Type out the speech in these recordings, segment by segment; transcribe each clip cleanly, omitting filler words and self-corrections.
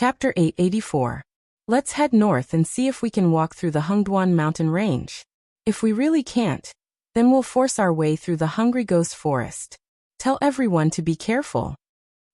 Chapter 884. Let's head north and see if we can walk through the Hungduan mountain range. If we really can't, then we'll force our way through the Hungry Ghost Forest. Tell everyone to be careful.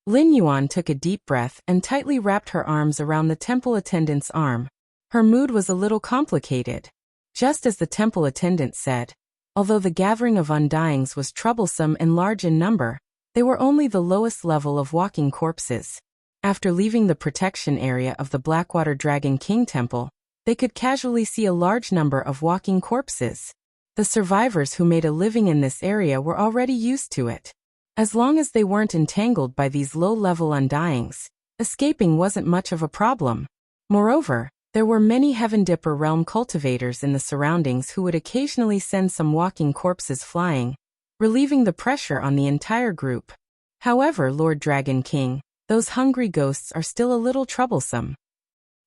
Lin Yuan took a deep breath and tightly wrapped her arms around the temple attendant's arm. Her mood was a little complicated. Just as the temple attendant said, although the gathering of undyings was troublesome and large in number, they were only the lowest level of walking corpses. After leaving the protection area of the Blackwater Dragon King Temple, they could casually see a large number of walking corpses. The survivors who made a living in this area were already used to it. As long as they weren't entangled by these low-level undyings, escaping wasn't much of a problem. Moreover, there were many Heaven Dipper realm cultivators in the surroundings who would occasionally send some walking corpses flying, relieving the pressure on the entire group. However, Lord Dragon King, those hungry ghosts are still a little troublesome.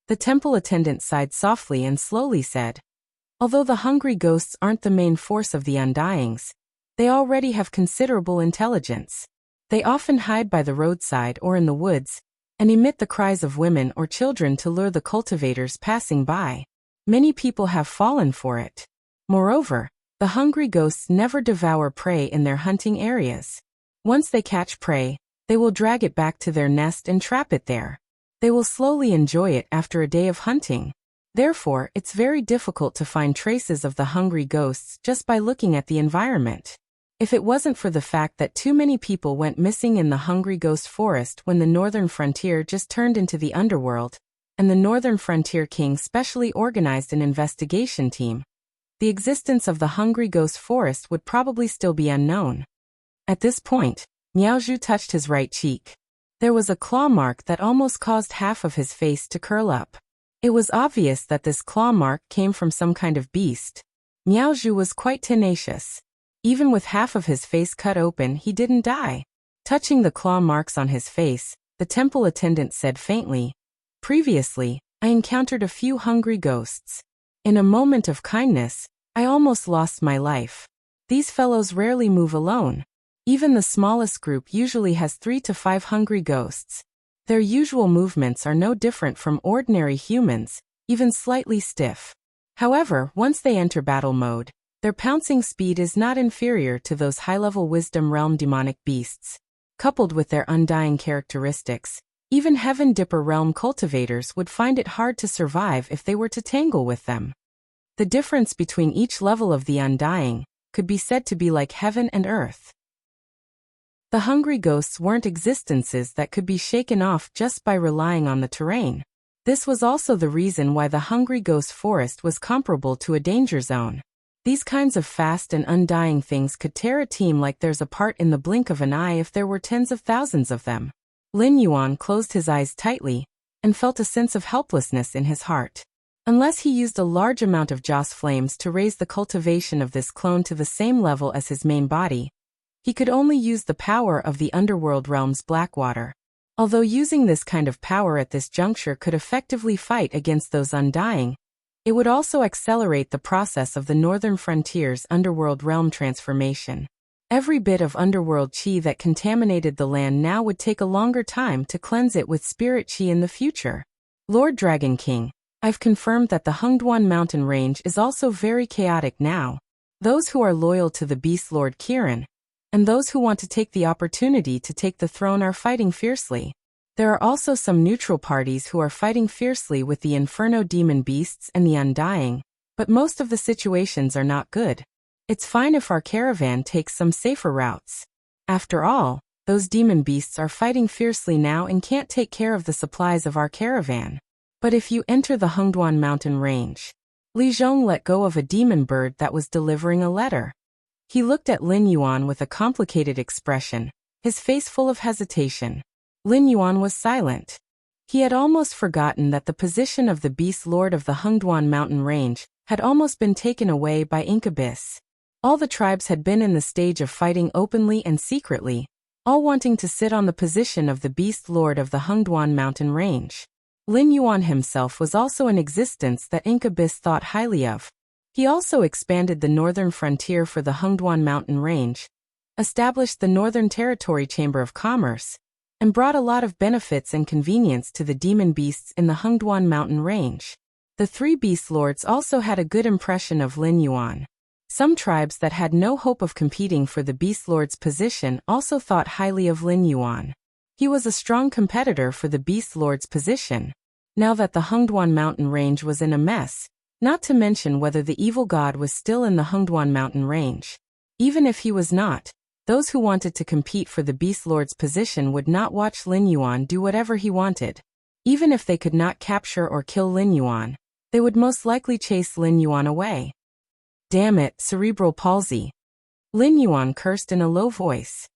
The temple attendant sighed softly and slowly said, although the hungry ghosts aren't the main force of the undyings, they already have considerable intelligence. They often hide by the roadside or in the woods, and emit the cries of women or children to lure the cultivators passing by. Many people have fallen for it. Moreover, the hungry ghosts never devour prey in their hunting areas. Once they catch prey, they will drag it back to their nest and trap it there. They will slowly enjoy it after a day of hunting. Therefore, it's very difficult to find traces of the hungry ghosts just by looking at the environment. If it wasn't for the fact that too many people went missing in the Hungry Ghost Forest when the Northern Frontier just turned into the underworld, and the Northern Frontier King specially organized an investigation team, the existence of the Hungry Ghost Forest would probably still be unknown. At this point, Miaozhu touched his right cheek. There was a claw mark that almost caused half of his face to curl up. It was obvious that this claw mark came from some kind of beast. Miaozhu was quite tenacious. Even with half of his face cut open, he didn't die. Touching the claw marks on his face, the temple attendant said faintly, previously, I encountered a few hungry ghosts. In a moment of kindness, I almost lost my life. These fellows rarely move alone. Even the smallest group usually has 3 to 5 hungry ghosts. Their usual movements are no different from ordinary humans, even slightly stiff. However, once they enter battle mode, their pouncing speed is not inferior to those high-level Wisdom Realm demonic beasts. Coupled with their undying characteristics, even Heaven Dipper realm cultivators would find it hard to survive if they were to tangle with them. The difference between each level of the undying could be said to be like heaven and earth. The hungry ghosts weren't existences that could be shaken off just by relying on the terrain. This was also the reason why the Hungry Ghost Forest was comparable to a danger zone. These kinds of fast and undying things could tear a team like theirs apart in the blink of an eye if there were tens of thousands of them. Lin Yuan closed his eyes tightly and felt a sense of helplessness in his heart. Unless he used a large amount of Joss flames to raise the cultivation of this clone to the same level as his main body, he could only use the power of the underworld realm's Blackwater. Although using this kind of power at this juncture could effectively fight against those undying, it would also accelerate the process of the Northern Frontier's underworld realm transformation. Every bit of underworld chi that contaminated the land now would take a longer time to cleanse it with spirit chi in the future. Lord Dragon King, I've confirmed that the Hungduan mountain range is also very chaotic now. Those who are loyal to the Beast Lord Kirin, and those who want to take the opportunity to take the throne are fighting fiercely. There are also some neutral parties who are fighting fiercely with the Inferno demon beasts and the Undying, but most of the situations are not good. It's fine if our caravan takes some safer routes. After all, those demon beasts are fighting fiercely now and can't take care of the supplies of our caravan. But if you enter the Hungduan mountain range, Li Zhong let go of a demon bird that was delivering a letter. He looked at Lin Yuan with a complicated expression, his face full of hesitation. Lin Yuan was silent. He had almost forgotten that the position of the Beast Lord of the Hungduan mountain range had almost been taken away by Incubus. All the tribes had been in the stage of fighting openly and secretly, all wanting to sit on the position of the Beast Lord of the Hungduan mountain range. Lin Yuan himself was also an existence that Incubus thought highly of. He also expanded the northern frontier for the Hungduan mountain range, established the Northern Territory Chamber of Commerce, and brought a lot of benefits and convenience to the demon beasts in the Hengduan mountain range. The three beast lords also had a good impression of Lin Yuan. Some tribes that had no hope of competing for the beast lord's position also thought highly of Lin Yuan. He was a strong competitor for the beast lord's position. Now that the Hengduan mountain range was in a mess, not to mention whether the evil god was still in the Hengduan mountain range. Even if he was not, those who wanted to compete for the beast lord's position would not watch Lin Yuan do whatever he wanted. Even if they could not capture or kill Lin Yuan, they would most likely chase Lin Yuan away. Damn it, cerebral palsy. Lin Yuan cursed in a low voice.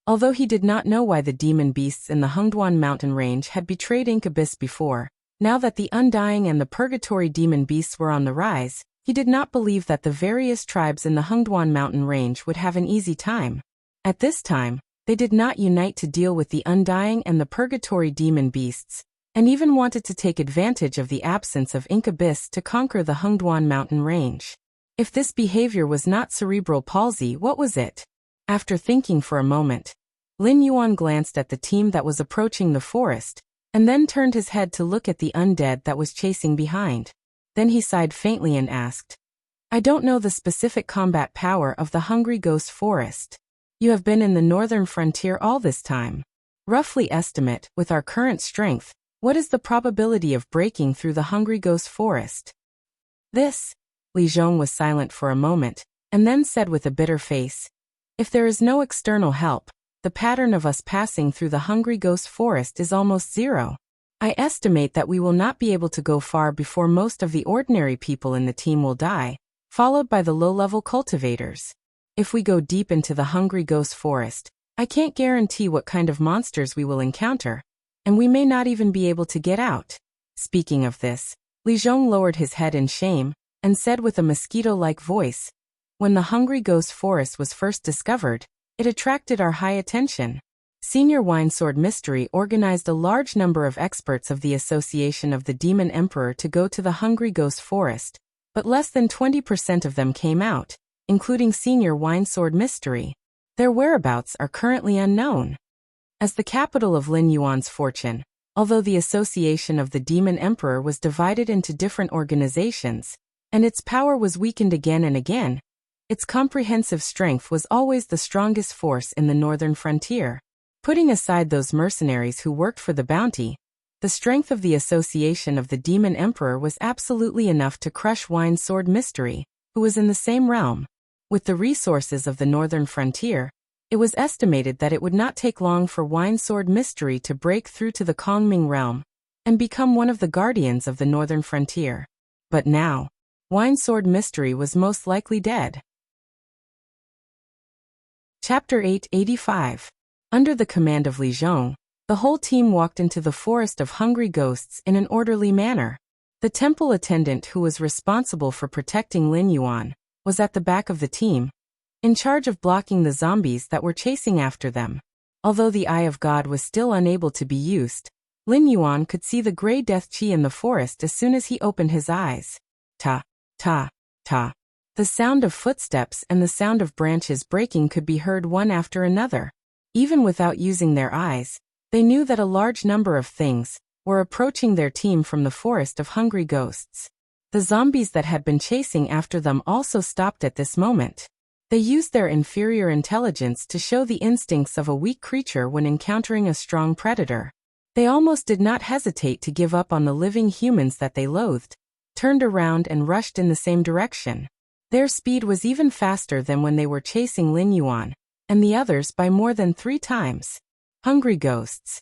Although he did not know why the demon beasts in the Hengduan mountain range had betrayed Incubus before, now that the Undying and the Purgatory demon beasts were on the rise, he did not believe that the various tribes in the Hengduan mountain range would have an easy time. At this time, they did not unite to deal with the Undying and the Purgatory demon beasts, and even wanted to take advantage of the absence of Incubus to conquer the Hengduan mountain range. If this behavior was not cerebral palsy, what was it? After thinking for a moment, Lin Yuan glanced at the team that was approaching the forest, and then turned his head to look at the undead that was chasing behind. Then he sighed faintly and asked, "I don't know the specific combat power of the Hungry Ghost Forest. You have been in the northern frontier all this time. Roughly estimate, with our current strength, what is the probability of breaking through the Hungry Ghost Forest?" This, Li Zhong was silent for a moment, and then said with a bitter face, "If there is no external help, the pattern of us passing through the Hungry Ghost Forest is almost zero. I estimate that we will not be able to go far before most of the ordinary people in the team will die, followed by the low-level cultivators. If we go deep into the Hungry Ghost Forest, I can't guarantee what kind of monsters we will encounter, and we may not even be able to get out." Speaking of this, Li Zhong lowered his head in shame, and said with a mosquito-like voice, "When the Hungry Ghost Forest was first discovered, it attracted our high attention. Senior Winesword Mystery organized a large number of experts of the Association of the Demon Emperor to go to the Hungry Ghost Forest, but less than 20% of them came out, including Senior Winesword Mystery. Their whereabouts are currently unknown." As the capital of Lin Yuan's fortune, although the Association of the Demon Emperor was divided into different organizations, and its power was weakened again and again, its comprehensive strength was always the strongest force in the northern frontier. Putting aside those mercenaries who worked for the bounty, the strength of the Association of the Demon Emperor was absolutely enough to crush Winesword Mystery, who was in the same realm. With the resources of the northern frontier, it was estimated that it would not take long for Winesword Mystery to break through to the Kongming realm and become one of the guardians of the northern frontier. But now, Winesword Mystery was most likely dead. Chapter 885. Under the command of Li Zhong, the whole team walked into the forest of hungry ghosts in an orderly manner. The temple attendant who was responsible for protecting Lin Yuan was at the back of the team, in charge of blocking the zombies that were chasing after them. Although the Eye of God was still unable to be used, Lin Yuan could see the gray death chi in the forest as soon as he opened his eyes. Ta, ta, ta. The sound of footsteps and the sound of branches breaking could be heard one after another. Even without using their eyes, they knew that a large number of things were approaching their team from the forest of hungry ghosts. The zombies that had been chasing after them also stopped at this moment. They used their inferior intelligence to show the instincts of a weak creature when encountering a strong predator. They almost did not hesitate to give up on the living humans that they loathed, turned around and rushed in the same direction. Their speed was even faster than when they were chasing Lin Yuan, and the others by more than 3 times. Hungry ghosts.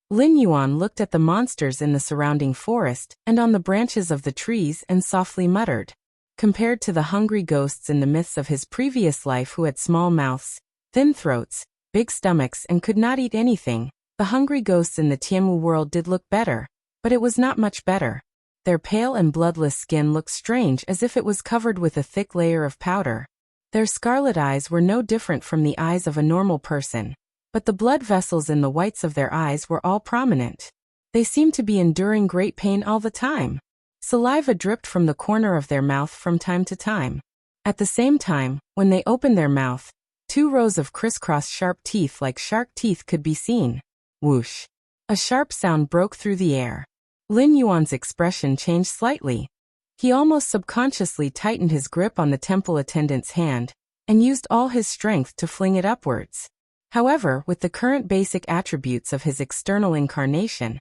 Lin Yuan looked at the monsters in the surrounding forest and on the branches of the trees and softly muttered. Compared to the hungry ghosts in the myths of his previous life who had small mouths, thin throats, big stomachs and could not eat anything, the hungry ghosts in the Tianwu world did look better, but it was not much better. Their pale and bloodless skin looked strange as if it was covered with a thick layer of powder. Their scarlet eyes were no different from the eyes of a normal person, but the blood vessels in the whites of their eyes were all prominent. They seemed to be enduring great pain all the time. Saliva dripped from the corner of their mouth from time to time. At the same time, when they opened their mouth, 2 rows of crisscross sharp teeth like shark teeth could be seen. Whoosh! A sharp sound broke through the air. Lin Yuan's expression changed slightly. He almost subconsciously tightened his grip on the temple attendant's hand and used all his strength to fling it upwards. However, with the current basic attributes of his external incarnation,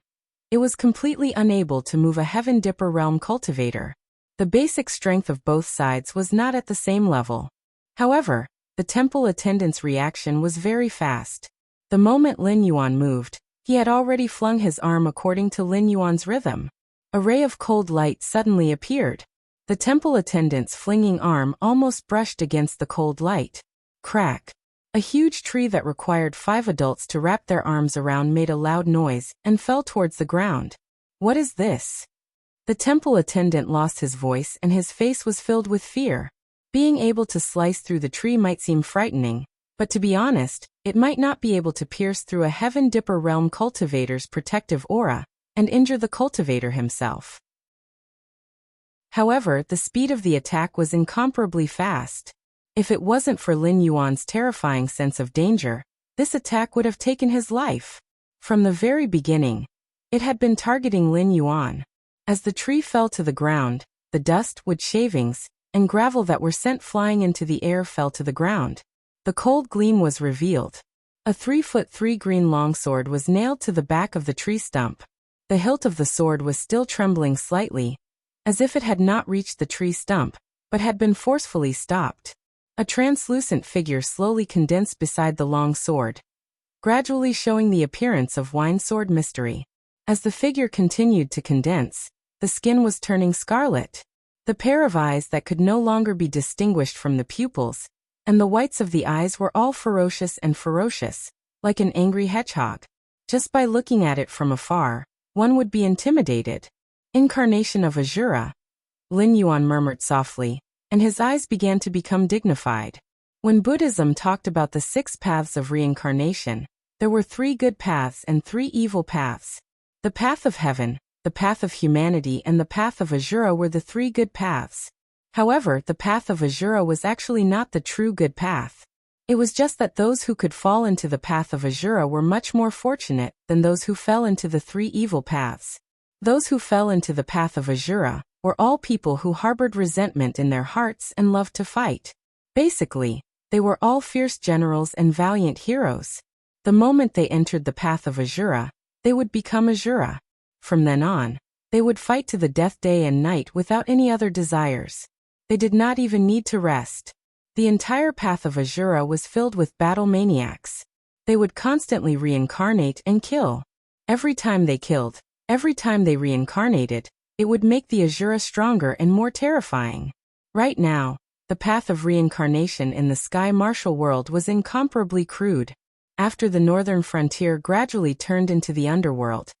it was completely unable to move a Heaven Dipper realm cultivator. The basic strength of both sides was not at the same level. However, the temple attendant's reaction was very fast. The moment Lin Yuan moved, he had already flung his arm according to Lin Yuan's rhythm. A ray of cold light suddenly appeared. The temple attendant's flinging arm almost brushed against the cold light. Crack! A huge tree that required 5 adults to wrap their arms around made a loud noise and fell towards the ground. What is this? The temple attendant lost his voice and his face was filled with fear. Being able to slice through the tree might seem frightening, but to be honest, it might not be able to pierce through a Heaven Dipper realm cultivator's protective aura and injure the cultivator himself. However, the speed of the attack was incomparably fast. If it wasn't for Lin Yuan's terrifying sense of danger, this attack would have taken his life. From the very beginning, it had been targeting Lin Yuan. As the tree fell to the ground, the dust, wood shavings, and gravel that were sent flying into the air fell to the ground. The cold gleam was revealed. A 3-foot-3 green longsword was nailed to the back of the tree stump. The hilt of the sword was still trembling slightly, as if it had not reached the tree stump, but had been forcefully stopped. A translucent figure slowly condensed beside the long sword, gradually showing the appearance of Winesword Mystery. As the figure continued to condense, the skin was turning scarlet. The pair of eyes that could no longer be distinguished from the pupils, and the whites of the eyes were all ferocious, like an angry hedgehog. Just by looking at it from afar, one would be intimidated. Incarnation of Azura, Lin Yuan murmured softly, and his eyes began to become dignified. When Buddhism talked about the 6 paths of reincarnation, there were 3 good paths and 3 evil paths. The path of heaven, the path of humanity, and the path of Azura were the 3 good paths. However, the path of Azura was actually not the true good path. It was just that those who could fall into the path of Azura were much more fortunate than those who fell into the 3 evil paths. Those who fell into the path of Azura were all people who harbored resentment in their hearts and loved to fight. Basically, they were all fierce generals and valiant heroes. The moment they entered the path of Azura, they would become Azura. From then on, they would fight to the death day and night without any other desires. They did not even need to rest. The entire path of Azura was filled with battle maniacs. They would constantly reincarnate and kill. Every time they killed, every time they reincarnated, it would make the Azura stronger and more terrifying. Right now, the path of reincarnation in the Sky Martial world was incomparably crude. After the northern frontier gradually turned into the underworld,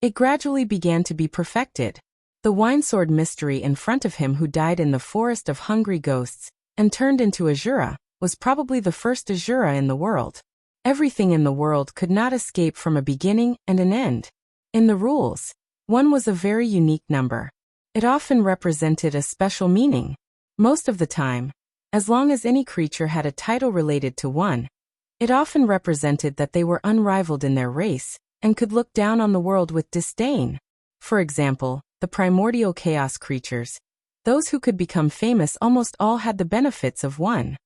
it gradually began to be perfected. The Winesword Mystery in front of him, who died in the forest of hungry ghosts and turned into Azura, was probably the first Azura in the world. Everything in the world could not escape from a beginning and an end. In the rules, 1 was a very unique number. It often represented a special meaning. Most of the time, as long as any creature had a title related to 1, it often represented that they were unrivaled in their race and could look down on the world with disdain. For example, the primordial chaos creatures, those who could become famous, almost all had the benefits of 1.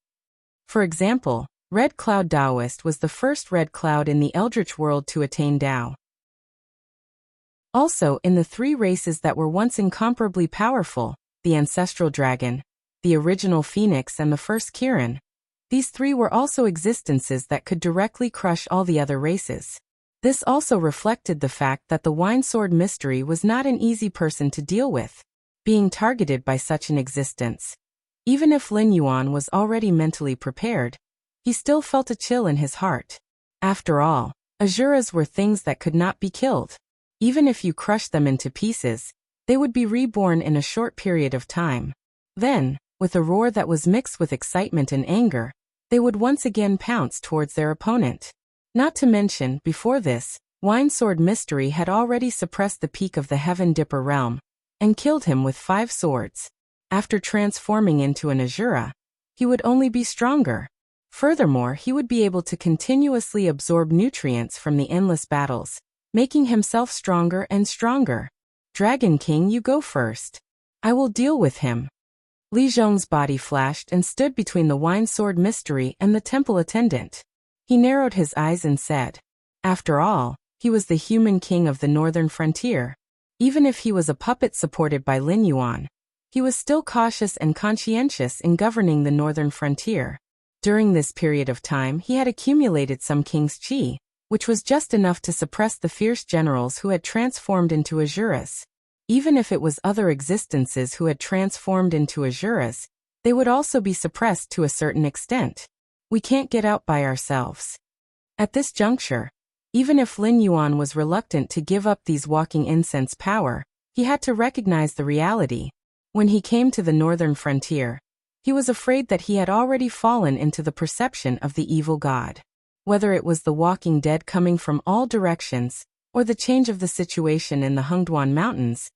For example, Red Cloud Taoist was the first Red Cloud in the Eldritch world to attain Tao. Also, in the 3 races that were once incomparably powerful, the Ancestral Dragon, the Original Phoenix, and the First Kirin, these 3 were also existences that could directly crush all the other races. This also reflected the fact that the Winesword Mystery was not an easy person to deal with, being targeted by such an existence. Even if Lin Yuan was already mentally prepared, he still felt a chill in his heart. After all, Azuras were things that could not be killed. Even if you crushed them into pieces, they would be reborn in a short period of time. Then, with a roar that was mixed with excitement and anger, they would once again pounce towards their opponent. Not to mention, before this, Winesword Mystery had already suppressed the peak of the Heaven Dipper realm and killed him with 5 swords. After transforming into an Azura, he would only be stronger. Furthermore, he would be able to continuously absorb nutrients from the endless battles, making himself stronger and stronger. Dragon King, you go first. I will deal with him. Li Zhong's body flashed and stood between the wine sword mystery and the temple attendant. He narrowed his eyes and said, after all, he was the human king of the northern frontier. Even if he was a puppet supported by Lin Yuan, he was still cautious and conscientious in governing the northern frontier. During this period of time, he had accumulated some king's qi, which was just enough to suppress the fierce generals who had transformed into Asuras. Even if it was other existences who had transformed into Asuras, they would also be suppressed to a certain extent. We can't get out by ourselves. At this juncture, even if Lin Yuan was reluctant to give up these walking incense power, he had to recognize the reality. When he came to the northern frontier, he was afraid that he had already fallen into the perception of the evil god. Whether it was the walking dead coming from all directions, or the change of the situation in the Hengduan Mountains,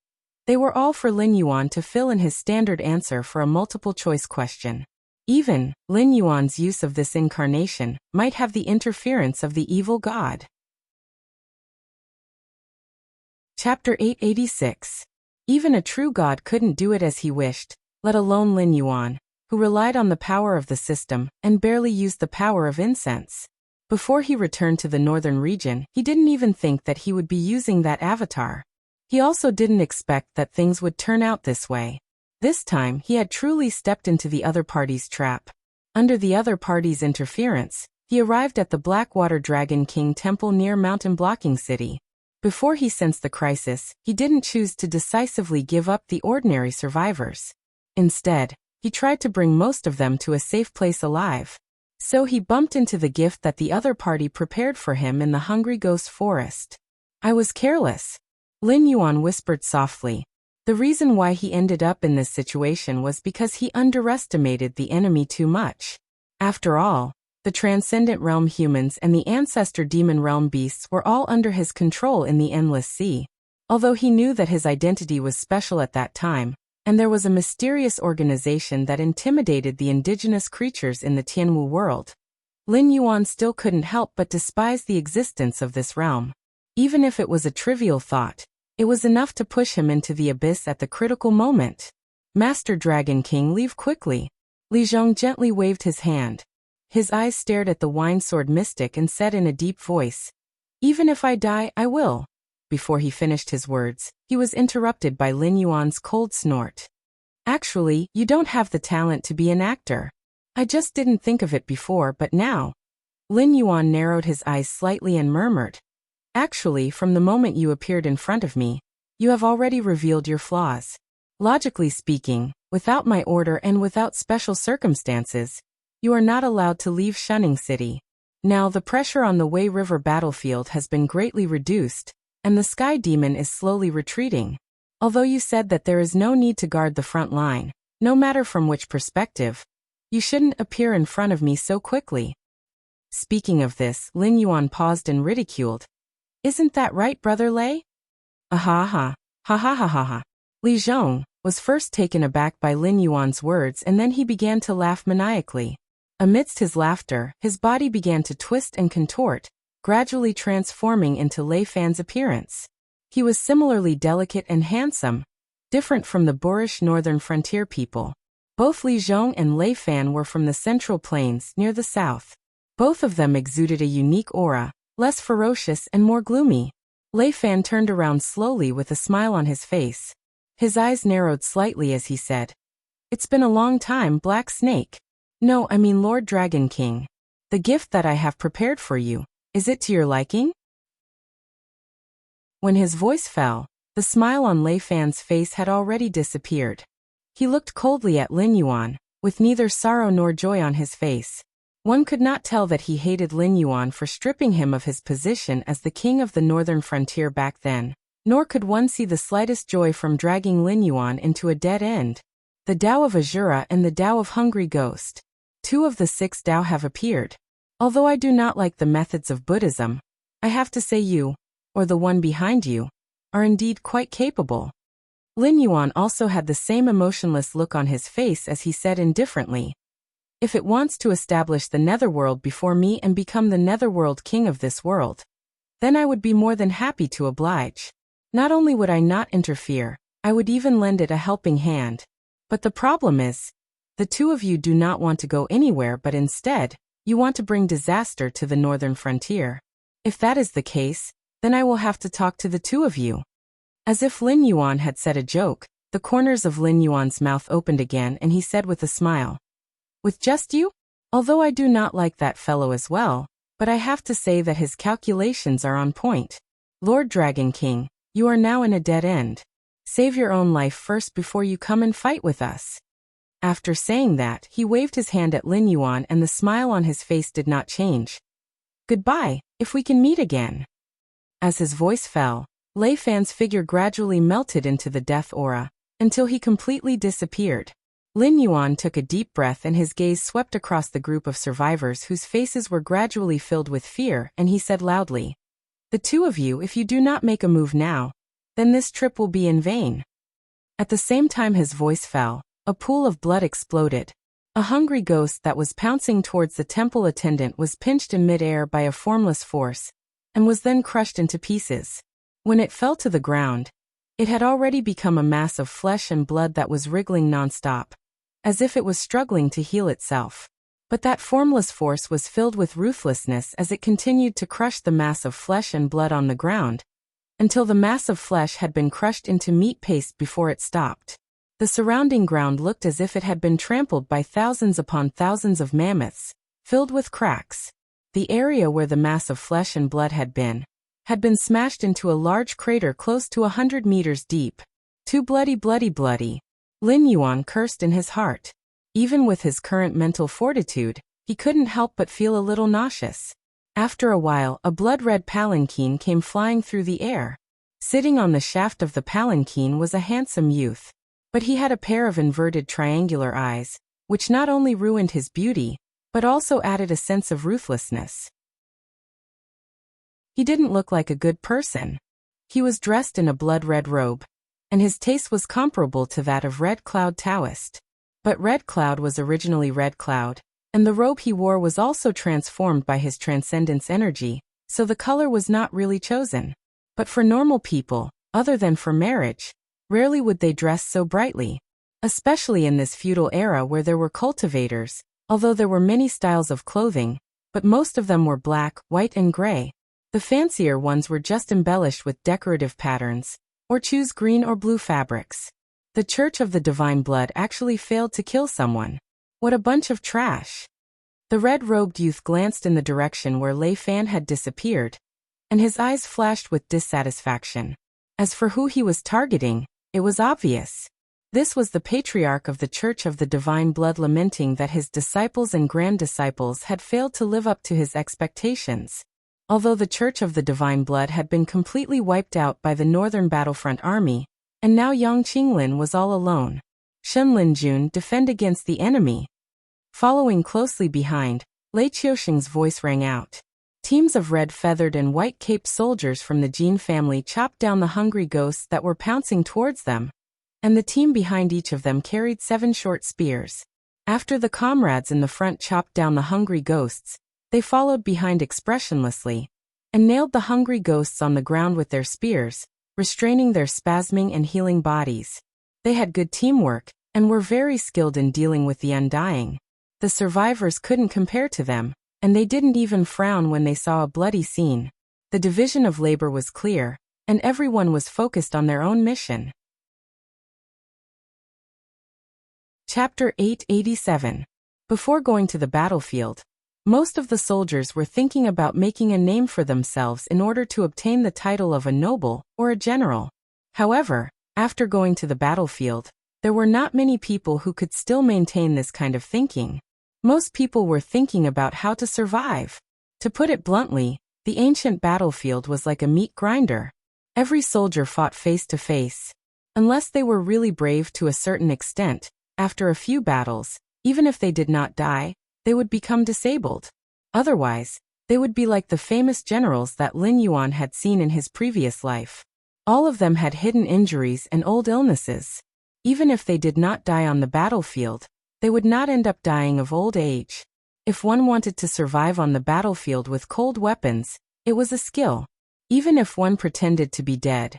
they were all for Lin Yuan to fill in his standard answer for a multiple-choice question. Even Lin Yuan's use of this incarnation might have the interference of the evil god. Chapter 886. Even a true god couldn't do it as he wished, let alone Lin Yuan, who relied on the power of the system and barely used the power of incense. Before he returned to the northern region, he didn't even think that he would be using that avatar. He also didn't expect that things would turn out this way. This time, he had truly stepped into the other party's trap. Under the other party's interference, he arrived at the Blackwater Dragon King Temple near Mountain Blocking City. Before he sensed the crisis, he didn't choose to decisively give up the ordinary survivors. Instead, he tried to bring most of them to a safe place alive. So he bumped into the gift that the other party prepared for him in the Hungry Ghost Forest. I was careless. Lin Yuan whispered softly. The reason why he ended up in this situation was because he underestimated the enemy too much. After all, the Transcendent Realm humans and the Ancestor Demon Realm beasts were all under his control in the Endless Sea. Although he knew that his identity was special at that time, and there was a mysterious organization that intimidated the indigenous creatures in the Tianwu world, Lin Yuan still couldn't help but despise the existence of this realm. Even if it was a trivial thought, it was enough to push him into the abyss at the critical moment. Master Dragon King, leave quickly. Li Zhong gently waved his hand. His eyes stared at the wine sword mystic and said in a deep voice, even if I die, I will. Before he finished his words, he was interrupted by Lin Yuan's cold snort. Actually, you don't have the talent to be an actor. I just didn't think of it before, but now. Lin Yuan narrowed his eyes slightly and murmured, actually, from the moment you appeared in front of me, you have already revealed your flaws. Logically speaking, without my order and without special circumstances, you are not allowed to leave Shunning City. Now the pressure on the Wei River battlefield has been greatly reduced, and the Sky Demon is slowly retreating. Although you said that there is no need to guard the front line, no matter from which perspective, you shouldn't appear in front of me so quickly. Speaking of this, Lin Yuan paused and ridiculed. Isn't that right, Brother Lei? Ha ha ha. Li Zhong was first taken aback by Lin Yuan's words and then he began to laugh maniacally. Amidst his laughter, his body began to twist and contort, gradually transforming into Lei Fan's appearance. He was similarly delicate and handsome, different from the boorish northern frontier people. Both Li Zhong and Lei Fan were from the Central Plains near the south. Both of them exuded a unique aura, less ferocious and more gloomy. Lei Fan turned around slowly with a smile on his face. His eyes narrowed slightly as he said, "It's been a long time, Black Snake. No, I mean Lord Dragon King. The gift that I have prepared for you, is it to your liking?" When his voice fell, the smile on Lei Fan's face had already disappeared. He looked coldly at Lin Yuan, with neither sorrow nor joy on his face. One could not tell that he hated Lin Yuan for stripping him of his position as the king of the northern frontier back then, nor could one see the slightest joy from dragging Lin Yuan into a dead end. The Tao of Azura and the Tao of Hungry Ghost. 2 of the 6 Tao have appeared. Although I do not like the methods of Buddhism, I have to say you, or the one behind you, are indeed quite capable. Lin Yuan also had the same emotionless look on his face as he said indifferently, If it wants to establish the netherworld before me and become the netherworld king of this world, then I would be more than happy to oblige. Not only would I not interfere, I would even lend it a helping hand. But the problem is, the two of you do not want to go anywhere, but instead, you want to bring disaster to the northern frontier. If that is the case, then I will have to talk to the two of you." As if Lin Yuan had said a joke, the corners of Lin Yuan's mouth opened again and he said with a smile, "With just you? Although I do not like that fellow as well, but I have to say that his calculations are on point. Lord Dragon King, you are now in a dead end. Save your own life first before you come and fight with us." After saying that, he waved his hand at Lin Yuan and the smile on his face did not change. "Goodbye, if we can meet again." As his voice fell, Lei Fan's figure gradually melted into the death aura, until he completely disappeared. Lin Yuan took a deep breath and his gaze swept across the group of survivors whose faces were gradually filled with fear, and he said loudly, "The two of you, if you do not make a move now, then this trip will be in vain." At the same time his voice fell, a pool of blood exploded. A hungry ghost that was pouncing towards the temple attendant was pinched in mid-air by a formless force, and was then crushed into pieces. When it fell to the ground, it had already become a mass of flesh and blood that was wriggling non-stop, as if it was struggling to heal itself. But that formless force was filled with ruthlessness as it continued to crush the mass of flesh and blood on the ground, until the mass of flesh had been crushed into meat paste before it stopped. The surrounding ground looked as if it had been trampled by thousands upon thousands of mammoths, filled with cracks. The area where the mass of flesh and blood had been smashed into a large crater close to 100 meters deep. Too bloody, bloody, bloody. Lin Yuan cursed in his heart. Even with his current mental fortitude, he couldn't help but feel a little nauseous. After a while, a blood-red palanquin came flying through the air. Sitting on the shaft of the palanquin was a handsome youth. But he had a pair of inverted triangular eyes, which not only ruined his beauty, but also added a sense of ruthlessness. He didn't look like a good person. He was dressed in a blood-red robe, and his taste was comparable to that of Red Cloud Taoist. But Red Cloud was originally Red Cloud, and the robe he wore was also transformed by his transcendence energy, so the color was not really chosen. But for normal people, other than for marriage, rarely would they dress so brightly, especially in this feudal era where there were cultivators, although there were many styles of clothing, but most of them were black, white and gray. The fancier ones were just embellished with decorative patterns, or choose green or blue fabrics. The Church of the Divine Blood actually failed to kill someone. What a bunch of trash. The red-robed youth glanced in the direction where Lei Fan had disappeared, and his eyes flashed with dissatisfaction. As for who he was targeting, it was obvious. This was the patriarch of the Church of the Divine Blood, lamenting that his disciples and grand-disciples had failed to live up to his expectations. Although the Church of the Divine Blood had been completely wiped out by the Northern Battlefront Army, and now Yang Qinglin was all alone. Shen Linjun defend against the enemy. Following closely behind, Lei Qiusheng's voice rang out. Teams of red-feathered and white-caped soldiers from the Jin family chopped down the hungry ghosts that were pouncing towards them, and the team behind each of them carried 7 short spears. After the comrades in the front chopped down the hungry ghosts, they followed behind expressionlessly, and nailed the hungry ghosts on the ground with their spears, restraining their spasming and healing bodies. They had good teamwork, and were very skilled in dealing with the undying. The survivors couldn't compare to them, and they didn't even frown when they saw a bloody scene. The division of labor was clear, and everyone was focused on their own mission. Chapter 887. Before going to the battlefield, most of the soldiers were thinking about making a name for themselves in order to obtain the title of a noble or a general. However, after going to the battlefield, there were not many people who could still maintain this kind of thinking. Most people were thinking about how to survive. To put it bluntly, the ancient battlefield was like a meat grinder. Every soldier fought face to face. Unless they were really brave to a certain extent, after a few battles, even if they did not die, they would become disabled. Otherwise, they would be like the famous generals that Lin Yuan had seen in his previous life. All of them had hidden injuries and old illnesses. Even if they did not die on the battlefield, they would not end up dying of old age. If one wanted to survive on the battlefield with cold weapons, it was a skill. Even if one pretended to be dead,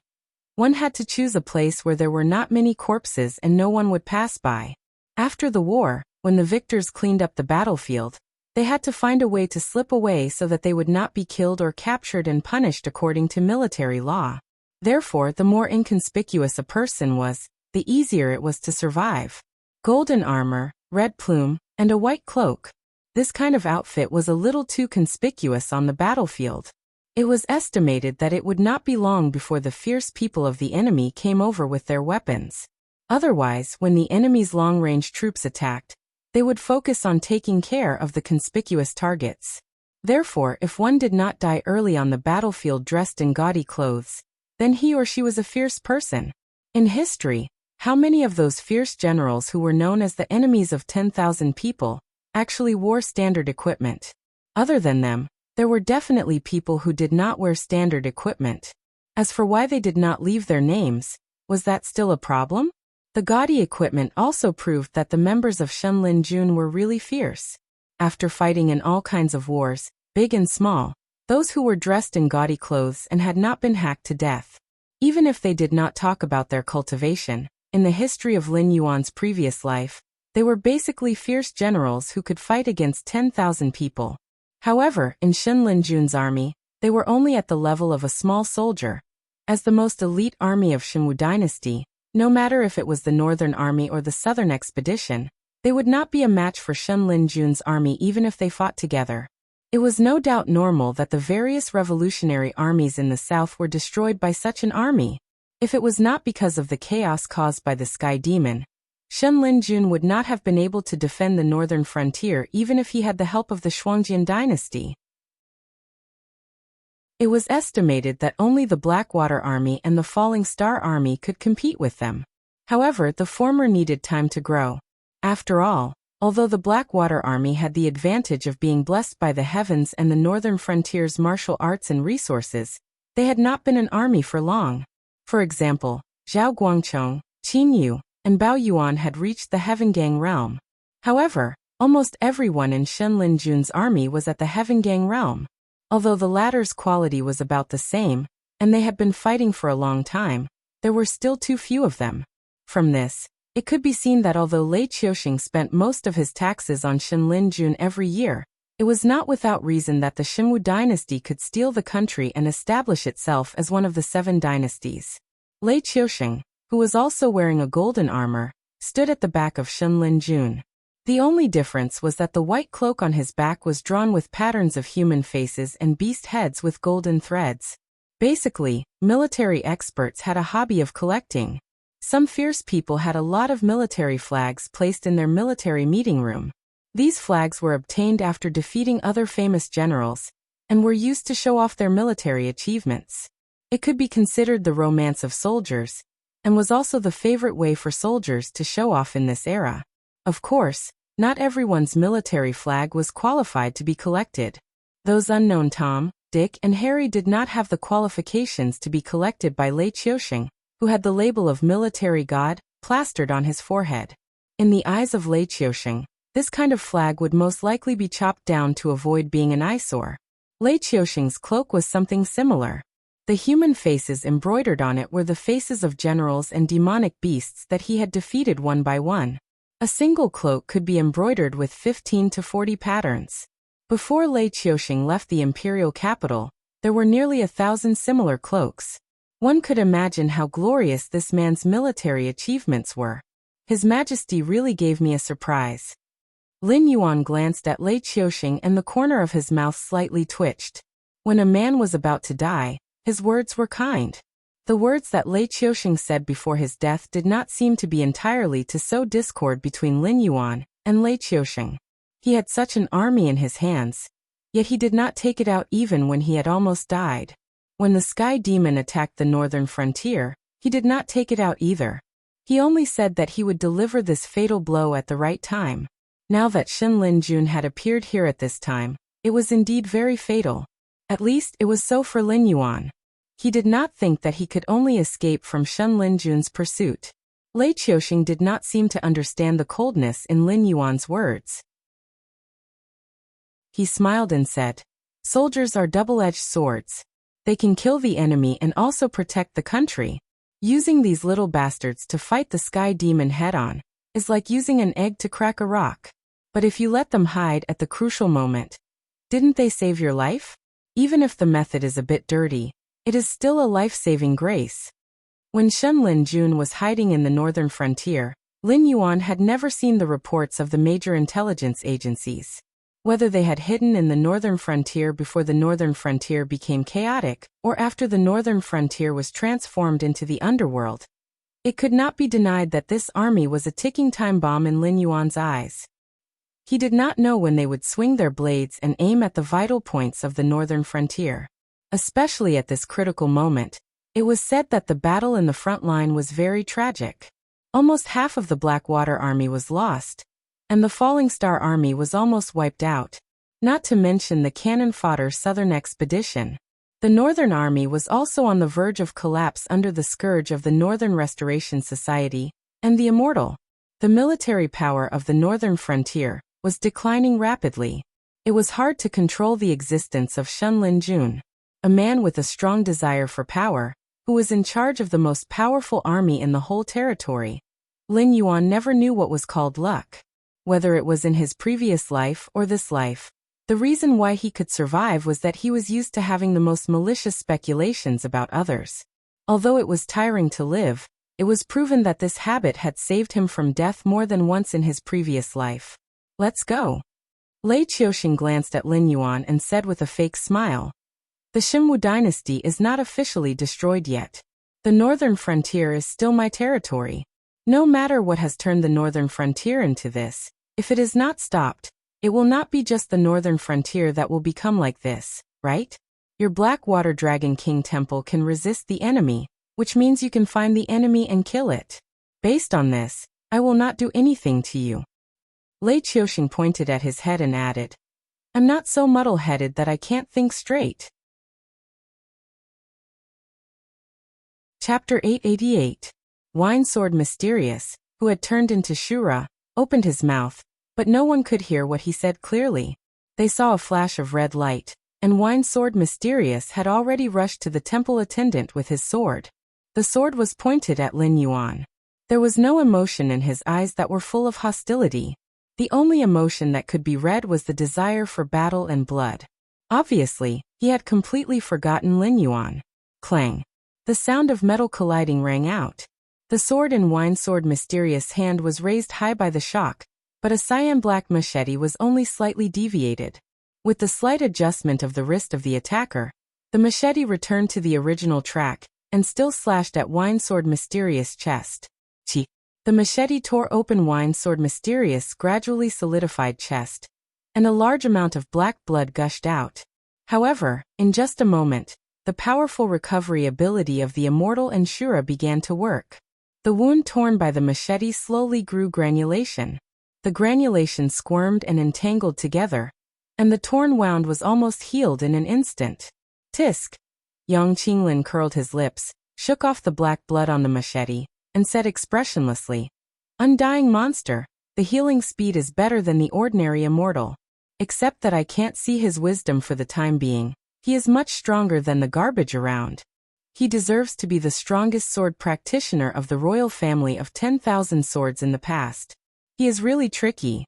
one had to choose a place where there were not many corpses and no one would pass by. After the war, when the victors cleaned up the battlefield, they had to find a way to slip away so that they would not be killed or captured and punished according to military law. Therefore, the more inconspicuous a person was, the easier it was to survive. Golden armor, red plume, and a white cloak. This kind of outfit was a little too conspicuous on the battlefield. It was estimated that it would not be long before the fierce people of the enemy came over with their weapons. Otherwise, when the enemy's long-range troops attacked, they would focus on taking care of the conspicuous targets. Therefore, if one did not die early on the battlefield dressed in gaudy clothes, then he or she was a fierce person. In history, how many of those fierce generals who were known as the enemies of 10,000 people actually wore standard equipment? Other than them, there were definitely people who did not wear standard equipment. As for why they did not leave their names, was that still a problem? The gaudy equipment also proved that the members of Shenlin Jun were really fierce. After fighting in all kinds of wars, big and small, those who were dressed in gaudy clothes and had not been hacked to death, even if they did not talk about their cultivation, in the history of Lin Yuan's previous life, they were basically fierce generals who could fight against 10,000 people. However, in Shenlin Jun's army, they were only at the level of a small soldier. As the most elite army of Shenwu dynasty, no matter if it was the Northern Army or the Southern Expedition, they would not be a match for Shenlin Jun's army even if they fought together. It was no doubt normal that the various revolutionary armies in the south were destroyed by such an army. If it was not because of the chaos caused by the Sky Demon, Shenlin Jun would not have been able to defend the northern frontier even if he had the help of the Shuangjian dynasty. It was estimated that only the Blackwater Army and the Falling Star Army could compete with them. However, the former needed time to grow. After all, although the Blackwater Army had the advantage of being blessed by the heavens and the northern frontier's martial arts and resources, they had not been an army for long. For example, Zhao Guangchong, Qin Yu, and Bao Yuan had reached the Heavengang realm. However, almost everyone in Shenlin Jun's army was at the Heavengang realm. Although the latter's quality was about the same, and they had been fighting for a long time, there were still too few of them. From this, it could be seen that although Lei Qiuxing spent most of his taxes on Shenlin Jun every year, it was not without reason that the Shenwu dynasty could steal the country and establish itself as one of the 7 dynasties. Lei Qiuxing, who was also wearing a golden armor, stood at the back of Shenlin Jun. The only difference was that the white cloak on his back was drawn with patterns of human faces and beast heads with golden threads. Basically, military experts had a hobby of collecting. Some fierce people had a lot of military flags placed in their military meeting room. These flags were obtained after defeating other famous generals, and were used to show off their military achievements. It could be considered the romance of soldiers, and was also the favorite way for soldiers to show off in this era. Of course, not everyone's military flag was qualified to be collected. Those unknown Tom, Dick, and Harry did not have the qualifications to be collected by Lei Qiuxing, who had the label of military god plastered on his forehead. In the eyes of Lei Qiuxing, this kind of flag would most likely be chopped down to avoid being an eyesore. Lei Qiuxing's cloak was something similar. The human faces embroidered on it were the faces of generals and demonic beasts that he had defeated one by one. A single cloak could be embroidered with 15 to 40 patterns. Before Lei Qiuxing left the imperial capital, there were nearly 1,000 similar cloaks. One could imagine how glorious this man's military achievements were. His Majesty really gave me a surprise. Lin Yuan glanced at Lei Qiuxing and the corner of his mouth slightly twitched. When a man was about to die, his words were kind. The words that Lei Qiuxing said before his death did not seem to be entirely to sow discord between Lin Yuan and Lei Qiuxing. He had such an army in his hands, yet he did not take it out even when he had almost died. When the Sky Demon attacked the northern frontier, he did not take it out either. He only said that he would deliver this fatal blow at the right time. Now that Shenlin Jun had appeared here at this time, it was indeed very fatal. At least it was so for Lin Yuan. He did not think that he could only escape from Shenlin Jun's pursuit. Lei Qiuxing did not seem to understand the coldness in Lin Yuan's words. He smiled and said, "Soldiers are double-edged swords. They can kill the enemy and also protect the country. Using these little bastards to fight the sky demon head-on is like using an egg to crack a rock. But if you let them hide at the crucial moment, didn't they save your life? Even if the method is a bit dirty, it is still a life-saving grace." When Shen Linjun was hiding in the northern frontier, Lin Yuan had never seen the reports of the major intelligence agencies. Whether they had hidden in the northern frontier before the northern frontier became chaotic, or after the northern frontier was transformed into the underworld, it could not be denied that this army was a ticking time bomb in Lin Yuan's eyes. He did not know when they would swing their blades and aim at the vital points of the northern frontier. Especially at this critical moment, it was said that the battle in the front line was very tragic. Almost half of the Blackwater army was lost, and the Falling Star army was almost wiped out, not to mention the cannon-fodder southern expedition. The Northern Army was also on the verge of collapse under the scourge of the Northern Restoration Society and the Immortal. The military power of the northern frontier was declining rapidly. It was hard to control the existence of Shen Linjun, a man with a strong desire for power, who was in charge of the most powerful army in the whole territory. Lin Yuan never knew what was called luck. Whether it was in his previous life or this life, the reason why he could survive was that he was used to having the most malicious speculations about others. Although it was tiring to live, it was proven that this habit had saved him from death more than once in his previous life. "Let's go." Lei Qiuxing glanced at Lin Yuan and said with a fake smile, "The Xinwu dynasty is not officially destroyed yet. The northern frontier is still my territory. No matter what has turned the northern frontier into this, if it is not stopped, it will not be just the northern frontier that will become like this, right? Your Blackwater Dragon King Temple can resist the enemy, which means you can find the enemy and kill it. Based on this, I will not do anything to you." Lei Qiuxing pointed at his head and added, "I'm not so muddle-headed that I can't think straight." Chapter 888. Wine Sword Mysterious, who had turned into Shura, opened his mouth, but no one could hear what he said clearly. They saw a flash of red light, and Wine Sword Mysterious had already rushed to the temple attendant with his sword. The sword was pointed at Lin Yuan. There was no emotion in his eyes that were full of hostility. The only emotion that could be read was the desire for battle and blood. Obviously, he had completely forgotten Lin Yuan. Clang. The sound of metal colliding rang out. The sword in Wine Sword Mysterious' hand was raised high by the shock, but a cyan black machete was only slightly deviated. With the slight adjustment of the wrist of the attacker, the machete returned to the original track, and still slashed at Wine Sword Mysterious' chest. Chi. The machete tore open Wine Sword Mysterious' gradually solidified chest, and a large amount of black blood gushed out. However, in just a moment, the powerful recovery ability of the Immortal and Shura began to work. The wound torn by the machete slowly grew granulation. The granulation squirmed and entangled together, and the torn wound was almost healed in an instant. Tisk! Yang Qinglin curled his lips, shook off the black blood on the machete, and said expressionlessly, "Undying monster, the healing speed is better than the ordinary immortal. Except that I can't see his wisdom for the time being. He is much stronger than the garbage around. He deserves to be the strongest sword practitioner of the royal family of 10,000 swords in the past. He is really tricky.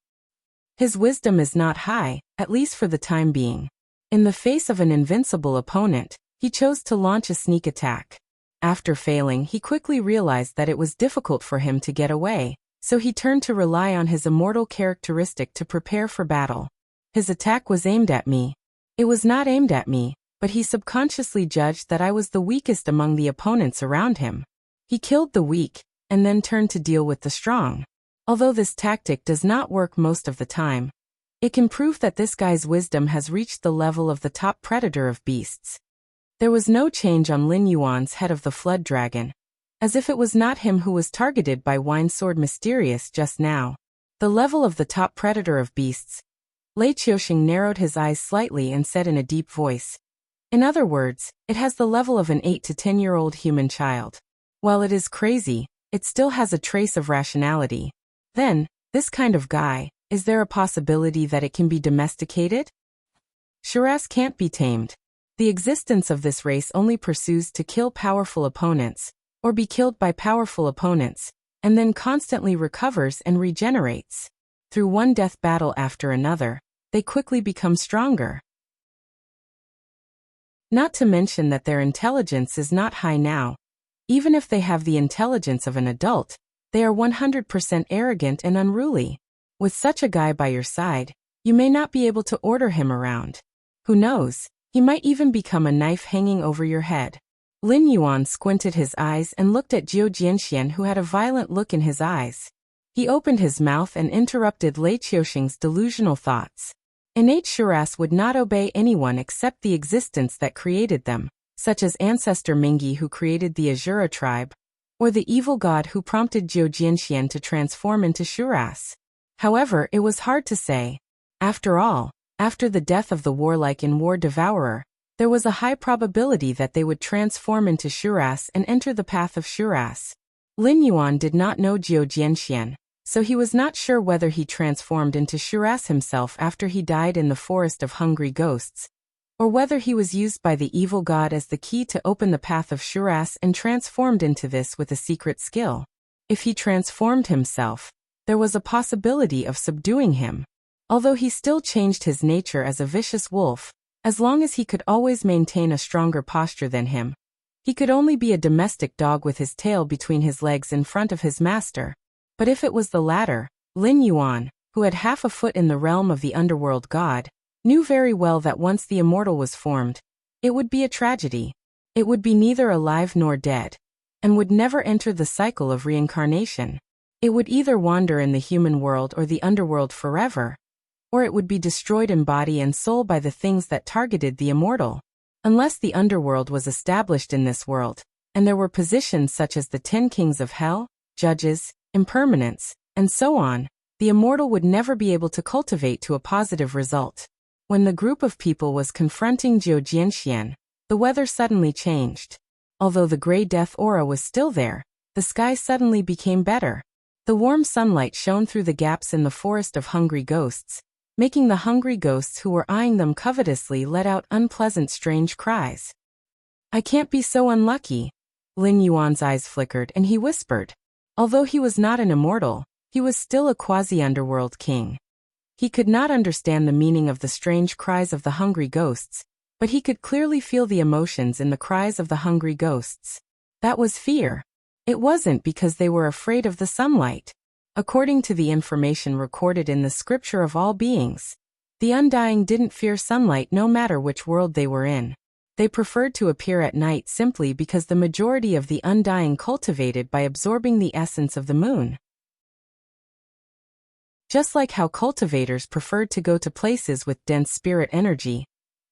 His wisdom is not high, at least for the time being." In the face of an invincible opponent, he chose to launch a sneak attack. After failing, he quickly realized that it was difficult for him to get away, so he turned to rely on his immortal characteristic to prepare for battle. His attack was aimed at me. It was not aimed at me, but he subconsciously judged that I was the weakest among the opponents around him. He killed the weak, and then turned to deal with the strong. Although this tactic does not work most of the time, it can prove that this guy's wisdom has reached the level of the top predator of beasts. There was no change on Lin Yuan's head of the Flood Dragon, as if it was not him who was targeted by Wine Sword Mysterious just now. The level of the top predator of beasts. Lei Qiuxing narrowed his eyes slightly and said in a deep voice, "In other words, it has the level of an 8 to 10-year-old human child. While it is crazy, it still has a trace of rationality. Then, this kind of guy, is there a possibility that it can be domesticated? Shiraz can't be tamed. The existence of this race only pursues to kill powerful opponents, or be killed by powerful opponents, and then constantly recovers and regenerates. Through one death battle after another, they quickly become stronger. Not to mention that their intelligence is not high now. Even if they have the intelligence of an adult, they are 100% arrogant and unruly. With such a guy by your side, you may not be able to order him around. Who knows, he might even become a knife hanging over your head. Lin Yuan squinted his eyes and looked at Zhou Jianxian, who had a violent look in his eyes. He opened his mouth and interrupted Lei Qiuxing's delusional thoughts. Innate Shiraz would not obey anyone except the existence that created them, such as ancestor Mingi who created the Azura tribe, or the evil god who prompted Zhou Jianxian to transform into Shiraz. However, it was hard to say. After all, after the death of the warlike and war devourer, there was a high probability that they would transform into Shiraz and enter the path of Shiraz. Lin Yuan did not know Zhou Jianxian, so he was not sure whether he transformed into Shiraz himself after he died in the forest of hungry ghosts, or whether he was used by the evil god as the key to open the path of Shiraz and transformed into this with a secret skill. If he transformed himself, there was a possibility of subduing him. Although he still changed his nature as a vicious wolf, as long as he could always maintain a stronger posture than him. He could only be a domestic dog with his tail between his legs in front of his master. But if it was the latter, Lin Yuan, who had half a foot in the realm of the underworld god, knew very well that once the immortal was formed, it would be a tragedy. It would be neither alive nor dead, and would never enter the cycle of reincarnation. It would either wander in the human world or the underworld forever, or it would be destroyed in body and soul by the things that targeted the immortal. Unless the underworld was established in this world, and there were positions such as the 10 kings of hell, judges, impermanence, and so on, the immortal would never be able to cultivate to a positive result. When the group of people was confronting Zhou Jianxian, the weather suddenly changed. Although the gray death aura was still there, the sky suddenly became better. The warm sunlight shone through the gaps in the forest of hungry ghosts, making the hungry ghosts who were eyeing them covetously let out unpleasant strange cries. "I can't be so unlucky." Lin Yuan's eyes flickered and he whispered. Although he was not an immortal, he was still a quasi-underworld king. He could not understand the meaning of the strange cries of the hungry ghosts, but he could clearly feel the emotions in the cries of the hungry ghosts. That was fear. It wasn't because they were afraid of the sunlight. According to the information recorded in the scripture of all beings, the undying didn't fear sunlight no matter which world they were in. They preferred to appear at night simply because the majority of the undying cultivated by absorbing the essence of the moon. Just like how cultivators preferred to go to places with dense spirit energy,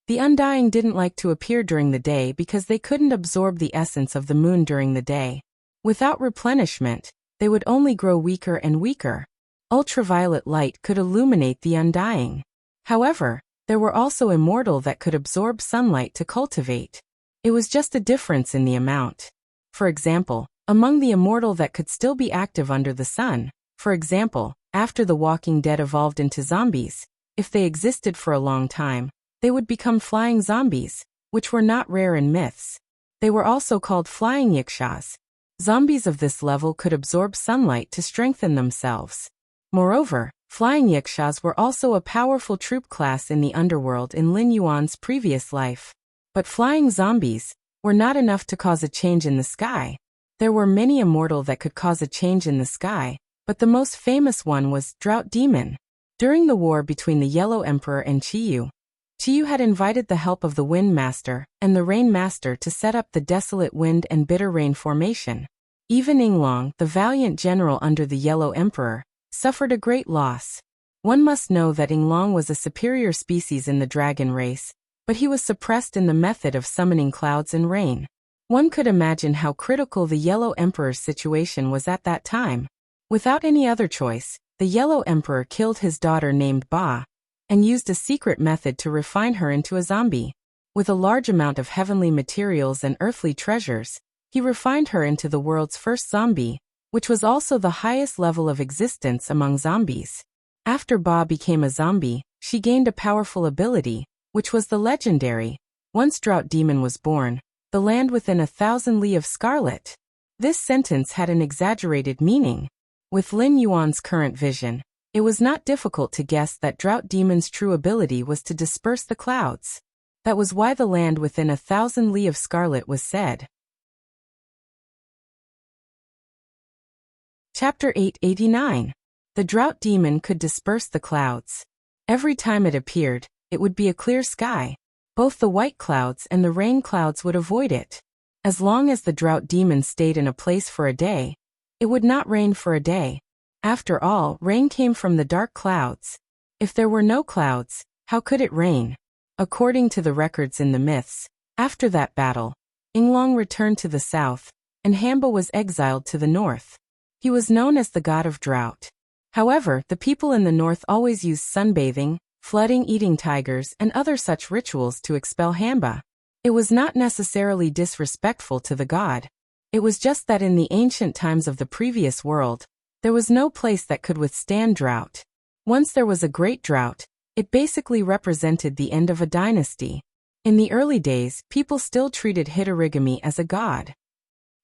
the undying didn't like to appear during the day because they couldn't absorb the essence of the moon during the day. Without replenishment, they would only grow weaker and weaker. Ultraviolet light could illuminate the undying. However, there were also immortal that could absorb sunlight to cultivate. It was just a difference in the amount. For example, among the immortal that could still be active under the sun, for example, after the Walking Dead evolved into zombies, if they existed for a long time, they would become flying zombies, which were not rare in myths. They were also called flying yakshas. Zombies of this level could absorb sunlight to strengthen themselves. Moreover, flying yakshas were also a powerful troop class in the underworld in Lin Yuan's previous life. But flying zombies were not enough to cause a change in the sky. There were many immortal that could cause a change in the sky, but the most famous one was Drought Demon. During the war between the Yellow Emperor and Qiyu had invited the help of the Wind Master and the Rain Master to set up the desolate wind and bitter rain formation. Even Yinglong, the valiant general under the Yellow Emperor, suffered a great loss. One must know that Yinglong was a superior species in the dragon race, but he was suppressed in the method of summoning clouds and rain. One could imagine how critical the Yellow Emperor's situation was at that time. Without any other choice, the Yellow Emperor killed his daughter named Ba, and used a secret method to refine her into a zombie. With a large amount of heavenly materials and earthly treasures, he refined her into the world's first zombie, which was also the highest level of existence among zombies. After Ba became a zombie, she gained a powerful ability, which was the legendary, once drought demon was born, the land within 1,000 li of scarlet. This sentence had an exaggerated meaning. With Lin Yuan's current vision, it was not difficult to guess that drought demon's true ability was to disperse the clouds. That was why the land within 1,000 li of scarlet was said. Chapter 889. The drought demon could disperse the clouds. Every time it appeared, it would be a clear sky. Both the white clouds and the rain clouds would avoid it. As long as the drought demon stayed in a place for a day, it would not rain for a day. After all, rain came from the dark clouds. If there were no clouds, how could it rain? According to the records in the myths, after that battle, Yinglong returned to the south, and Hamba was exiled to the north. He was known as the god of drought. However, the people in the north always used sunbathing, flooding, eating tigers, and other such rituals to expel Hamba. It was not necessarily disrespectful to the god. It was just that in the ancient times of the previous world, there was no place that could withstand drought. Once there was a great drought, it basically represented the end of a dynasty. In the early days, people still treated Hitorigami as a god.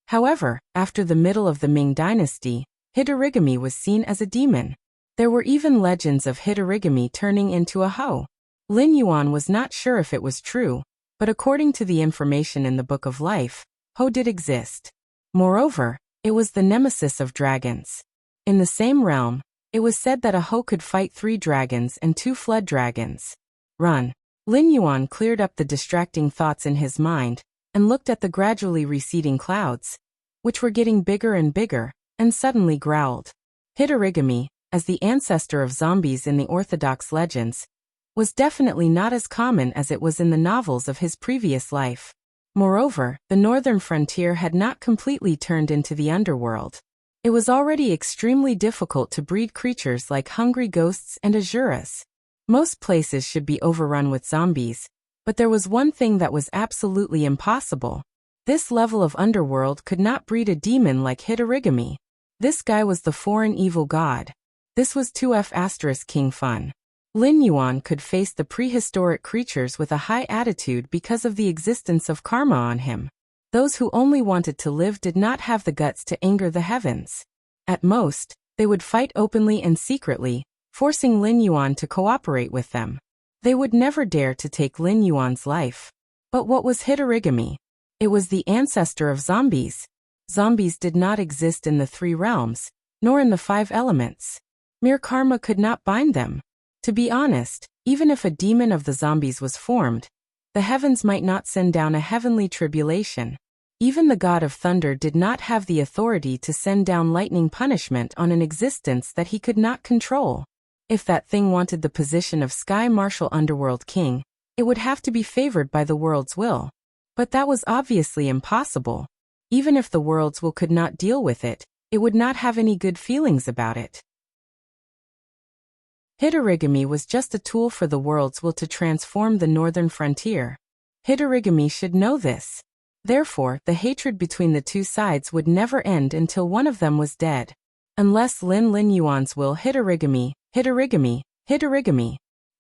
However, after the middle of the Ming dynasty, Hitorigami was seen as a demon. There were even legends of Hitorigami turning into a hoe. Lin Yuan was not sure if it was true, but according to the information in the Book of Life, hoe did exist. Moreover, it was the nemesis of dragons. In the same realm, it was said that a hoe could fight 3 dragons and 2 flood dragons. Run. Lin Yuan cleared up the distracting thoughts in his mind, and looked at the gradually receding clouds, which were getting bigger and bigger, and suddenly growled. Hitorigami, as the ancestor of zombies in the orthodox legends, was definitely not as common as it was in the novels of his previous life. Moreover, the northern frontier had not completely turned into the underworld. It was already extremely difficult to breed creatures like hungry ghosts and asuras. Most places should be overrun with zombies, but there was one thing that was absolutely impossible. This level of underworld could not breed a demon like Hitorigami. This guy was the foreign evil god. This was 2F** King Fun. Lin Yuan could face the prehistoric creatures with a high attitude because of the existence of karma on him. Those who only wanted to live did not have the guts to anger the heavens. At most, they would fight openly and secretly, forcing Lin Yuan to cooperate with them. They would never dare to take Lin Yuan's life. But what was Hitorigami? It was the ancestor of zombies. Zombies did not exist in the 3 realms, nor in the 5 elements. Mere karma could not bind them. To be honest, even if a demon of the zombies was formed, the heavens might not send down a heavenly tribulation. Even the god of thunder did not have the authority to send down lightning punishment on an existence that he could not control. If that thing wanted the position of Sky Marshal Underworld King, it would have to be favored by the world's will. But that was obviously impossible. Even if the world's will could not deal with it, it would not have any good feelings about it. Hitorigami was just a tool for the world's will to transform the northern frontier. Hitorigami should know this. Therefore, the hatred between the 2 sides would never end until one of them was dead. Unless Lin Yuan's will Hitorigami.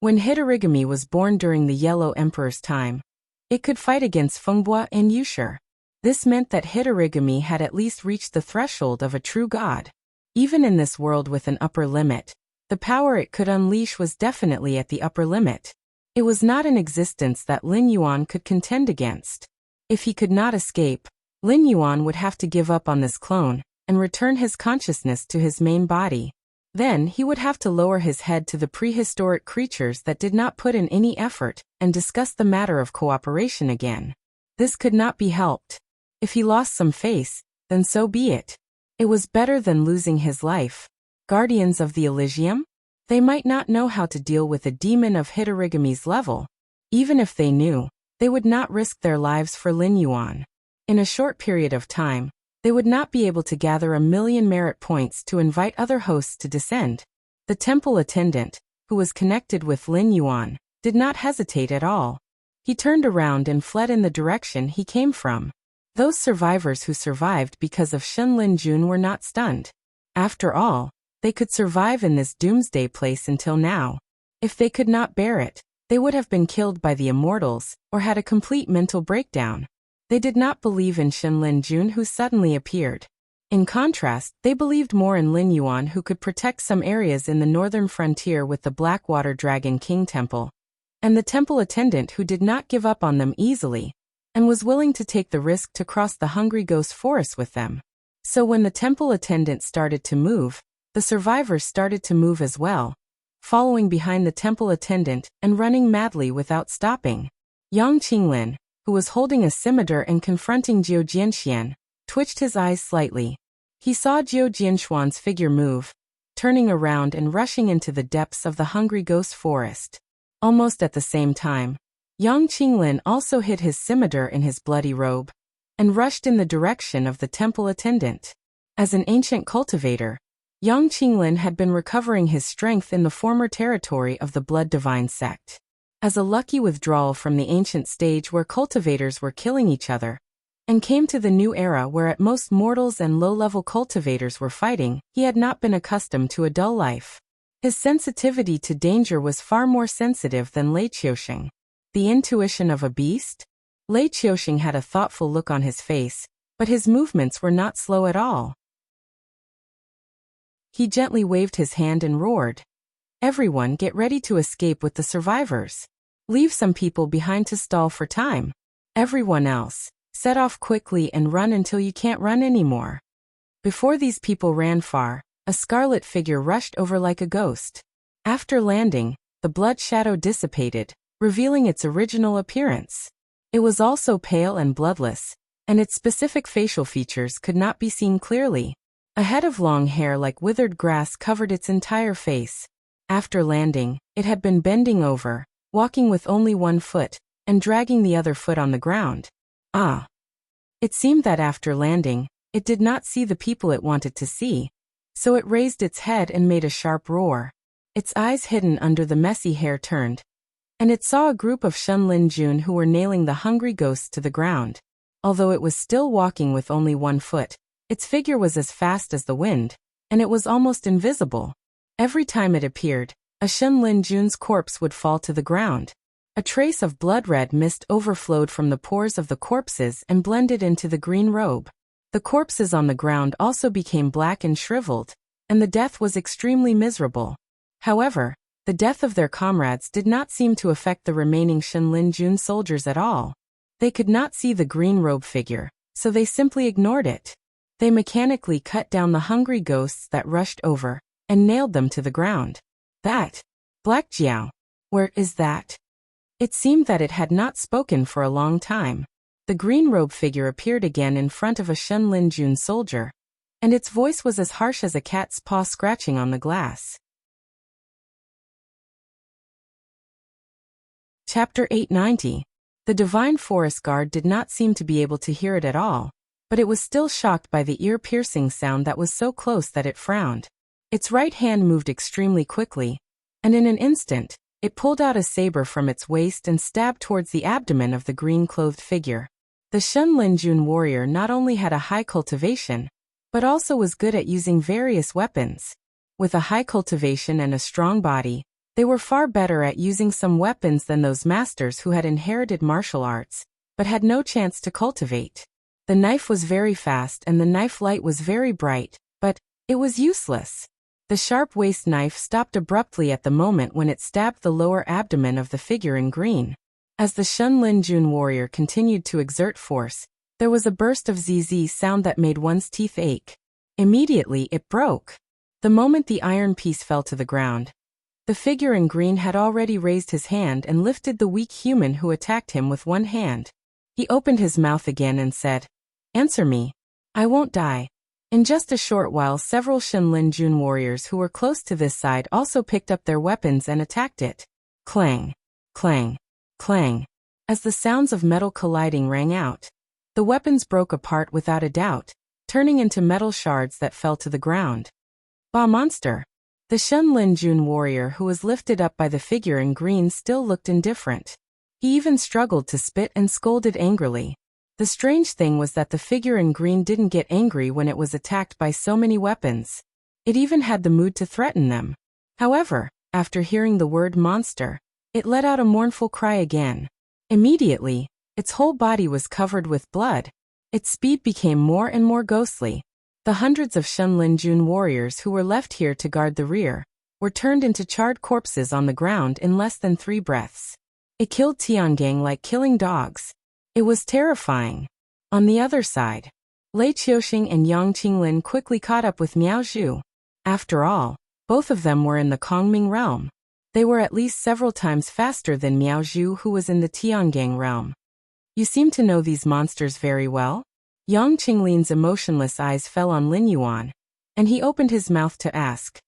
When Hitorigami was born during the Yellow Emperor's time, it could fight against Fengbua and Yushur. This meant that Hitorigami had at least reached the threshold of a true god. Even in this world with an upper limit, the power it could unleash was definitely at the upper limit. It was not an existence that Lin Yuan could contend against. If he could not escape, Lin Yuan would have to give up on this clone, and return his consciousness to his main body. Then he would have to lower his head to the prehistoric creatures that did not put in any effort, and discuss the matter of cooperation again. This could not be helped. If he lost some face, then so be it. It was better than losing his life. Guardians of the Elysium? They might not know how to deal with a demon of Hitorigami's level. Even if they knew, they would not risk their lives for Lin Yuan. In a short period of time, they would not be able to gather 1,000,000 merit points to invite other hosts to descend. The temple attendant, who was connected with Lin Yuan, did not hesitate at all. He turned around and fled in the direction he came from. Those survivors who survived because of Shenlin Jun were not stunned. After all, they could survive in this doomsday place until now. If they could not bear it, they would have been killed by the immortals, or had a complete mental breakdown. They did not believe in Shenlin Jun, who suddenly appeared. In contrast, they believed more in Lin Yuan, who could protect some areas in the northern frontier with the Blackwater Dragon King Temple, and the temple attendant who did not give up on them easily, and was willing to take the risk to cross the Hungry Ghost Forest with them. So when the temple attendant started to move, the survivors started to move as well, following behind the temple attendant and running madly without stopping. Yang Qinglin, who was holding a scimitar and confronting Jiu Jianxian, twitched his eyes slightly. He saw Jiu Jianxuan's figure move, turning around and rushing into the depths of the Hungry Ghost Forest. Almost at the same time, Yang Qinglin also hid his scimitar in his bloody robe, and rushed in the direction of the temple attendant. As an ancient cultivator, Yang Qinglin had been recovering his strength in the former territory of the Blood Divine sect. As a lucky withdrawal from the ancient stage where cultivators were killing each other, and came to the new era where at most mortals and low-level cultivators were fighting, he had not been accustomed to a dull life. His sensitivity to danger was far more sensitive than Lei Qiusheng. The intuition of a beast? Lei Qiusheng had a thoughtful look on his face, but his movements were not slow at all. He gently waved his hand and roared, "Everyone get ready to escape with the survivors. Leave some people behind to stall for time. Everyone else, set off quickly and run until you can't run anymore." Before these people ran far, a scarlet figure rushed over like a ghost. After landing, the blood shadow dissipated, revealing its original appearance. It was also pale and bloodless, and its specific facial features could not be seen clearly. A head of long hair like withered grass covered its entire face. After landing, it had been bending over, walking with only one foot, and dragging the other foot on the ground. Ah! It seemed that after landing, it did not see the people it wanted to see, so it raised its head and made a sharp roar. Its eyes hidden under the messy hair turned, and it saw a group of Shenlin Jun who were nailing the hungry ghosts to the ground. Although it was still walking with only one foot, its figure was as fast as the wind, and it was almost invisible. Every time it appeared, a Shenlin Jun's corpse would fall to the ground. A trace of blood-red mist overflowed from the pores of the corpses and blended into the green robe. The corpses on the ground also became black and shriveled, and the death was extremely miserable. However, the death of their comrades did not seem to affect the remaining Shenlin Jun soldiers at all. They could not see the green robe figure, so they simply ignored it. They mechanically cut down the hungry ghosts that rushed over, and nailed them to the ground. That! Black Jiao! Where is that? It seemed that it had not spoken for a long time. The green robe figure appeared again in front of a Shenlin Jun soldier, and its voice was as harsh as a cat's paw scratching on the glass. Chapter 890. The Divine Forest Guard did not seem to be able to hear it at all, but it was still shocked by the ear-piercing sound that was so close that it frowned. Its right hand moved extremely quickly, and in an instant, it pulled out a saber from its waist and stabbed towards the abdomen of the green-clothed figure. The Shenlin Jun warrior not only had a high cultivation, but also was good at using various weapons. With a high cultivation and a strong body, they were far better at using some weapons than those masters who had inherited martial arts, but had no chance to cultivate. The knife was very fast and the knife light was very bright, but it was useless. The sharp waist knife stopped abruptly at the moment when it stabbed the lower abdomen of the figure in green. As the Shenlin Jun warrior continued to exert force, there was a burst of zzz sound that made one's teeth ache. Immediately it broke. The moment the iron piece fell to the ground, the figure in green had already raised his hand and lifted the weak human who attacked him with one hand. He opened his mouth again and said, "Answer me. I won't die." In just a short while, several Shenlin Jun warriors who were close to this side also picked up their weapons and attacked it. Clang, clang, clang. As the sounds of metal colliding rang out, the weapons broke apart without a doubt, turning into metal shards that fell to the ground. Bah, monster! The Shenlin Jun warrior who was lifted up by the figure in green still looked indifferent. He even struggled to spit and scolded angrily. The strange thing was that the figure in green didn't get angry when it was attacked by so many weapons. It even had the mood to threaten them. However, after hearing the word monster, it let out a mournful cry again. Immediately, its whole body was covered with blood. Its speed became more and more ghostly. The hundreds of Shunlin Jun warriors who were left here to guard the rear were turned into charred corpses on the ground in less than 3 breaths. It killed Tiangang like killing dogs. It was terrifying. On the other side, Lei Qiuxing and Yang Qinglin quickly caught up with Miao Zhu. After all, both of them were in the Kongming realm. They were at least several times faster than Miao Zhu, who was in the Tiangang realm. You seem to know these monsters very well? Yang Qinglin's emotionless eyes fell on Lin Yuan, and he opened his mouth to ask.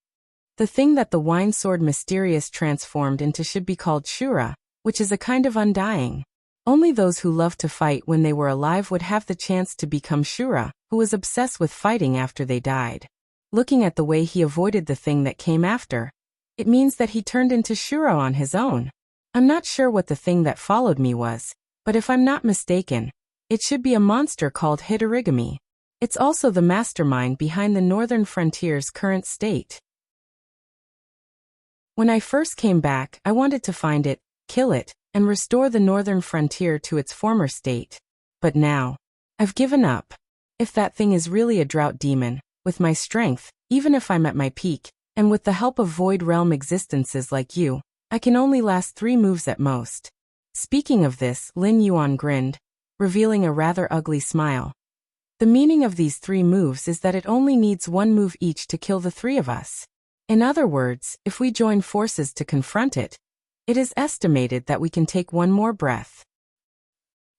The thing that the wine sword mysterious transformed into should be called Shura, which is a kind of undying. Only those who loved to fight when they were alive would have the chance to become Shura, who was obsessed with fighting after they died. Looking at the way he avoided the thing that came after, it means that he turned into Shura on his own. I'm not sure what the thing that followed me was, but if I'm not mistaken, it should be a monster called Hitorigami. It's also the mastermind behind the northern frontier's current state. When I first came back, I wanted to find it, kill it, and restore the northern frontier to its former state. But now, I've given up. If that thing is really a drought demon, with my strength, even if I'm at my peak, and with the help of Void Realm existences like you, I can only last 3 moves at most. Speaking of this, Lin Yuan grinned, revealing a rather ugly smile. The meaning of these 3 moves is that it only needs 1 move each to kill the 3 of us. In other words, if we join forces to confront it, it is estimated that we can take 1 more breath.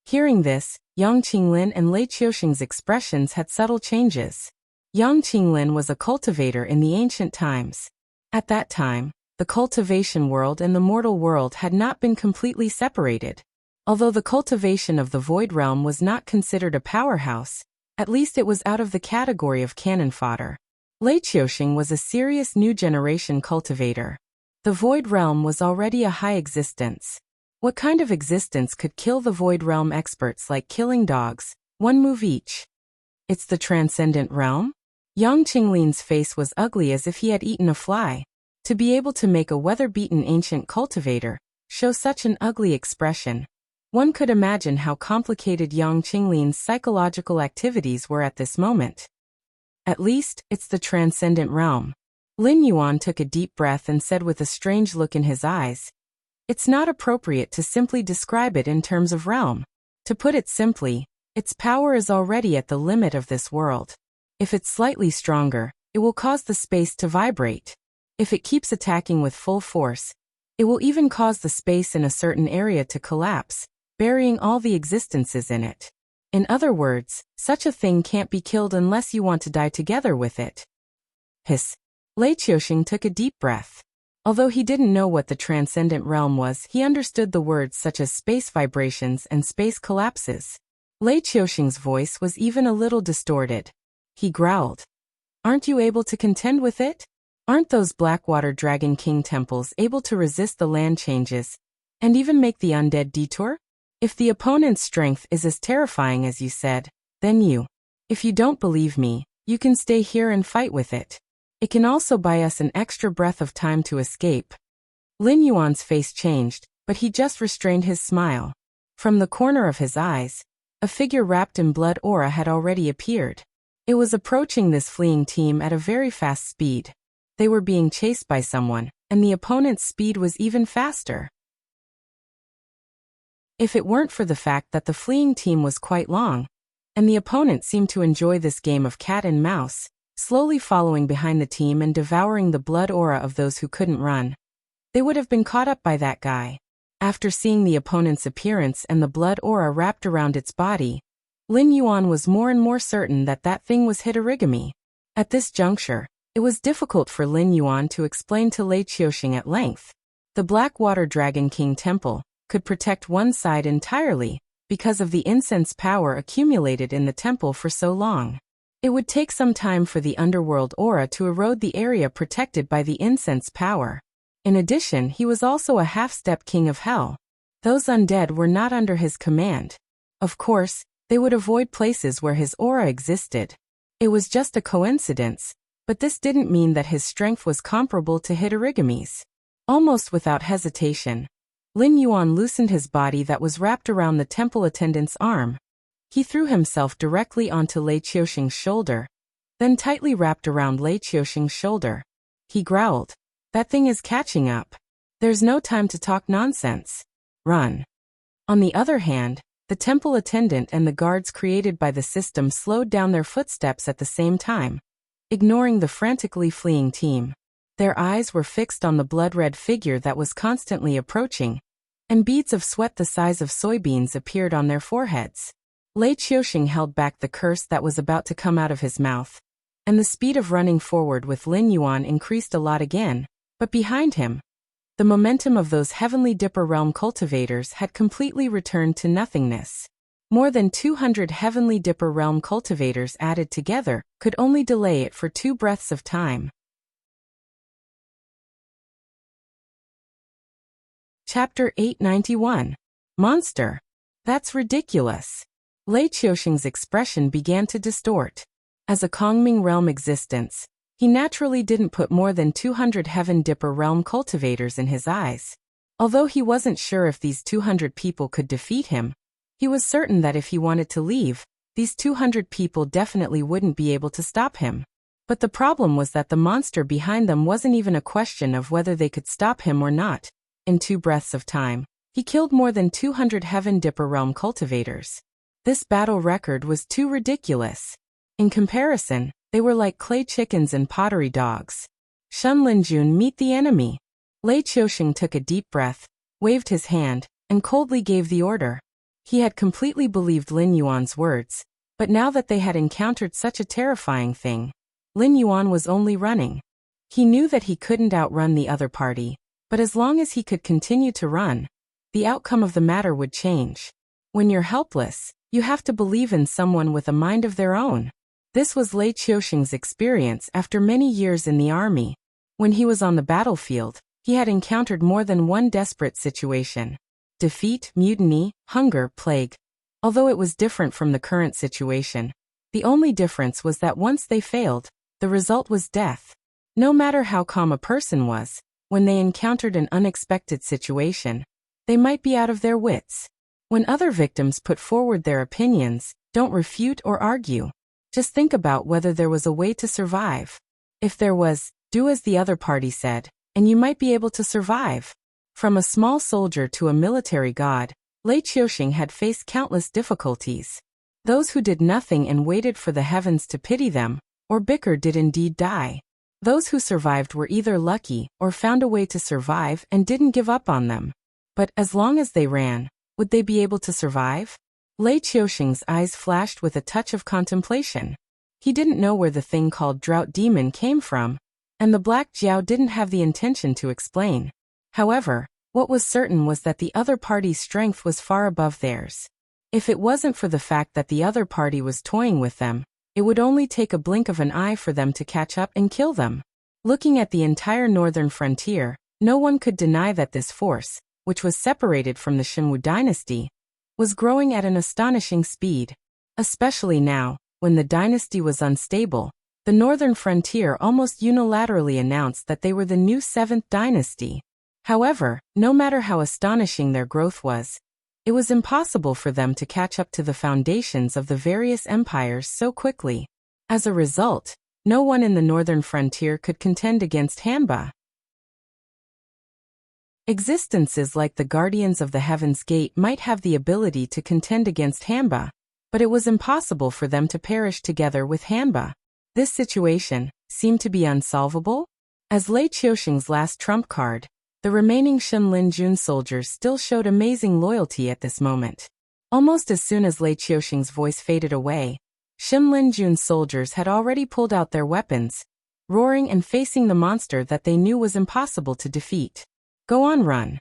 Hearing this, Yang Qinglin and Lei Qiuxing's expressions had subtle changes. Yang Qinglin was a cultivator in the ancient times. At that time, the cultivation world and the mortal world had not been completely separated. Although the cultivation of the Void Realm was not considered a powerhouse, at least it was out of the category of cannon fodder. Lei Qiuxing was a serious new generation cultivator. The Void Realm was already a high existence. What kind of existence could kill the Void Realm experts like killing dogs, 1 move each? It's the Transcendent Realm? Yang Qinglin's face was ugly as if he had eaten a fly. To be able to make a weather-beaten ancient cultivator show such an ugly expression, one could imagine how complicated Yang Qinglin's psychological activities were at this moment. At least, it's the Transcendent Realm. Lin Yuan took a deep breath and said with a strange look in his eyes, it's not appropriate to simply describe it in terms of realm. To put it simply, its power is already at the limit of this world. If it's slightly stronger, it will cause the space to vibrate. If it keeps attacking with full force, it will even cause the space in a certain area to collapse, burying all the existences in it. In other words, such a thing can't be killed unless you want to die together with it. Hiss. Lei Qiuxing took a deep breath. Although he didn't know what the Transcendent Realm was, he understood the words such as space vibrations and space collapses. Lei Qiuxing's voice was even a little distorted. He growled. Aren't you able to contend with it? Aren't those Blackwater Dragon King temples able to resist the land changes, and even make the undead detour? If the opponent's strength is as terrifying as you said, then if you don't believe me, you can stay here and fight with it. It can also buy us an extra breath of time to escape. Lin Yuan's face changed, but he just restrained his smile. From the corner of his eyes, a figure wrapped in blood aura had already appeared. It was approaching this fleeing team at a very fast speed. They were being chased by someone, and the opponent's speed was even faster. If it weren't for the fact that the fleeing team was quite long, and the opponent seemed to enjoy this game of cat and mouse, slowly following behind the team and devouring the blood aura of those who couldn't run, they would have been caught up by that guy. After seeing the opponent's appearance and the blood aura wrapped around its body, Lin Yuan was more and more certain that that thing was Hitorigami. At this juncture, it was difficult for Lin Yuan to explain to Lei Qiuxing at length. The Blackwater Dragon King Temple could protect one side entirely because of the incense power accumulated in the temple for so long. It would take some time for the underworld aura to erode the area protected by the incense power. In addition, he was also a half-step king of hell. Those undead were not under his command. Of course, They would avoid places where his aura existed. It was just a coincidence, but this didn't mean that his strength was comparable to Hidorigami's. Almost without hesitation, Lin Yuan loosened his body that was wrapped around the temple attendant's arm. He threw himself directly onto Lei Qiuxing's shoulder, then tightly wrapped around Lei Qiuxing's shoulder. He growled, "That thing is catching up. There's no time to talk nonsense. Run." On the other hand, the temple attendant and the guards created by the system slowed down their footsteps at the same time, ignoring the frantically fleeing team. Their eyes were fixed on the blood-red figure that was constantly approaching, and beads of sweat the size of soybeans appeared on their foreheads. Lei Qiuxing held back the curse that was about to come out of his mouth, and the speed of running forward with Lin Yuan increased a lot again, but behind him, the momentum of those Heavenly Dipper Realm cultivators had completely returned to nothingness. More than 200 Heavenly Dipper Realm cultivators added together could only delay it for 2 breaths of time. Chapter 891. Monster. That's ridiculous. Lei Qiuxing's expression began to distort. As a Kongming realm existence, he naturally didn't put more than 200 Heaven Dipper Realm cultivators in his eyes. Although he wasn't sure if these 200 people could defeat him, he was certain that if he wanted to leave, these 200 people definitely wouldn't be able to stop him. But the problem was that the monster behind them wasn't even a question of whether they could stop him or not. In 2 breaths of time, he killed more than 200 Heaven Dipper Realm cultivators. This battle record was too ridiculous. In comparison, they were like clay chickens and pottery dogs. Shen Linjun, meet the enemy. Lei Qiuxing took a deep breath, waved his hand, and coldly gave the order. He had completely believed Lin Yuan's words, but now that they had encountered such a terrifying thing, Lin Yuan was only running. He knew that he couldn't outrun the other party, but as long as he could continue to run, the outcome of the matter would change. When you're helpless, you have to believe in someone with a mind of their own. This was Lei Qiuxing's experience after many years in the army. When he was on the battlefield, he had encountered more than one desperate situation. Defeat, mutiny, hunger, plague. Although it was different from the current situation, the only difference was that once they failed, the result was death. No matter how calm a person was, when they encountered an unexpected situation, they might be out of their wits. When other victims put forward their opinions, don't refute or argue. Just think about whether there was a way to survive. If there was, do as the other party said, and you might be able to survive. From a small soldier to a military god, Lei Qiuxing had faced countless difficulties. Those who did nothing and waited for the heavens to pity them, or bicker, did indeed die. Those who survived were either lucky or found a way to survive and didn't give up on them. But as long as they ran, would they be able to survive? Lei Qiuxing's eyes flashed with a touch of contemplation. He didn't know where the thing called Drought Demon came from, and the Black Jiao didn't have the intention to explain. However, what was certain was that the other party's strength was far above theirs. If it wasn't for the fact that the other party was toying with them, it would only take a blink of an eye for them to catch up and kill them. Looking at the entire northern frontier, no one could deny that this force, which was separated from the Shenwu dynasty, was growing at an astonishing speed. Especially now, when the dynasty was unstable, the northern frontier almost unilaterally announced that they were the new 7th dynasty. However, no matter how astonishing their growth was, it was impossible for them to catch up to the foundations of the various empires so quickly. As a result, no one in the northern frontier could contend against Hanba. Existences like the Guardians of the Heaven's Gate might have the ability to contend against Hanba, but it was impossible for them to perish together with Hanba. This situation seemed to be unsolvable. As Lei Qiuxing's last trump card, the remaining Shen Linjun soldiers still showed amazing loyalty at this moment. Almost as soon as Lei Qiuxing's voice faded away, Shen Linjun's soldiers had already pulled out their weapons, roaring and facing the monster that they knew was impossible to defeat. Go on, run.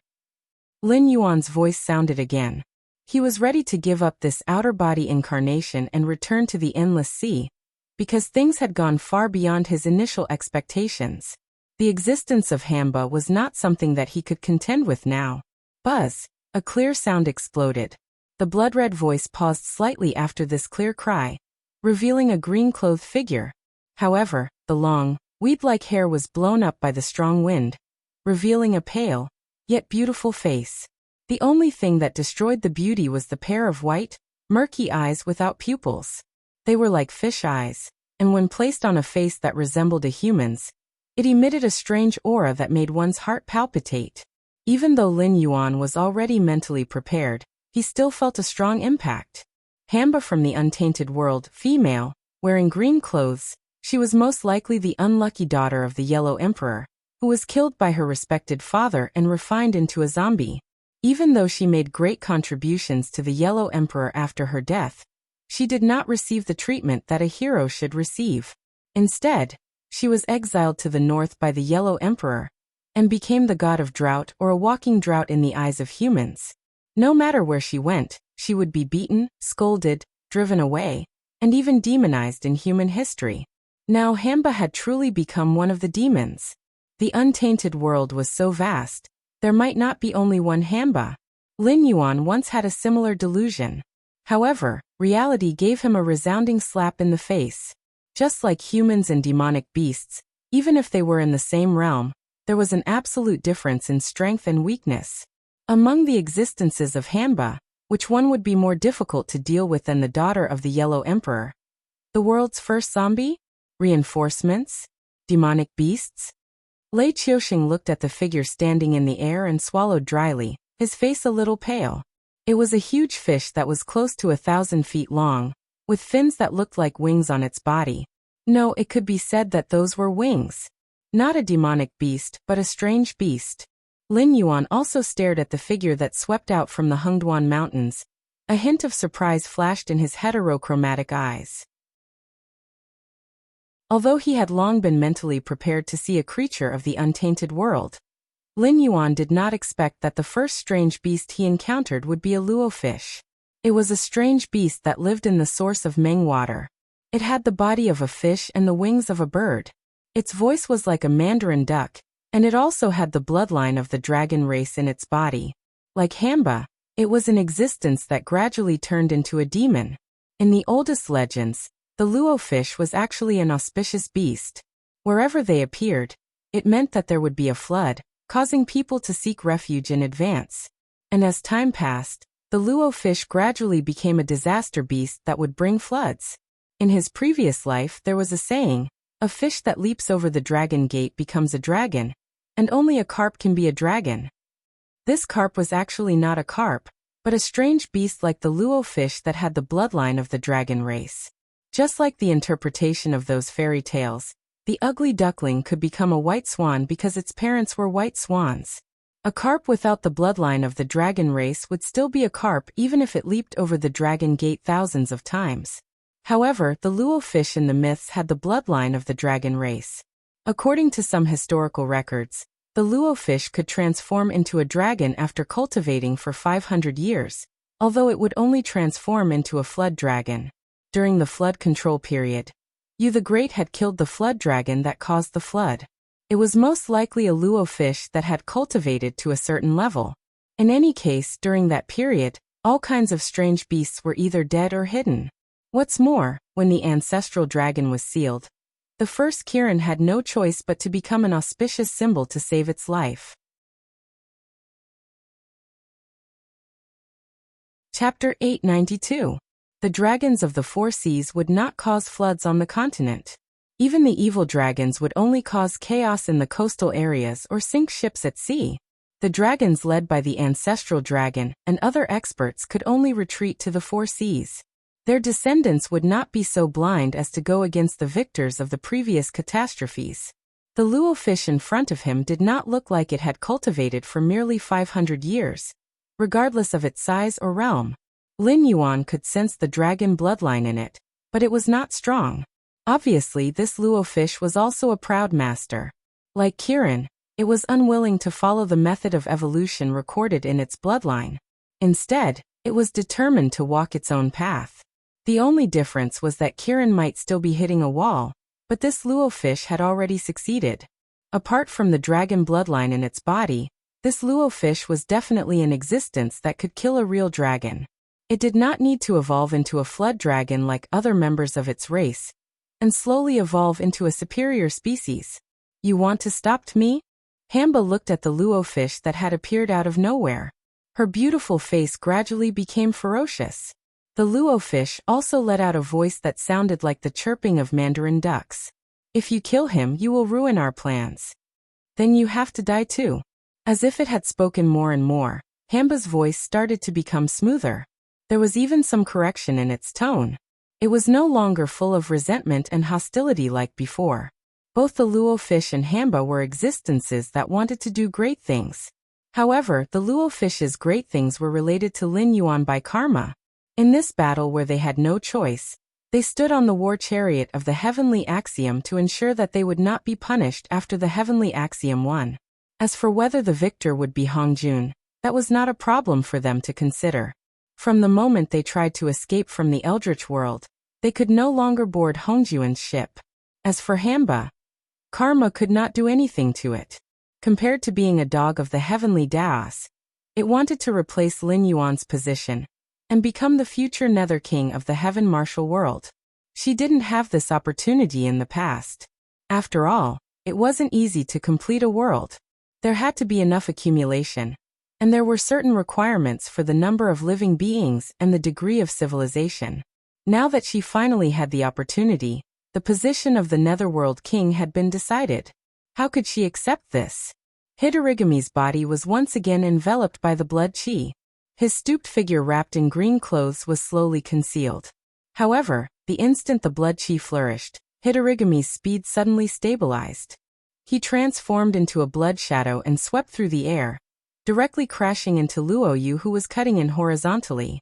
Lin Yuan's voice sounded again. He was ready to give up this outer body incarnation and return to the endless sea, because things had gone far beyond his initial expectations. The existence of Hanba was not something that he could contend with now. Buzz, a clear sound exploded. The blood-red voice paused slightly after this clear cry, revealing a green-clothed figure. However, the long, weed-like hair was blown up by the strong wind, revealing a pale, yet beautiful face. The only thing that destroyed the beauty was the pair of white, murky eyes without pupils. They were like fish eyes, and when placed on a face that resembled a human's, it emitted a strange aura that made one's heart palpitate. Even though Lin Yuan was already mentally prepared, he still felt a strong impact. Hamba from the Untainted World, female, wearing green clothes, she was most likely the unlucky daughter of the Yellow Emperor, who was killed by her respected father and refined into a zombie. Even though she made great contributions to the Yellow Emperor after her death, she did not receive the treatment that a hero should receive. Instead, she was exiled to the north by the Yellow Emperor, and became the god of drought or a walking drought in the eyes of humans. No matter where she went, she would be beaten, scolded, driven away, and even demonized in human history. Now Hamba had truly become one of the demons. The Untainted World was so vast, there might not be only one Hamba. Lin Yuan once had a similar delusion. However, reality gave him a resounding slap in the face. Just like humans and demonic beasts, even if they were in the same realm, there was an absolute difference in strength and weakness. Among the existences of Hamba, which one would be more difficult to deal with than the daughter of the Yellow Emperor? The world's first zombie? Reinforcements? Demonic beasts? Lei Qiuxing looked at the figure standing in the air and swallowed dryly, his face a little pale. It was a huge fish that was close to 1,000 feet long, with fins that looked like wings on its body. No, it could be said that those were wings. Not a demonic beast, but a strange beast. Lin Yuan also stared at the figure that swept out from the Hengduan Mountains. A hint of surprise flashed in his heterochromatic eyes. Although he had long been mentally prepared to see a creature of the Untainted World, Lin Yuan did not expect that the first strange beast he encountered would be a luo fish. It was a strange beast that lived in the source of Meng water. It had the body of a fish and the wings of a bird. Its voice was like a mandarin duck, and it also had the bloodline of the dragon race in its body. Like Hamba, it was an existence that gradually turned into a demon. In the oldest legends, the luo fish was actually an auspicious beast. Wherever they appeared, it meant that there would be a flood, causing people to seek refuge in advance. And as time passed, the luo fish gradually became a disaster beast that would bring floods. In his previous life there was a saying, a fish that leaps over the dragon gate becomes a dragon, and only a carp can be a dragon. This carp was actually not a carp, but a strange beast like the luo fish that had the bloodline of the dragon race. Just like the interpretation of those fairy tales, the ugly duckling could become a white swan because its parents were white swans. A carp without the bloodline of the dragon race would still be a carp even if it leaped over the dragon gate thousands of times. However, the luo fish in the myths had the bloodline of the dragon race. According to some historical records, the luo fish could transform into a dragon after cultivating for 500 years, although it would only transform into a flood dragon. During the flood control period, Yu the Great had killed the flood dragon that caused the flood. It was most likely a luo fish that had cultivated to a certain level. In any case, during that period, all kinds of strange beasts were either dead or hidden. What's more, when the ancestral dragon was sealed, the first Kirin had no choice but to become an auspicious symbol to save its life. Chapter 892. The dragons of the four seas would not cause floods on the continent. Even the evil dragons would only cause chaos in the coastal areas or sink ships at sea. The dragons led by the ancestral dragon and other experts could only retreat to the four seas. Their descendants would not be so blind as to go against the victors of the previous catastrophes. The luo fish in front of him did not look like it had cultivated for merely 500 years. Regardless of its size or realm, Lin Yuan could sense the dragon bloodline in it, but it was not strong. Obviously, this luo fish was also a proud master. Like Kirin, it was unwilling to follow the method of evolution recorded in its bloodline. Instead, it was determined to walk its own path. The only difference was that Kirin might still be hitting a wall, but this luo fish had already succeeded. Apart from the dragon bloodline in its body, this luo fish was definitely an existence that could kill a real dragon. It did not need to evolve into a flood dragon like other members of its race, and slowly evolve into a superior species. You want to stop me? Hamba looked at the luo fish that had appeared out of nowhere. Her beautiful face gradually became ferocious. The luo fish also let out a voice that sounded like the chirping of mandarin ducks. If you kill him, you will ruin our plans. Then you have to die too. As if it had spoken more and more, Hamba's voice started to become smoother. There was even some correction in its tone. It was no longer full of resentment and hostility like before. Both the luo fish and Hamba were existences that wanted to do great things. However, the luo fish's great things were related to Lin Yuan by karma. In this battle where they had no choice, they stood on the war chariot of the heavenly axiom to ensure that they would not be punished after the heavenly axiom won. As for whether the victor would be Hongjun, that was not a problem for them to consider. From the moment they tried to escape from the Eldritch world, they could no longer board Hongjun's ship. As for Hamba, karma could not do anything to it. Compared to being a dog of the heavenly Daos, it wanted to replace Lin Yuan's position and become the future Nether King of the Heaven Martial World. She didn't have this opportunity in the past. After all, it wasn't easy to complete a world. There had to be enough accumulation, and there were certain requirements for the number of living beings and the degree of civilization. Now that she finally had the opportunity, the position of the Netherworld King had been decided. How could she accept this? Hidorigami's body was once again enveloped by the blood chi. His stooped figure wrapped in green clothes was slowly concealed. However, the instant the blood chi flourished, Hidorigami's speed suddenly stabilized. He transformed into a blood shadow and swept through the air, directly crashing into Luoyu, who was cutting in horizontally.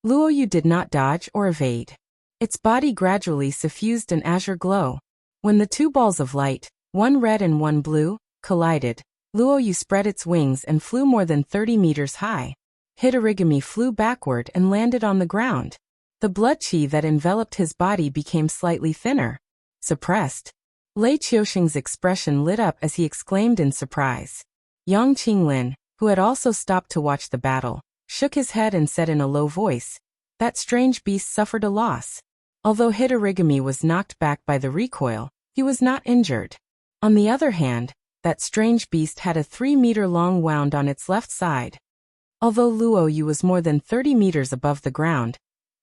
Luoyu did not dodge or evade. Its body gradually suffused an azure glow. When the two balls of light, one red and one blue, collided, Luoyu spread its wings and flew more than 30 meters high. Hidorigami flew backward and landed on the ground. The blood chi that enveloped his body became slightly thinner. Suppressed. Lei Qiuxing's expression lit up as he exclaimed in surprise. Yang Qinglin, who had also stopped to watch the battle, shook his head and said in a low voice, "That strange beast suffered a loss." Although Hidorigami was knocked back by the recoil, he was not injured. On the other hand, that strange beast had a 3-meter-long wound on its left side. Although Luoyu was more than 30 meters above the ground,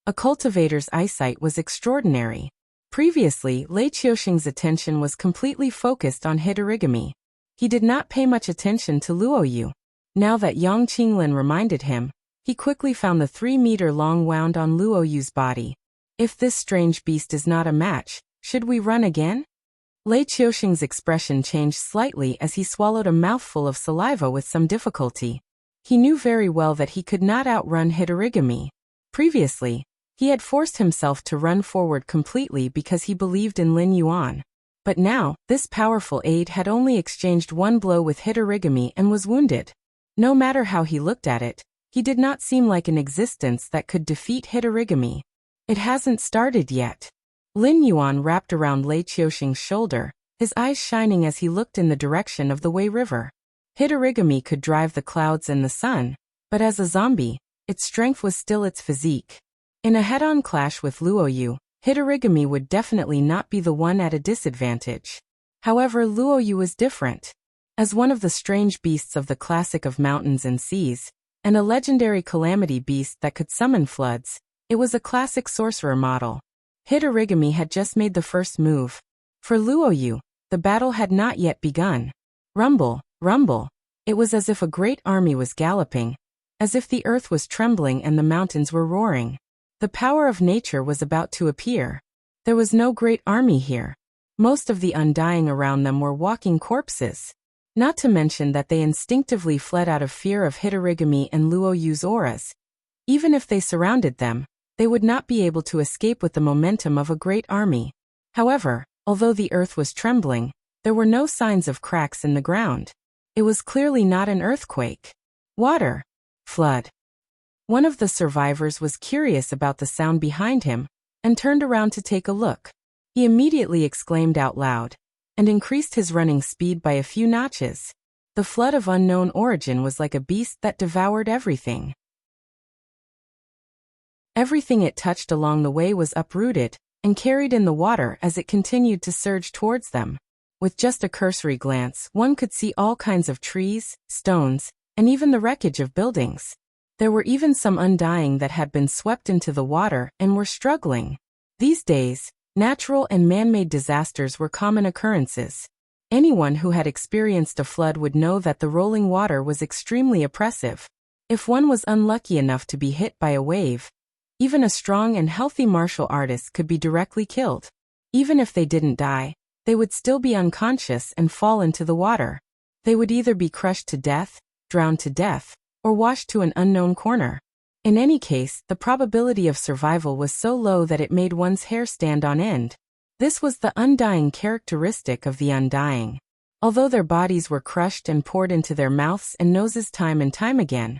a cultivator's eyesight was extraordinary. Previously, Lei Qiuxing's attention was completely focused on Hidorigami. He did not pay much attention to Luoyu. Now that Yang Qinglin reminded him, he quickly found the 3-meter-long wound on Luoyu's body. If this strange beast is not a match, should we run again? Lei Qiuxing's expression changed slightly as he swallowed a mouthful of saliva with some difficulty. He knew very well that he could not outrun Hidorigami. Previously, he had forced himself to run forward completely because he believed in Lin Yuan. But now, this powerful aide had only exchanged one blow with Hidorigami and was wounded. No matter how he looked at it, he did not seem like an existence that could defeat Hidorigami. It hasn't started yet. Lin Yuan wrapped around Lei Qiuxing's shoulder, his eyes shining as he looked in the direction of the Wei River. Hidorigami could drive the clouds and the sun, but as a zombie, its strength was still its physique. In a head-on clash with Luoyu, Hidorigami would definitely not be the one at a disadvantage. However, Luoyu was different. As one of the strange beasts of the classic of mountains and seas, and a legendary calamity beast that could summon floods, it was a classic sorcerer model. Hidorigami had just made the first move. For Luoyu, the battle had not yet begun. Rumble, rumble. It was as if a great army was galloping, as if the earth was trembling and the mountains were roaring. The power of nature was about to appear. There was no great army here. Most of the undying around them were walking corpses. Not to mention that they instinctively fled out of fear of Hidorigami and Luoyu's auras. Even if they surrounded them, they would not be able to escape with the momentum of a great army. However, although the earth was trembling, there were no signs of cracks in the ground. It was clearly not an earthquake. Water. Flood. One of the survivors was curious about the sound behind him, and turned around to take a look. He immediately exclaimed out loud, and increased his running speed by a few notches. The flood of unknown origin was like a beast that devoured everything. Everything it touched along the way was uprooted and carried in the water as it continued to surge towards them. With just a cursory glance, one could see all kinds of trees, stones, and even the wreckage of buildings. There were even some undying that had been swept into the water and were struggling. These days, natural and man-made disasters were common occurrences. Anyone who had experienced a flood would know that the rolling water was extremely oppressive. If one was unlucky enough to be hit by a wave, even a strong and healthy martial artist could be directly killed. Even if they didn't die, they would still be unconscious and fall into the water. They would either be crushed to death, drowned to death, or washed to an unknown corner. In any case, the probability of survival was so low that it made one's hair stand on end. This was the undying characteristic of the undying. Although their bodies were crushed and poured into their mouths and noses time and time again,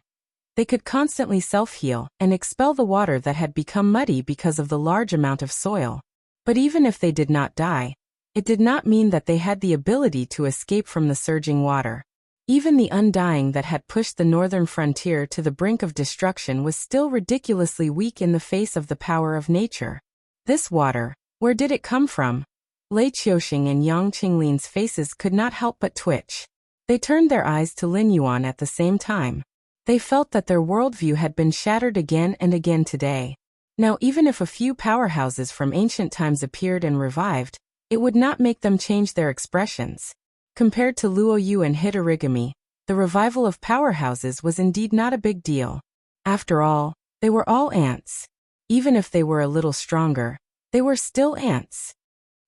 they could constantly self-heal and expel the water that had become muddy because of the large amount of soil. But even if they did not die, it did not mean that they had the ability to escape from the surging water. Even the undying that had pushed the northern frontier to the brink of destruction was still ridiculously weak in the face of the power of nature. This water, where did it come from? Lei Qiuxing and Yang Qinglin's faces could not help but twitch. They turned their eyes to Lin Yuan at the same time. They felt that their worldview had been shattered again and again today. Now even if a few powerhouses from ancient times appeared and revived, it would not make them change their expressions. Compared to Luo Yu and hit origami, the revival of powerhouses was indeed not a big deal. After all, they were all ants. Even if they were a little stronger, they were still ants.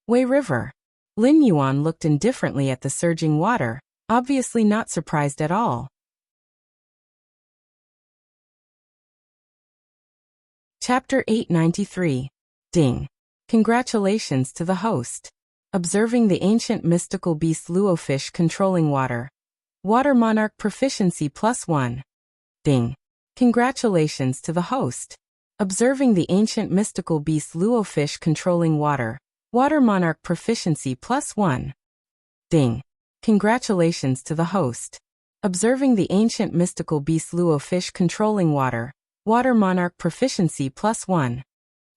Wei River. Lin Yuan looked indifferently at the surging water, obviously not surprised at all. Chapter 893. Ding. Congratulations to the host. Observing the ancient mystical beast Luofish controlling water. Water Monarch Proficiency +1. Ding. Congratulations to the host. Observing the ancient mystical beast Luofish controlling water. Water Monarch Proficiency +1. Ding. Congratulations to the host. Observing the ancient mystical beast Luofish controlling water. Water Monarch Proficiency +1.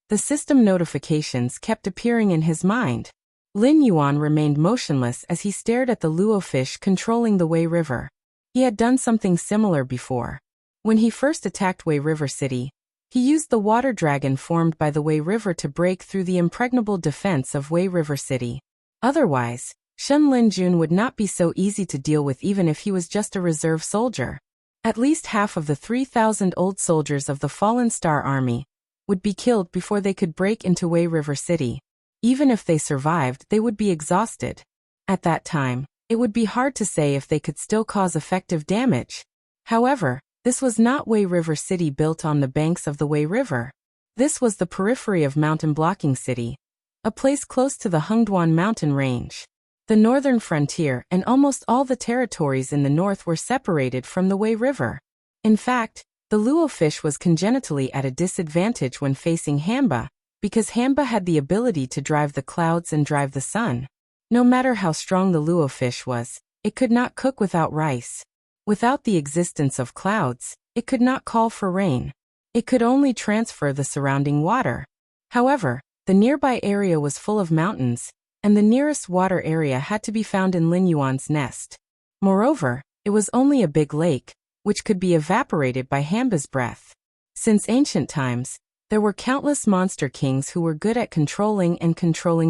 The system notifications kept appearing in his mind. Lin Yuan remained motionless as he stared at the Luofish controlling the Wei River. He had done something similar before. When he first attacked Wei River City, he used the water dragon formed by the Wei River to break through the impregnable defense of Wei River City. Otherwise, Shen Linjun would not be so easy to deal with even if he was just a reserve soldier. At least half of the 3,000 old soldiers of the Fallen Star Army would be killed before they could break into Wei River City. Even if they survived, they would be exhausted. At that time, it would be hard to say if they could still cause effective damage. However, this was not Wei River City built on the banks of the Wei River. This was the periphery of Mountain Blocking City, a place close to the Hengduan mountain range. The northern frontier and almost all the territories in the north were separated from the Wei River. In fact, the Luofish was congenitally at a disadvantage when facing Hamba, because Hamba had the ability to drive the clouds and drive the sun. No matter how strong the Luofish was, it could not cook without rice. Without the existence of clouds, it could not call for rain. It could only transfer the surrounding water. However, the nearby area was full of mountains, and the nearest water area had to be found in Lin Yuan's nest. Moreover, it was only a big lake, which could be evaporated by Hamba's breath. Since ancient times, there were countless monster kings who were good at controlling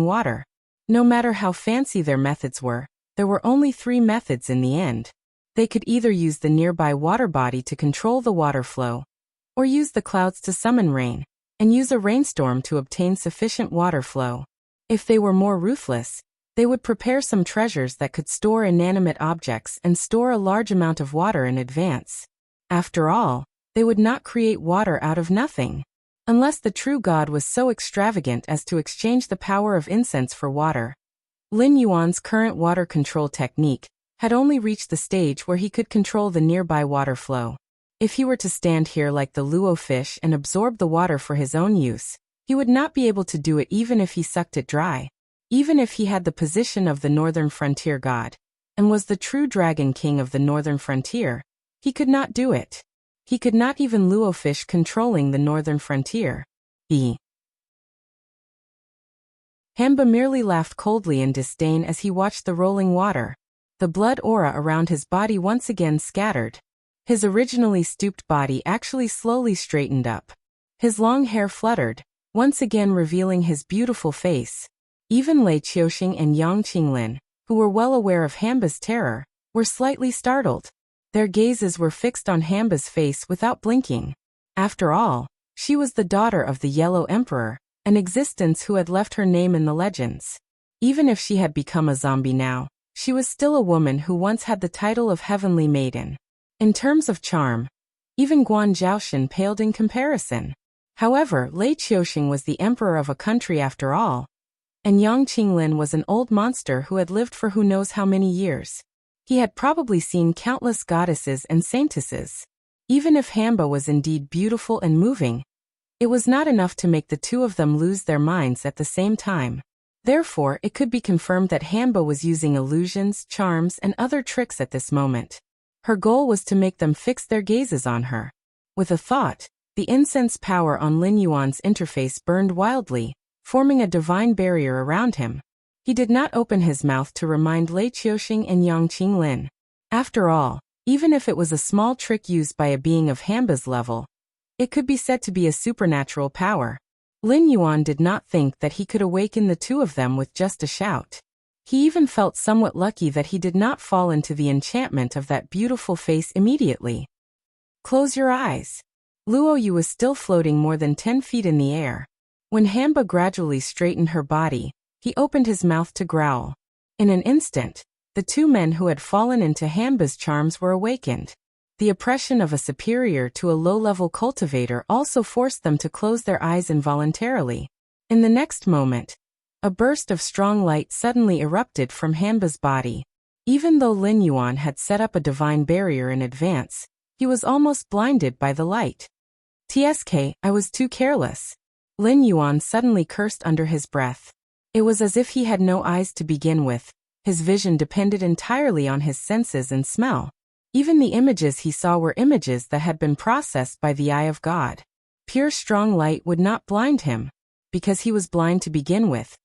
water. No matter how fancy their methods were, there were only 3 methods in the end. They could either use the nearby water body to control the water flow, or use the clouds to summon rain, and use a rainstorm to obtain sufficient water flow. If they were more ruthless, they would prepare some treasures that could store inanimate objects and store a large amount of water in advance. After all, they would not create water out of nothing. Unless the true god was so extravagant as to exchange the power of incense for water. Lin Yuan's current water control technique had only reached the stage where he could control the nearby water flow. If he were to stand here like the Luofish and absorb the water for his own use, he would not be able to do it even if he sucked it dry. Even if he had the position of the northern frontier god, and was the true dragon king of the northern frontier, he could not do it. He could not even luo fish controlling the northern frontier. Hamba merely laughed coldly in disdain as he watched the rolling water. The blood aura around his body once again scattered. His originally stooped body actually slowly straightened up. His long hair fluttered, once again revealing his beautiful face. Even Lei Qiuxing and Yang Qinglin, who were well aware of Hamba's terror, were slightly startled. Their gazes were fixed on Hamba's face without blinking. After all, she was the daughter of the Yellow Emperor, an existence who had left her name in the legends. Even if she had become a zombie now, she was still a woman who once had the title of Heavenly Maiden. In terms of charm, even Guan Zhaoxin paled in comparison. However, Lei Qiuxing was the emperor of a country after all, and Yang Qinglin was an old monster who had lived for who knows how many years. He had probably seen countless goddesses and saintesses. Even if Hamba was indeed beautiful and moving, it was not enough to make the two of them lose their minds at the same time. Therefore, it could be confirmed that Hamba was using illusions, charms, and other tricks at this moment. Her goal was to make them fix their gazes on her. With a thought, the incense power on Lin Yuan's interface burned wildly, forming a divine barrier around him. He did not open his mouth to remind Lei Qiuxing and Yang Qinglin. After all, even if it was a small trick used by a being of Hamba's level, it could be said to be a supernatural power. Lin Yuan did not think that he could awaken the two of them with just a shout. He even felt somewhat lucky that he did not fall into the enchantment of that beautiful face immediately. Close your eyes. Luo Yu was still floating more than 10 feet in the air. When Hamba gradually straightened her body, he opened his mouth to growl. In an instant, the two men who had fallen into Hamba's charms were awakened. The oppression of a superior to a low-level cultivator also forced them to close their eyes involuntarily. In the next moment, a burst of strong light suddenly erupted from Hamba's body. Even though Lin Yuan had set up a divine barrier in advance, he was almost blinded by the light. "Tsk, I was too careless." Lin Yuan suddenly cursed under his breath. It was as if he had no eyes to begin with. His vision depended entirely on his senses and smell. Even the images he saw were images that had been processed by the eye of God. Pure strong light would not blind him, because he was blind to begin with.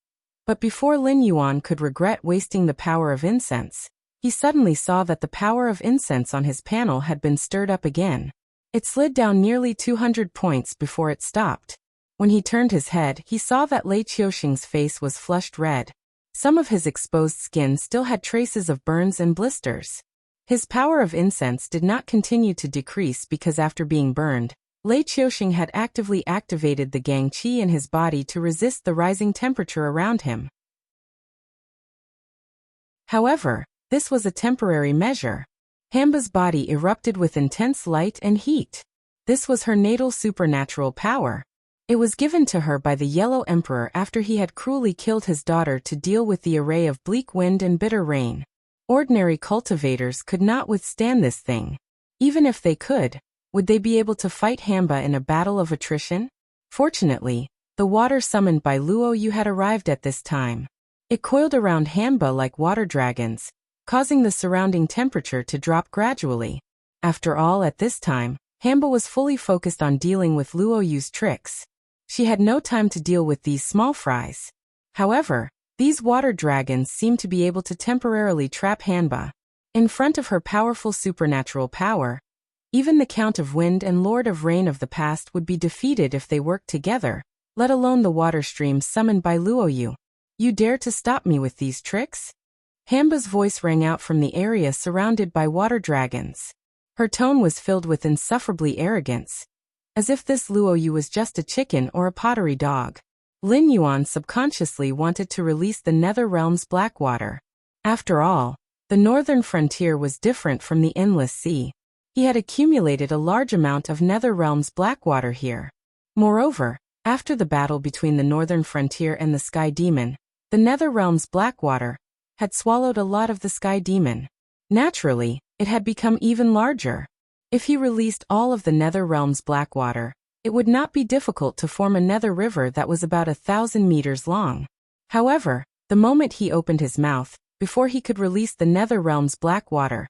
But before Lin Yuan could regret wasting the power of incense, he suddenly saw that the power of incense on his panel had been stirred up again. It slid down nearly 200 points before it stopped. When he turned his head, he saw that Lei Qiuxing's face was flushed red. Some of his exposed skin still had traces of burns and blisters. His power of incense did not continue to decrease because after being burned, Lei Qiuxing had actively activated the Gang Qi in his body to resist the rising temperature around him. However, this was a temporary measure. Hamba's body erupted with intense light and heat. This was her natal supernatural power. It was given to her by the Yellow Emperor after he had cruelly killed his daughter to deal with the array of bleak wind and bitter rain. Ordinary cultivators could not withstand this thing. Even if they could, would they be able to fight Hamba in a battle of attrition? Fortunately, the water summoned by Luo Yu had arrived at this time. It coiled around Hamba like water dragons, causing the surrounding temperature to drop gradually. After all, at this time, Hamba was fully focused on dealing with Luo Yu's tricks. She had no time to deal with these small fries. However, these water dragons seemed to be able to temporarily trap Hamba. In front of her powerful supernatural power, even the Count of Wind and Lord of Rain of the past would be defeated if they worked together, let alone the water stream summoned by Luo Yu. "You dare to stop me with these tricks?" Hamba's voice rang out from the area surrounded by water dragons. Her tone was filled with insufferably arrogance, as if this Luo Yu was just a chicken or a pottery dog. Lin Yuan subconsciously wanted to release the Nether Realm's black water. After all, the northern frontier was different from the endless sea. He had accumulated a large amount of Nether Realm's black water here. Moreover, after the battle between the northern frontier and the Sky Demon, the Nether Realm's black water had swallowed a lot of the Sky Demon. Naturally, it had become even larger. If he released all of the Nether Realm's black water, it would not be difficult to form a nether river that was about 1,000 meters long. However, the moment he opened his mouth, before he could release the Nether Realm's black water,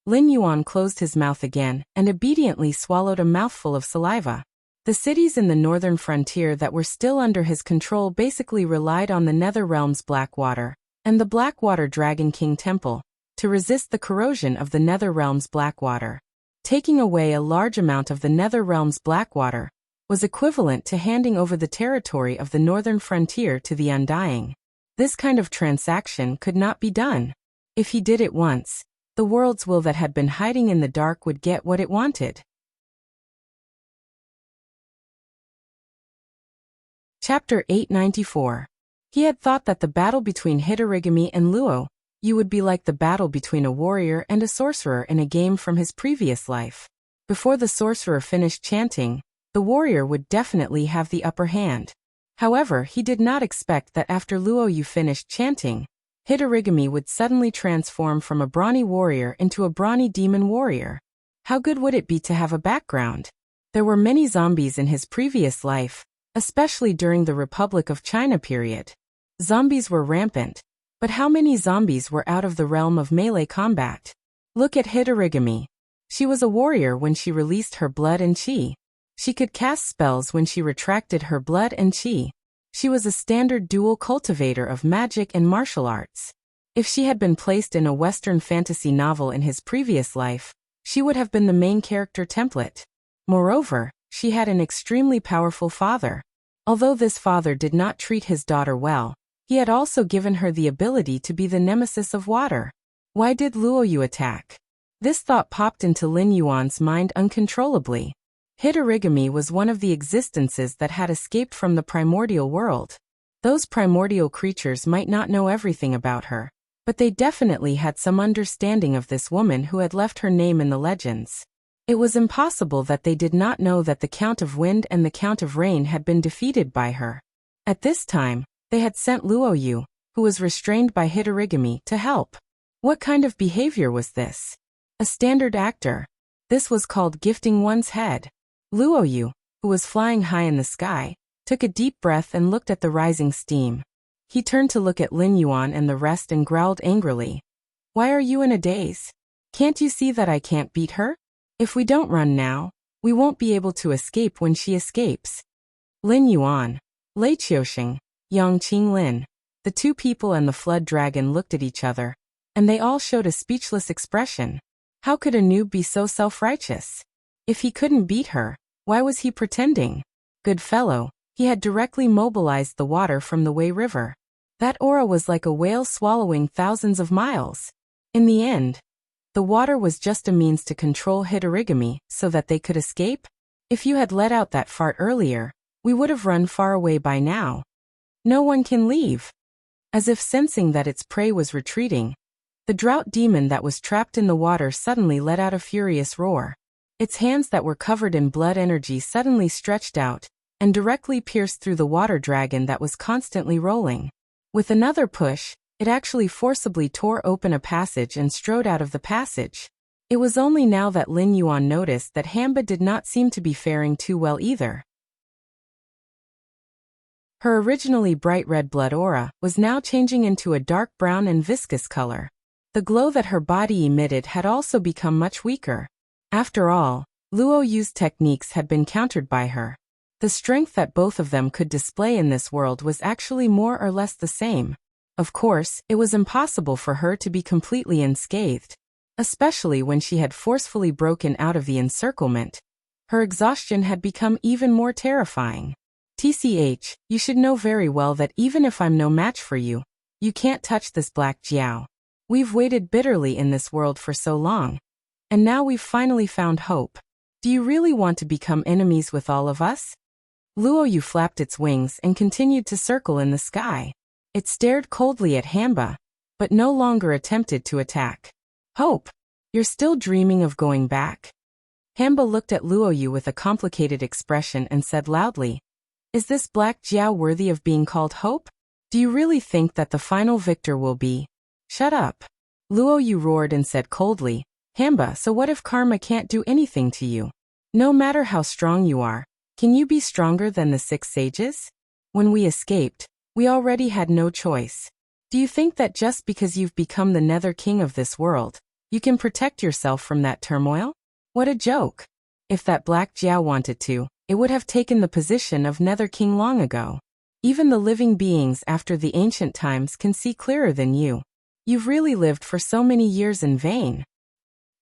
Lin Yuan closed his mouth again and obediently swallowed a mouthful of saliva. The cities in the northern frontier that were still under his control basically relied on the Nether Realm's black water and the Blackwater Dragon King Temple to resist the corrosion of the Nether Realm's black water. Taking away a large amount of the Nether Realm's black water was equivalent to handing over the territory of the northern frontier to the Undying. This kind of transaction could not be done. If he did it once, the world's will that had been hiding in the dark would get what it wanted. Chapter 894. He had thought that the battle between Hitorigami and Luo Yu would be like the battle between a warrior and a sorcerer in a game from his previous life. Before the sorcerer finished chanting, the warrior would definitely have the upper hand. However, he did not expect that after Luo Yu finished chanting, Hitorigami would suddenly transform from a brawny warrior into a brawny demon warrior. How good would it be to have a background? There were many zombies in his previous life, especially during the Republic of China period. Zombies were rampant, but how many zombies were out of the realm of melee combat? Look at Hitorigami. She was a warrior when she released her blood and chi. She could cast spells when she retracted her blood and chi. She was a standard dual cultivator of magic and martial arts. If she had been placed in a Western fantasy novel in his previous life, she would have been the main character template. Moreover, she had an extremely powerful father. Although this father did not treat his daughter well, he had also given her the ability to be the nemesis of water. Why did Luo Yu attack? This thought popped into Lin Yuan's mind uncontrollably. Hitorigami was one of the existences that had escaped from the primordial world. Those primordial creatures might not know everything about her, but they definitely had some understanding of this woman who had left her name in the legends. It was impossible that they did not know that the Count of Wind and the Count of Rain had been defeated by her. At this time, they had sent Luo Yu, who was restrained by Hitorigami, to help. What kind of behavior was this? A standard actor. This was called gifting one's head. Luo Yu, who was flying high in the sky, took a deep breath and looked at the rising steam. He turned to look at Lin Yuan and the rest and growled angrily. Why are you in a daze? Can't you see that I can't beat her? If we don't run now, we won't be able to escape when she escapes. Lin Yuan, Lei Qiuxing, Yang Qinglin, the two people and the flood dragon looked at each other, and they all showed a speechless expression. How could a noob be so self-righteous? If he couldn't beat her, why was he pretending? Good fellow, he had directly mobilized the water from the Wei River. That aura was like a whale swallowing thousands of miles. In the end, the water was just a means to control Hitorigami so that they could escape. If you had let out that fart earlier, we would have run far away by now. No one can leave. As if sensing that its prey was retreating, the drought demon that was trapped in the water suddenly let out a furious roar. Its hands that were covered in blood energy suddenly stretched out and directly pierced through the water dragon that was constantly rolling. With another push, it actually forcibly tore open a passage and strode out of the passage. It was only now that Lin Yuan noticed that Hamba did not seem to be faring too well either. Her originally bright red blood aura was now changing into a dark brown and viscous color. The glow that her body emitted had also become much weaker. After all, Luo Yu's techniques had been countered by her. The strength that both of them could display in this world was actually more or less the same. Of course, it was impossible for her to be completely unscathed, especially when she had forcefully broken out of the encirclement. Her exhaustion had become even more terrifying. TCH, you should know very well that even if I'm no match for you, you can't touch this black Jiao. We've waited bitterly in this world for so long, and now we've finally found hope. Do you really want to become enemies with all of us? Luo Yu flapped its wings and continued to circle in the sky. It stared coldly at Hamba, but no longer attempted to attack. Hope, you're still dreaming of going back? Hamba looked at Luo Yu with a complicated expression and said loudly, is this black Jiao worthy of being called hope? Do you really think that the final victor will be? Shut up. Luo Yu roared and said coldly, Hamba, so what if karma can't do anything to you? No matter how strong you are, can you be stronger than the 6 sages? When we escaped, we already had no choice. Do you think that just because you've become the Nether King of this world, You can protect yourself from that turmoil? What a joke. If that Black Jiao wanted to, it would have taken the position of Nether King long ago. Even the living beings after the ancient times can see clearer than you. You've really lived for so many years in vain.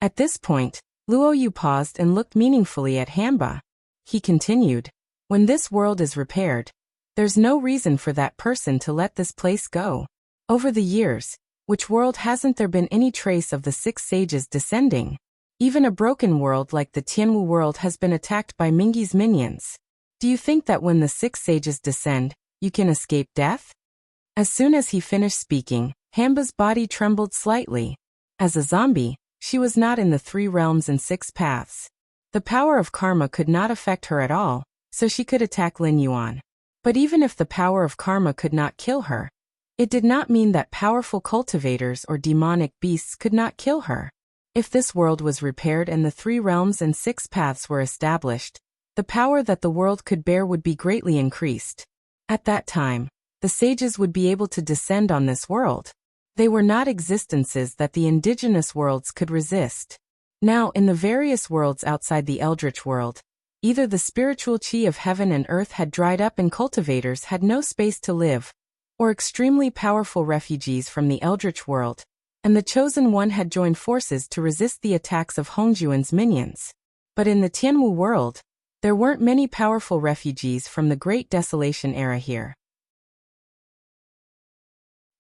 At this point, Luo Yu paused and looked meaningfully at Hamba. He continued, when this world is repaired, there's no reason for that person to let this place go. Over the years, which world hasn't there been any trace of the 6 sages descending? Even a broken world like the Tianwu world has been attacked by Mingyi's minions. Do you think that when the 6 sages descend, you can escape death? As soon as he finished speaking, Hamba's body trembled slightly. As a zombie, she was not in the 3 realms and 6 paths. The power of karma could not affect her at all, so she could attack Lin Yuan. But even if the power of karma could not kill her, it did not mean that powerful cultivators or demonic beasts could not kill her. If this world was repaired and the 3 realms and 6 paths were established, the power that the world could bear would be greatly increased. At that time, the sages would be able to descend on this world. They were not existences that the indigenous worlds could resist. Now, in the various worlds outside the Eldritch world, either the spiritual chi of heaven and earth had dried up and cultivators had no space to live, or extremely powerful refugees from the Eldritch world, and the Chosen One had joined forces to resist the attacks of Hongjuan's minions. But in the Tianwu world, there weren't many powerful refugees from the Great Desolation era here.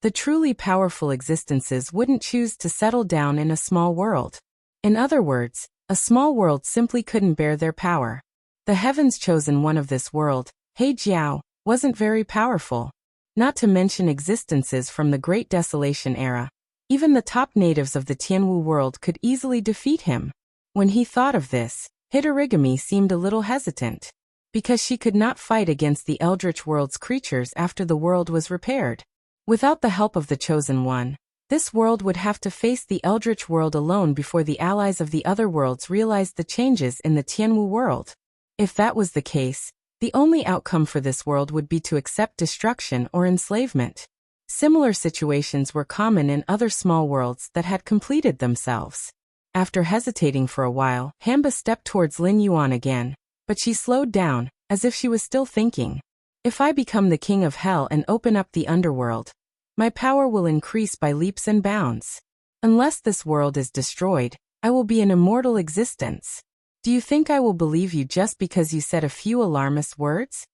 The truly powerful existences wouldn't choose to settle down in a small world. In other words, a small world simply couldn't bear their power. The heavens chosen one of this world, He Jiao, wasn't very powerful. Not to mention existences from the Great Desolation era. Even the top natives of the Tianwu world could easily defeat him. When he thought of this, Hitorigami seemed a little hesitant. Because she could not fight against the Eldritch world's creatures after the world was repaired. Without the help of the Chosen One, this world would have to face the Eldritch world alone before the allies of the other worlds realized the changes in the Tianwu world. If that was the case, the only outcome for this world would be to accept destruction or enslavement. Similar situations were common in other small worlds that had completed themselves. After hesitating for a while, Hamba stepped towards Lin Yuan again, but she slowed down, as if she was still thinking. If I become the king of hell and open up the underworld, my power will increase by leaps and bounds. Unless this world is destroyed, I will be an immortal existence. Do you think I will believe you just because you said a few alarmist words?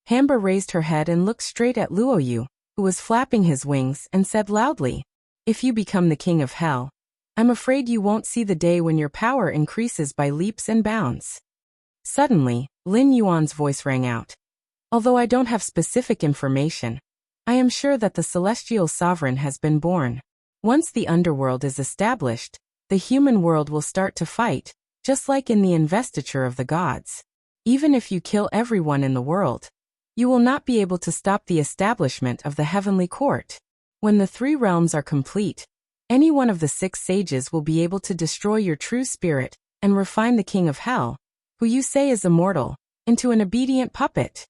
Hamba raised her head and looked straight at Luo Yu, who was flapping his wings, and said loudly, if you become the king of hell, I'm afraid you won't see the day when your power increases by leaps and bounds. Suddenly, Lin Yuan's voice rang out. Although I don't have specific information, I am sure that the celestial sovereign has been born. Once the underworld is established, the human world will start to fight, just like in the investiture of the gods. Even if you kill everyone in the world, you will not be able to stop the establishment of the heavenly court. When the 3 realms are complete, any one of the 6 sages will be able to destroy your true spirit and refine the king of hell, who you say is immortal, into an obedient puppet.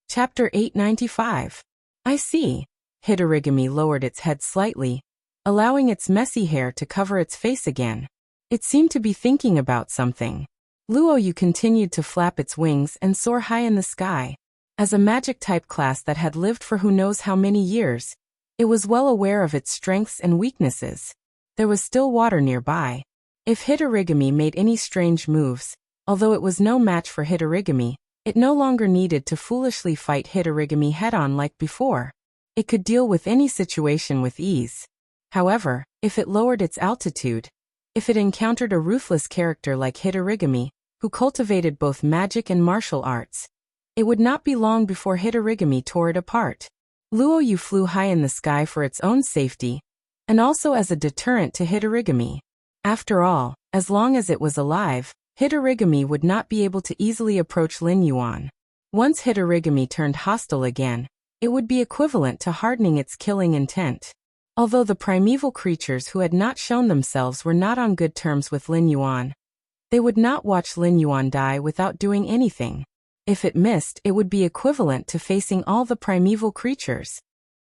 Chapter 895. I see. Hitorigami lowered its head slightly, allowing its messy hair to cover its face again. It seemed to be thinking about something. Luo Yu continued to flap its wings and soar high in the sky. As a magic-type class that had lived for who knows how many years, it was well aware of its strengths and weaknesses. There was still water nearby. If Hitorigami made any strange moves, although it was no match for Hitorigami, it no longer needed to foolishly fight Hitorigami head-on like before. It could deal with any situation with ease. However, if it lowered its altitude, if it encountered a ruthless character like Hitorigami, who cultivated both magic and martial arts, it would not be long before Hitorigami tore it apart. Luo Yu flew high in the sky for its own safety, and also as a deterrent to Hitorigami. After all, as long as it was alive, Hitorigami would not be able to easily approach Lin Yuan. Once Hitorigami turned hostile again, it would be equivalent to hardening its killing intent. Although the primeval creatures who had not shown themselves were not on good terms with Lin Yuan, they would not watch Lin Yuan die without doing anything. If it missed, it would be equivalent to facing all the primeval creatures.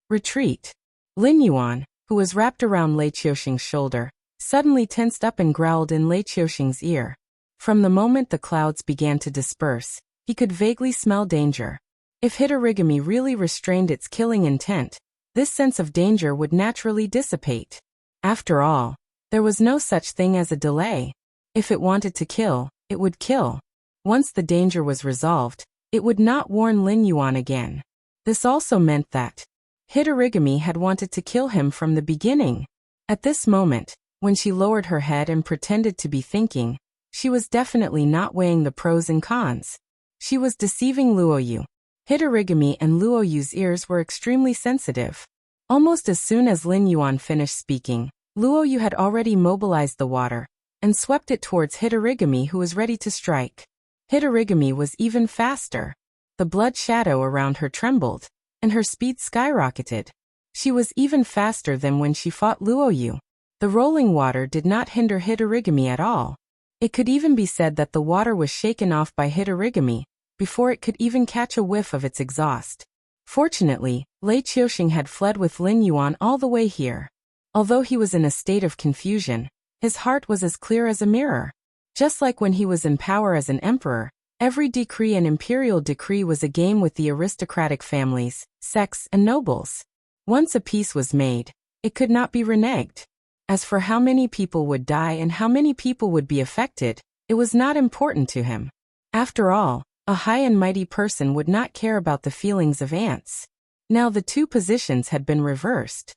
Retreat. Lin Yuan, who was wrapped around Lei Qiuxing's shoulder, suddenly tensed up and growled in Lei Qiuxing's ear. From the moment the clouds began to disperse, he could vaguely smell danger. If Hitorigami really restrained its killing intent, this sense of danger would naturally dissipate. After all, there was no such thing as a delay. If it wanted to kill, it would kill. Once the danger was resolved, it would not warn Lin Yuan again. This also meant that Hitorigami had wanted to kill him from the beginning. At this moment, when she lowered her head and pretended to be thinking, she was definitely not weighing the pros and cons. She was deceiving Luoyu. Hitorigami and Luoyu's ears were extremely sensitive. Almost as soon as Lin Yuan finished speaking, Luoyu had already mobilized the water and swept it towards Hitorigami, who was ready to strike. Hitorigami was even faster. The blood shadow around her trembled, and her speed skyrocketed. She was even faster than when she fought Luoyu. The rolling water did not hinder Hitorigami at all. It could even be said that the water was shaken off by Hitorigami before it could even catch a whiff of its exhaust. Fortunately, Lei Qiuxing had fled with Lin Yuan all the way here. Although he was in a state of confusion, his heart was as clear as a mirror. Just like when he was in power as an emperor, every decree and imperial decree was a game with the aristocratic families, sects, and nobles. Once a peace was made, it could not be reneged. As for how many people would die and how many people would be affected, it was not important to him. After all, a high and mighty person would not care about the feelings of ants. Now the two positions had been reversed.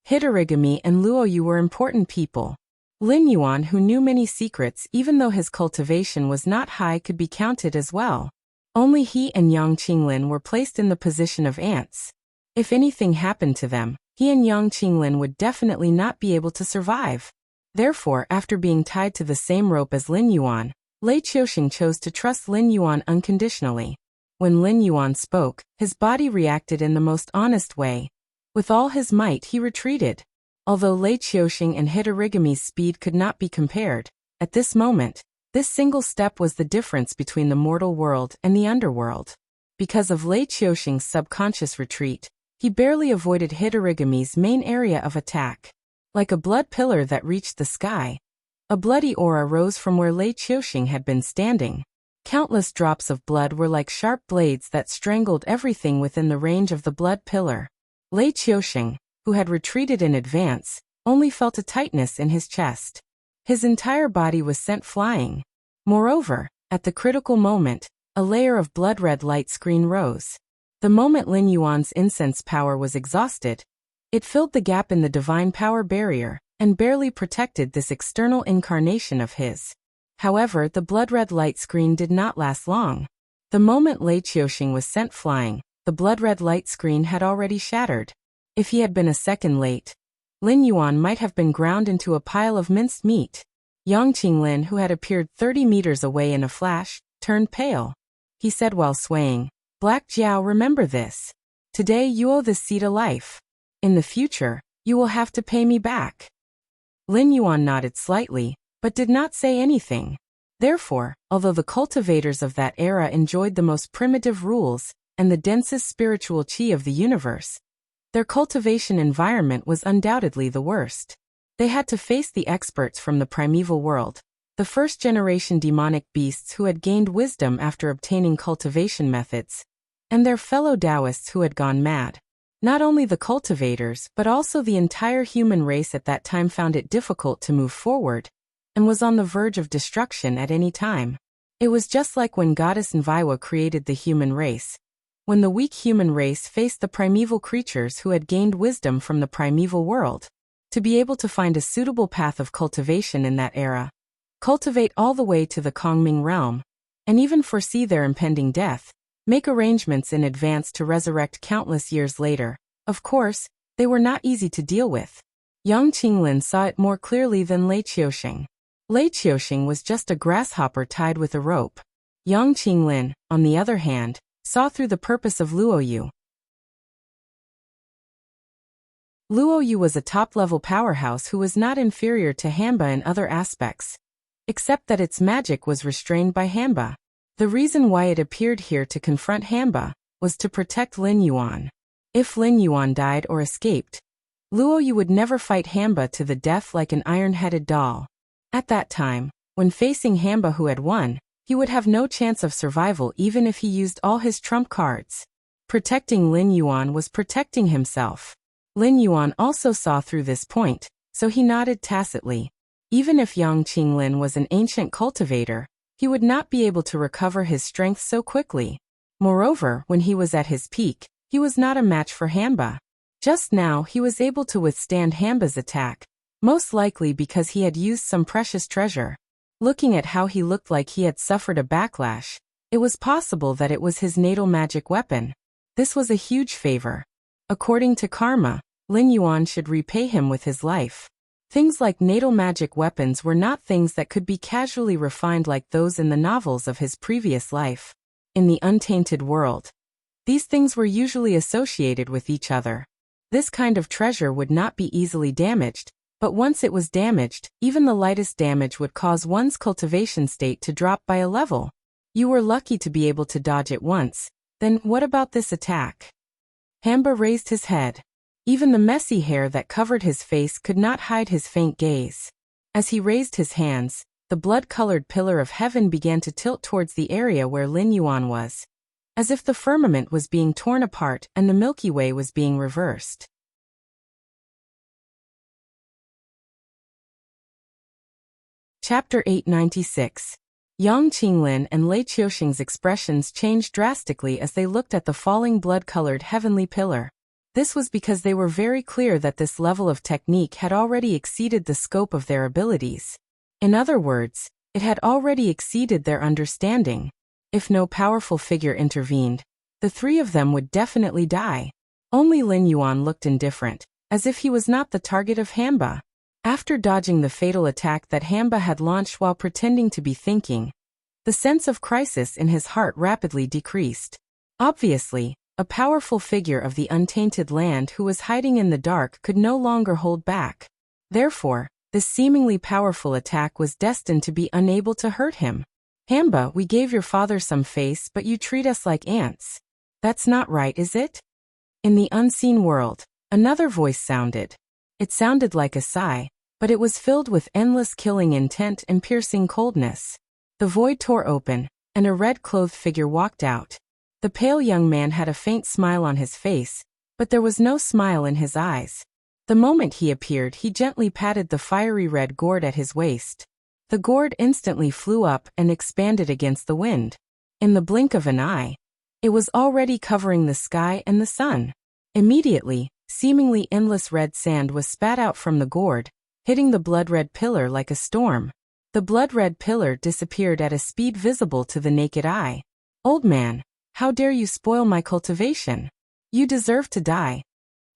Hitorigami and Luoyu were important people. Lin Yuan, who knew many secrets even though his cultivation was not high, could be counted as well. Only he and Yang Qinglin were placed in the position of ants. If anything happened to them, he and Yang Qinglin would definitely not be able to survive. Therefore, after being tied to the same rope as Lin Yuan, Lei Qiuxing chose to trust Lin Yuan unconditionally. When Lin Yuan spoke, his body reacted in the most honest way. With all his might he retreated. Although Lei Qiuxing and Hitorigami's speed could not be compared, at this moment, this single step was the difference between the mortal world and the underworld. Because of Lei Qiuxing's subconscious retreat, he barely avoided Hitorigami's main area of attack. Like a blood pillar that reached the sky, a bloody aura rose from where Lei Qiuxing had been standing. Countless drops of blood were like sharp blades that strangled everything within the range of the blood pillar. Lei Qiuxing, who had retreated in advance, only felt a tightness in his chest. His entire body was sent flying. Moreover, at the critical moment, a layer of blood-red light screen rose. The moment Lin Yuan's incense power was exhausted, it filled the gap in the divine power barrier and barely protected this external incarnation of his. However, the blood-red light screen did not last long. The moment Lei Qiuxing was sent flying, the blood-red light screen had already shattered. If he had been a second late, Lin Yuan might have been ground into a pile of minced meat. Yang Qinglin, who had appeared 30 meters away in a flash, turned pale. He said while swaying, "Black Jiao, remember this. Today you owe this seed a life. In the future, you will have to pay me back." Lin Yuan nodded slightly, but did not say anything. Therefore, although the cultivators of that era enjoyed the most primitive rules and the densest spiritual qi of the universe, their cultivation environment was undoubtedly the worst. They had to face the experts from the primeval world, the first-generation demonic beasts who had gained wisdom after obtaining cultivation methods, and their fellow Taoists who had gone mad. Not only the cultivators but also the entire human race at that time found it difficult to move forward, and was on the verge of destruction at any time. It was just like when Goddess Nviwa created the human race. When the weak human race faced the primeval creatures who had gained wisdom from the primeval world. To be able to find a suitable path of cultivation in that era, cultivate all the way to the Kongming realm, and even foresee their impending death, make arrangements in advance to resurrect countless years later. Of course, they were not easy to deal with. Yang Qinglin saw it more clearly than Lei Qiuxing. Lei Qiuxing was just a grasshopper tied with a rope. Yang Qinglin, on the other hand, saw through the purpose of Luoyu. Luoyu was a top-level powerhouse who was not inferior to Hamba in other aspects, except that its magic was restrained by Hamba. The reason why it appeared here to confront Hamba was to protect Lin Yuan. If Lin Yuan died or escaped, Luo Yu would never fight Hamba to the death like an iron-headed doll. At that time, when facing Hamba who had won, he would have no chance of survival even if he used all his trump cards. Protecting Lin Yuan was protecting himself. Lin Yuan also saw through this point, so he nodded tacitly. Even if Yang Qinglin was an ancient cultivator, he would not be able to recover his strength so quickly. Moreover, when he was at his peak, he was not a match for Hamba. Just now he was able to withstand Hamba's attack, most likely because he had used some precious treasure. Looking at how he looked like he had suffered a backlash, it was possible that it was his natal magic weapon. This was a huge favor. According to karma, Lin Yuan should repay him with his life. Things like natal magic weapons were not things that could be casually refined like those in the novels of his previous life. In the untainted world, these things were usually associated with each other. This kind of treasure would not be easily damaged, but once it was damaged, even the lightest damage would cause one's cultivation state to drop by a level. You were lucky to be able to dodge it once. Then what about this attack? Hamba raised his head. Even the messy hair that covered his face could not hide his faint gaze. As he raised his hands, the blood-colored pillar of heaven began to tilt towards the area where Lin Yuan was, as if the firmament was being torn apart and the Milky Way was being reversed. Chapter 896. Yang Qinglin and Lei Qiuxing's expressions changed drastically as they looked at the falling blood-colored heavenly pillar. This was because they were very clear that this level of technique had already exceeded the scope of their abilities. In other words, it had already exceeded their understanding. If no powerful figure intervened, the three of them would definitely die. Only Lin Yuan looked indifferent, as if he was not the target of Hamba. After dodging the fatal attack that Hamba had launched while pretending to be thinking, the sense of crisis in his heart rapidly decreased. Obviously, a powerful figure of the untainted land who was hiding in the dark could no longer hold back. Therefore, this seemingly powerful attack was destined to be unable to hurt him. Hamba, we gave your father some face, but you treat us like ants. That's not right, is it? In the unseen world, another voice sounded. It sounded like a sigh, but it was filled with endless killing intent and piercing coldness. The void tore open, and a red-clothed figure walked out. The pale young man had a faint smile on his face, but there was no smile in his eyes. The moment he appeared, he gently patted the fiery red gourd at his waist. The gourd instantly flew up and expanded against the wind. In the blink of an eye, it was already covering the sky and the sun. Immediately, seemingly endless red sand was spat out from the gourd, hitting the blood-red pillar like a storm. The blood-red pillar disappeared at a speed visible to the naked eye. Old man, how dare you spoil my cultivation? You deserve to die.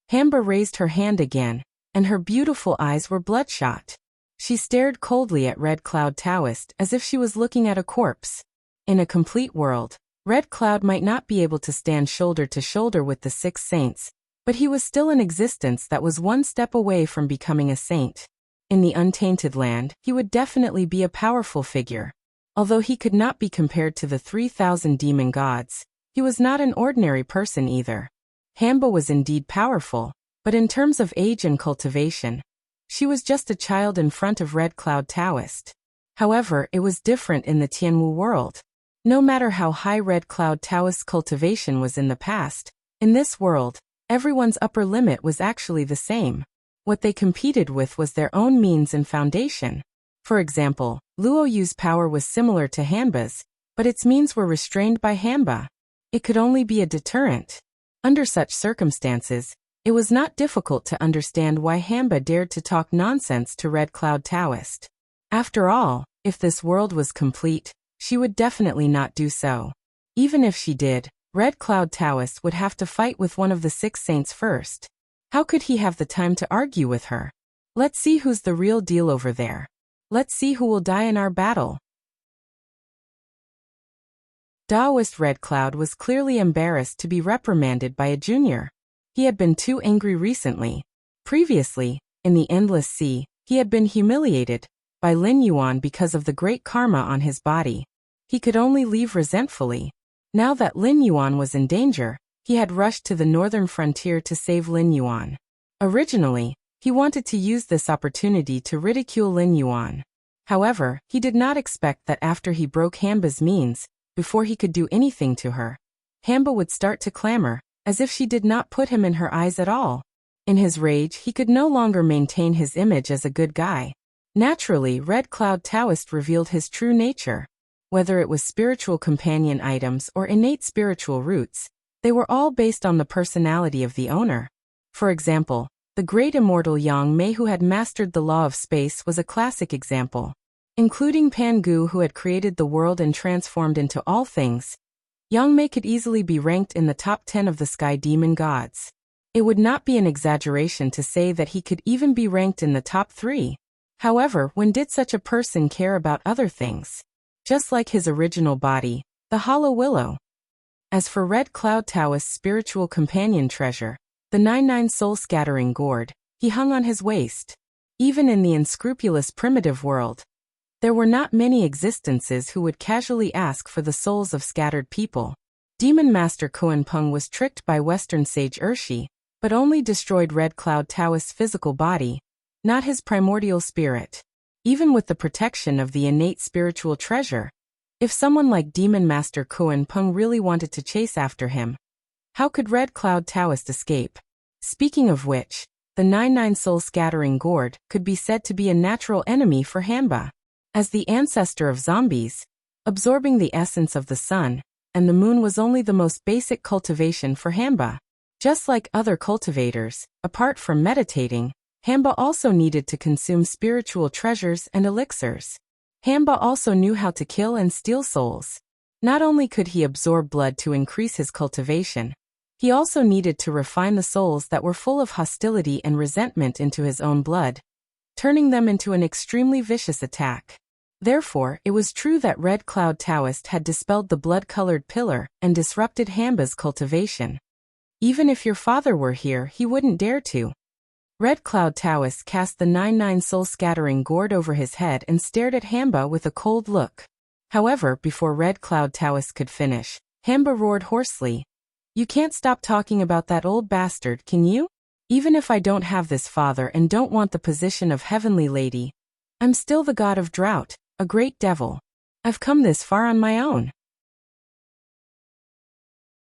Hamba raised her hand again, and her beautiful eyes were bloodshot. She stared coldly at Red Cloud Taoist as if she was looking at a corpse. In a complete world, Red Cloud might not be able to stand shoulder to shoulder with the six saints, but he was still an existence that was one step away from becoming a saint. In the untainted land, he would definitely be a powerful figure. Although he could not be compared to the 3,000 demon gods, he was not an ordinary person either. Hamba was indeed powerful, but in terms of age and cultivation, she was just a child in front of Red Cloud Taoist. However, it was different in the Tianwu world. No matter how high Red Cloud Taoist's cultivation was in the past, in this world, everyone's upper limit was actually the same. What they competed with was their own means and foundation. For example, Luo Yu's power was similar to Hanba's, but its means were restrained by Hamba. It could only be a deterrent. Under such circumstances, it was not difficult to understand why Hamba dared to talk nonsense to Red Cloud Taoist. After all, if this world was complete, she would definitely not do so. Even if she did, Red Cloud Taoist would have to fight with one of the six saints first. How could he have the time to argue with her? Let's see who's the real deal over there. Let's see who will die in our battle. Taoist Red Cloud was clearly embarrassed to be reprimanded by a junior. He had been too angry recently. Previously, in the Endless Sea, he had been humiliated by Lin Yuan because of the great karma on his body. He could only leave resentfully. Now that Lin Yuan was in danger, he had rushed to the northern frontier to save Lin Yuan. Originally, he wanted to use this opportunity to ridicule Lin Yuan. However, he did not expect that after he broke Hamba's means, before he could do anything to her, Hamba would start to clamor, as if she did not put him in her eyes at all. In his rage, he could no longer maintain his image as a good guy. Naturally, Red Cloud Taoist revealed his true nature. Whether it was spiritual companion items or innate spiritual roots, they were all based on the personality of the owner. For example, the great immortal Yang Mei who had mastered the law of space was a classic example. Including Pan Gu who had created the world and transformed into all things, Yang Mei could easily be ranked in the top 10 of the sky demon gods. It would not be an exaggeration to say that he could even be ranked in the top 3. However, when did such a person care about other things? Just like his original body, the hollow willow. As for Red Cloud Taoist's spiritual companion treasure, the 99 soul-scattering gourd, he hung on his waist. Even in the unscrupulous primitive world, there were not many existences who would casually ask for the souls of scattered people. Demon Master Koan Peng was tricked by Western sage Urshi, but only destroyed Red Cloud Taoist's physical body, not his primordial spirit. Even with the protection of the innate spiritual treasure, if someone like Demon Master Koan Peng really wanted to chase after him, how could Red Cloud Taoist escape? Speaking of which, the 99 soul-scattering gourd could be said to be a natural enemy for Hamba. As the ancestor of zombies, absorbing the essence of the sun and the moon was only the most basic cultivation for Hamba. Just like other cultivators, apart from meditating, Hamba also needed to consume spiritual treasures and elixirs. Hamba also knew how to kill and steal souls. Not only could he absorb blood to increase his cultivation, he also needed to refine the souls that were full of hostility and resentment into his own blood, turning them into an extremely vicious attack. Therefore, it was true that Red Cloud Taoist had dispelled the blood-colored pillar and disrupted Hamba's cultivation. Even if your father were here, he wouldn't dare to. Red Cloud Taoist cast the 99 soul-scattering gourd over his head and stared at Hamba with a cold look. However, before Red Cloud Taoist could finish, Hamba roared hoarsely, "You can't stop talking about that old bastard, can you? Even if I don't have this father and don't want the position of Heavenly Lady, I'm still the god of drought, a great devil. I've come this far on my own.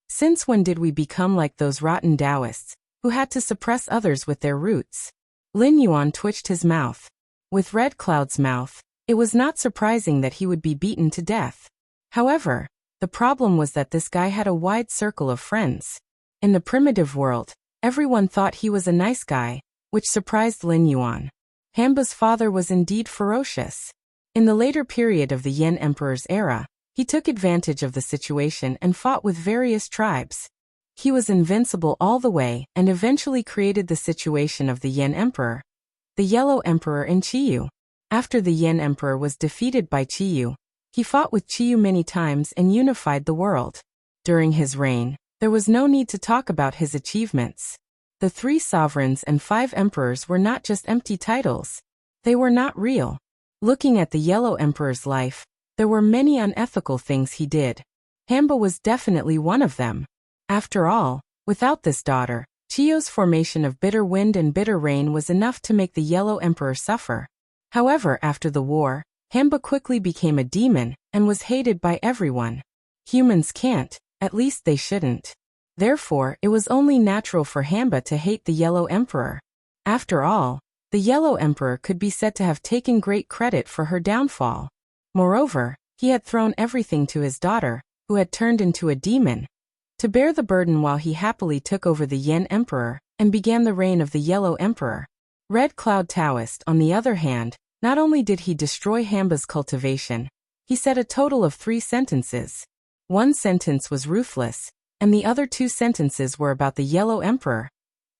Since when did we become like those rotten Taoists, who had to suppress others with their roots?" Lin Yuan twitched his mouth. With Red Cloud's mouth, it was not surprising that he would be beaten to death. However, the problem was that this guy had a wide circle of friends. In the primitive world, everyone thought he was a nice guy, which surprised Lin Yuan. Hamba's father was indeed ferocious. In the later period of the Yin Emperor's era, he took advantage of the situation and fought with various tribes. He was invincible all the way and eventually created the situation of the Yin Emperor, the Yellow Emperor in Qiyu. After the Yin Emperor was defeated by Qiyu, he fought with Qiyu many times and unified the world. During his reign, there was no need to talk about his achievements. The 3 sovereigns and 5 emperors were not just empty titles. They were not real. Looking at the Yellow Emperor's life, there were many unethical things he did. Hamba was definitely one of them. After all, without this daughter, Chiyu's formation of bitter wind and bitter rain was enough to make the Yellow Emperor suffer. However, after the war, Hamba quickly became a demon and was hated by everyone. Humans can't, at least they shouldn't. Therefore, it was only natural for Hamba to hate the Yellow Emperor. After all, the Yellow Emperor could be said to have taken great credit for her downfall. Moreover, he had thrown everything to his daughter, who had turned into a demon, to bear the burden while he happily took over the Yin Emperor and began the reign of the Yellow Emperor. Red Cloud Taoist, on the other hand, not only did he destroy Hamba's cultivation, he said a total of 3 sentences. One sentence was ruthless, and the other 2 sentences were about the Yellow Emperor.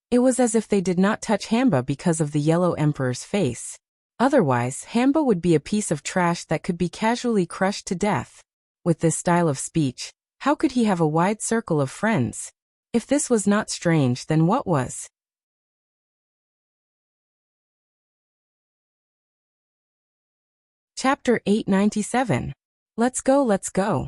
It was as if they did not touch Hamba because of the Yellow Emperor's face. Otherwise, Hamba would be a piece of trash that could be casually crushed to death. With this style of speech, how could he have a wide circle of friends? If this was not strange, then what was? Chapter 897. Let's go, let's go.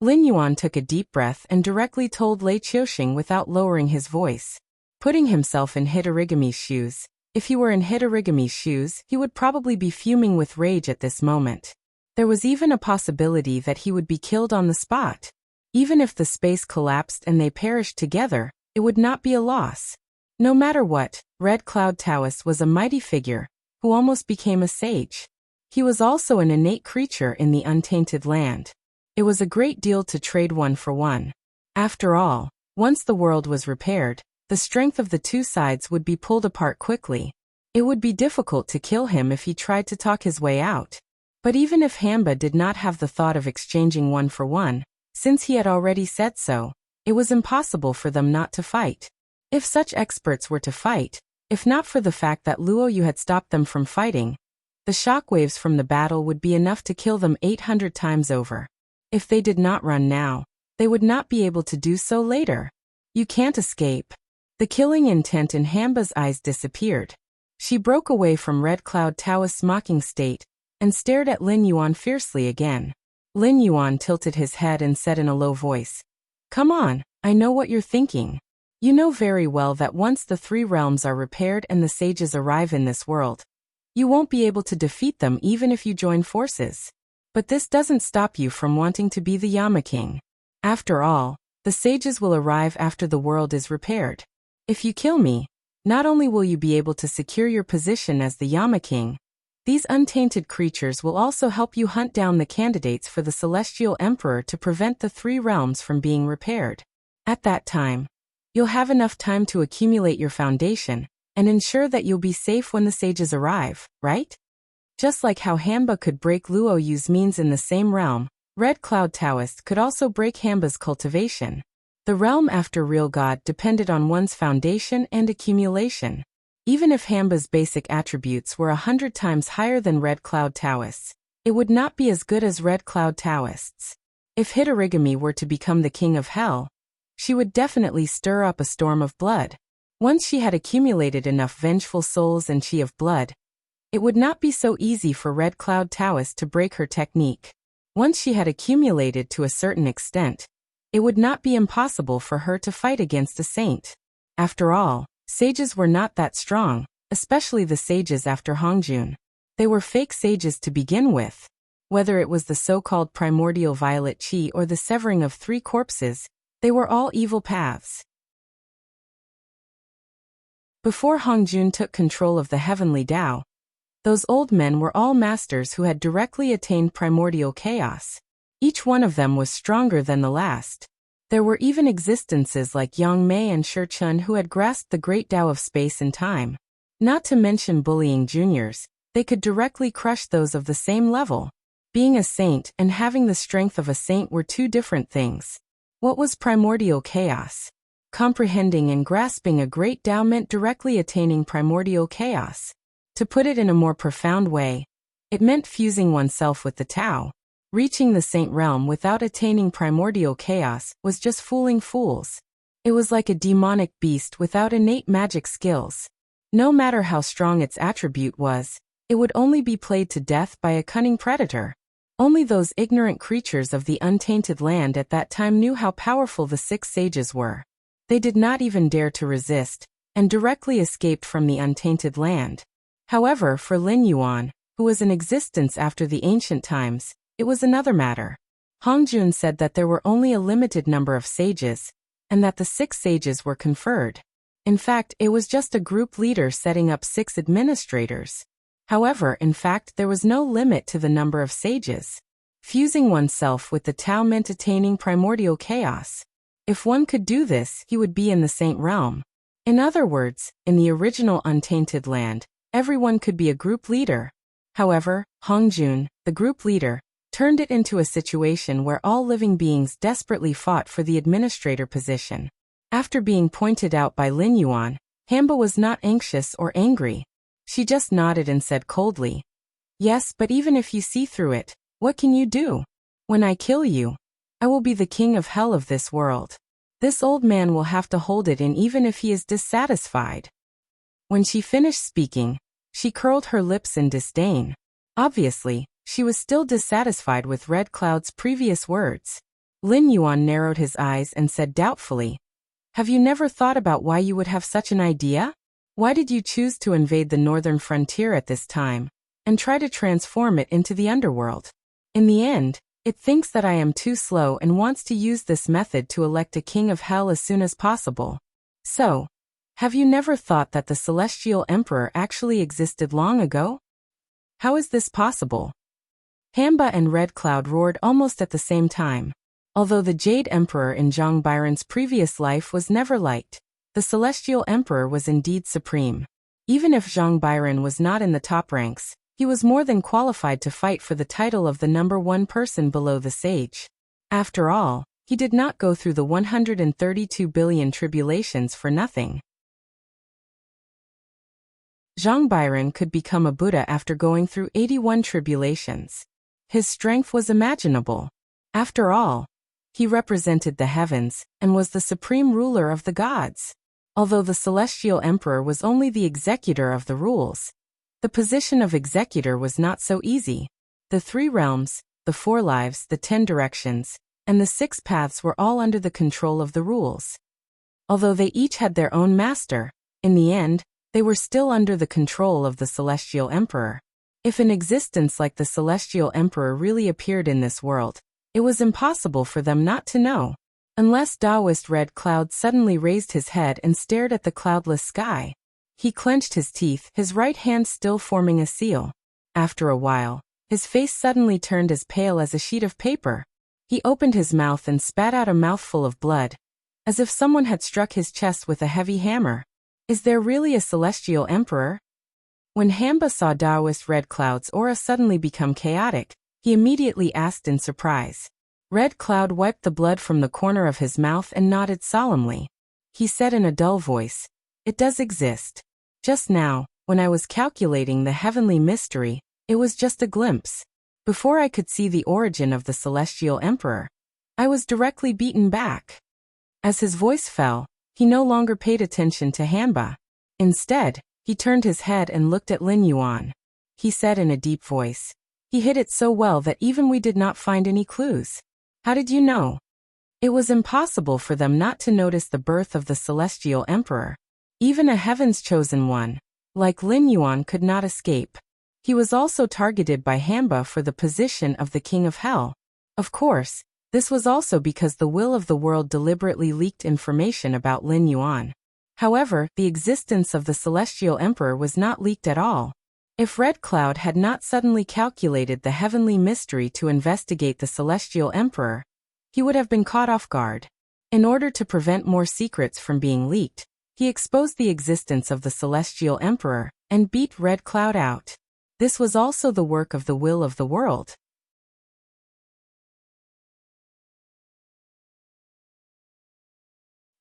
Lin Yuan took a deep breath and directly told Lei Qiuxing without lowering his voice. Putting himself in Hitorigami's shoes, if he were in Hitorigami's shoes, he would probably be fuming with rage at this moment. There was even a possibility that he would be killed on the spot. Even if the space collapsed and they perished together, it would not be a loss. No matter what, Red Cloud Taoist was a mighty figure, who almost became a sage. He was also an innate creature in the untainted land. It was a great deal to trade one for one. After all, once the world was repaired, the strength of the two sides would be pulled apart quickly. It would be difficult to kill him if he tried to talk his way out. But even if Hamba did not have the thought of exchanging one for one, since he had already said so, it was impossible for them not to fight. If such experts were to fight, if not for the fact that Luo Yu had stopped them from fighting, the shockwaves from the battle would be enough to kill them 800 times over. If they did not run now, they would not be able to do so later. You can't escape. The killing intent in Hamba's eyes disappeared. She broke away from Red Cloud Taoist's mocking state and stared at Lin Yuan fiercely again. Lin Yuan tilted his head and said in a low voice, "Come on, I know what you're thinking. You know very well that once the three realms are repaired and the sages arrive in this world, you won't be able to defeat them even if you join forces. But this doesn't stop you from wanting to be the Yama King. After all, the sages will arrive after the world is repaired. If you kill me, not only will you be able to secure your position as the Yama King, these untainted creatures will also help you hunt down the candidates for the Celestial Emperor to prevent the three realms from being repaired. At that time, you'll have enough time to accumulate your foundation and ensure that you'll be safe when the sages arrive, right?" Just like how Hamba could break Luo Yu's means in the same realm, Red Cloud Taoist could also break Hamba's cultivation. The realm after Real God depended on one's foundation and accumulation. Even if Hamba's basic attributes were 100 times higher than Red Cloud Taoist's, it would not be as good as Red Cloud Taoist's. If Hitorigami were to become the king of hell, she would definitely stir up a storm of blood. Once she had accumulated enough vengeful souls and chi of blood, it would not be so easy for Red Cloud Taoist to break her technique. Once she had accumulated to a certain extent, it would not be impossible for her to fight against a saint. After all, sages were not that strong, especially the sages after Hongjun. They were fake sages to begin with. Whether it was the so-called primordial violet chi or the severing of three corpses, they were all evil paths. Before Hongjun took control of the heavenly Tao, those old men were all masters who had directly attained primordial chaos. Each one of them was stronger than the last. There were even existences like Yang Mei and Shi Chun who had grasped the great Tao of space and time. Not to mention bullying juniors, they could directly crush those of the same level. Being a saint and having the strength of a saint were two different things. What was primordial chaos? Comprehending and grasping a great Tao meant directly attaining primordial chaos. To put it in a more profound way, it meant fusing oneself with the Tao. Reaching the saint realm without attaining primordial chaos was just fooling fools. It was like a demonic beast without innate magic skills. No matter how strong its attribute was, it would only be played to death by a cunning predator. Only those ignorant creatures of the untainted land at that time knew how powerful the six sages were. They did not even dare to resist, and directly escaped from the untainted land. However, for Lin Yuan, who was in existence after the ancient times, it was another matter. Hongjun said that there were only a limited number of sages, and that the six sages were conferred. In fact, it was just a group leader setting up 6 administrators. However, in fact, there was no limit to the number of sages. Fusing oneself with the Tao meant attaining primordial chaos. If one could do this, he would be in the saint realm. In other words, in the original untainted land, everyone could be a group leader. However, Hongjun, the group leader, turned it into a situation where all living beings desperately fought for the administrator position. After being pointed out by Lin Yuan, Hamba was not anxious or angry. She just nodded and said coldly, "Yes, but even if you see through it, what can you do? When I kill you, I will be the king of hell of this world. This old man will have to hold it in even if he is dissatisfied." When she finished speaking, she curled her lips in disdain. Obviously, she was still dissatisfied with Red Cloud's previous words. Lin Yuan narrowed his eyes and said doubtfully, "Have you never thought about why you would have such an idea? Why did you choose to invade the northern frontier at this time, and try to transform it into the underworld? In the end, it thinks that I am too slow and wants to use this method to elect a king of hell as soon as possible. So, have you never thought that the Celestial Emperor actually existed long ago? How is this possible?" Hamba and Red Cloud roared almost at the same time. Although the Jade Emperor in Zhang Byron's previous life was never liked, the Celestial Emperor was indeed supreme. Even if Zhang Byron was not in the top ranks, he was more than qualified to fight for the title of the #1 person below the sage. After all, he did not go through the 132 billion tribulations for nothing. Zhang Byron could become a Buddha after going through 81 tribulations. His strength was imaginable. After all, he represented the heavens and was the supreme ruler of the gods. Although the Celestial Emperor was only the executor of the rules, the position of executor was not so easy. The 3 realms, the 4 lives, the 10 directions, and the 6 paths were all under the control of the rules. Although they each had their own master, in the end, they were still under the control of the Celestial Emperor. If an existence like the Celestial Emperor really appeared in this world, it was impossible for them not to know. Unless Taoist Red Cloud suddenly raised his head and stared at the cloudless sky. He clenched his teeth, his right hand still forming a seal. After a while, his face suddenly turned as pale as a sheet of paper. He opened his mouth and spat out a mouthful of blood, as if someone had struck his chest with a heavy hammer. Is there really a Celestial Emperor? When Hamba saw Taoist Red Cloud's aura suddenly become chaotic, he immediately asked in surprise. Red Cloud wiped the blood from the corner of his mouth and nodded solemnly. He said in a dull voice, "It does exist. Just now, when I was calculating the heavenly mystery, it was just a glimpse. Before I could see the origin of the Celestial Emperor, I was directly beaten back." As his voice fell, he no longer paid attention to Hamba. Instead, he turned his head and looked at Lin Yuan. He said in a deep voice, "He hid it so well that even we did not find any clues. How did you know?" It was impossible for them not to notice the birth of the Celestial Emperor. Even a heaven's chosen one, like Lin Yuan, could not escape. He was also targeted by Hamba for the position of the King of Hell. Of course, this was also because the will of the world deliberately leaked information about Lin Yuan. However, the existence of the Celestial Emperor was not leaked at all. If Red Cloud had not suddenly calculated the heavenly mystery to investigate the Celestial Emperor, he would have been caught off guard. In order to prevent more secrets from being leaked, he exposed the existence of the Celestial Emperor and beat Red Cloud out. This was also the work of the will of the world.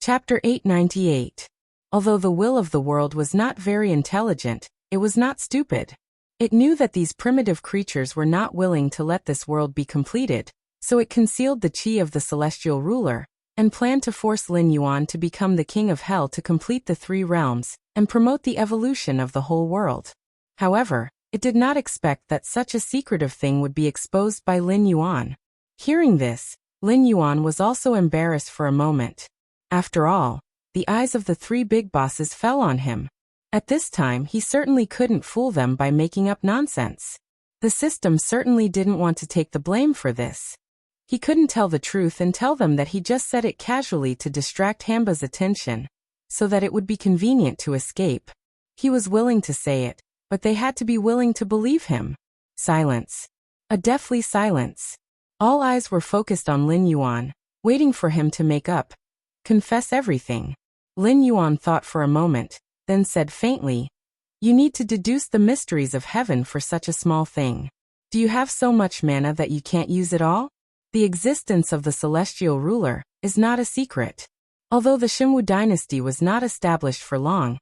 Chapter 898. Although the will of the world was not very intelligent, it was not stupid. It knew that these primitive creatures were not willing to let this world be completed, so it concealed the chi of the celestial ruler, and planned to force Lin Yuan to become the king of hell to complete the 3 realms, and promote the evolution of the whole world. However, it did not expect that such a secretive thing would be exposed by Lin Yuan. Hearing this, Lin Yuan was also embarrassed for a moment. After all, the eyes of the 3 big bosses fell on him. At this time he certainly couldn't fool them by making up nonsense. The system certainly didn't want to take the blame for this. He couldn't tell the truth and tell them that he just said it casually to distract Hamba's attention, so that it would be convenient to escape. He was willing to say it, but they had to be willing to believe him. Silence. A deathly silence. All eyes were focused on Lin Yuan, waiting for him to confess everything. Lin Yuan thought for a moment, then said faintly, "You need to deduce the mysteries of heaven for such a small thing. Do you have so much mana that you can't use it all? The existence of the celestial ruler is not a secret. Although the Xinwu dynasty was not established for long,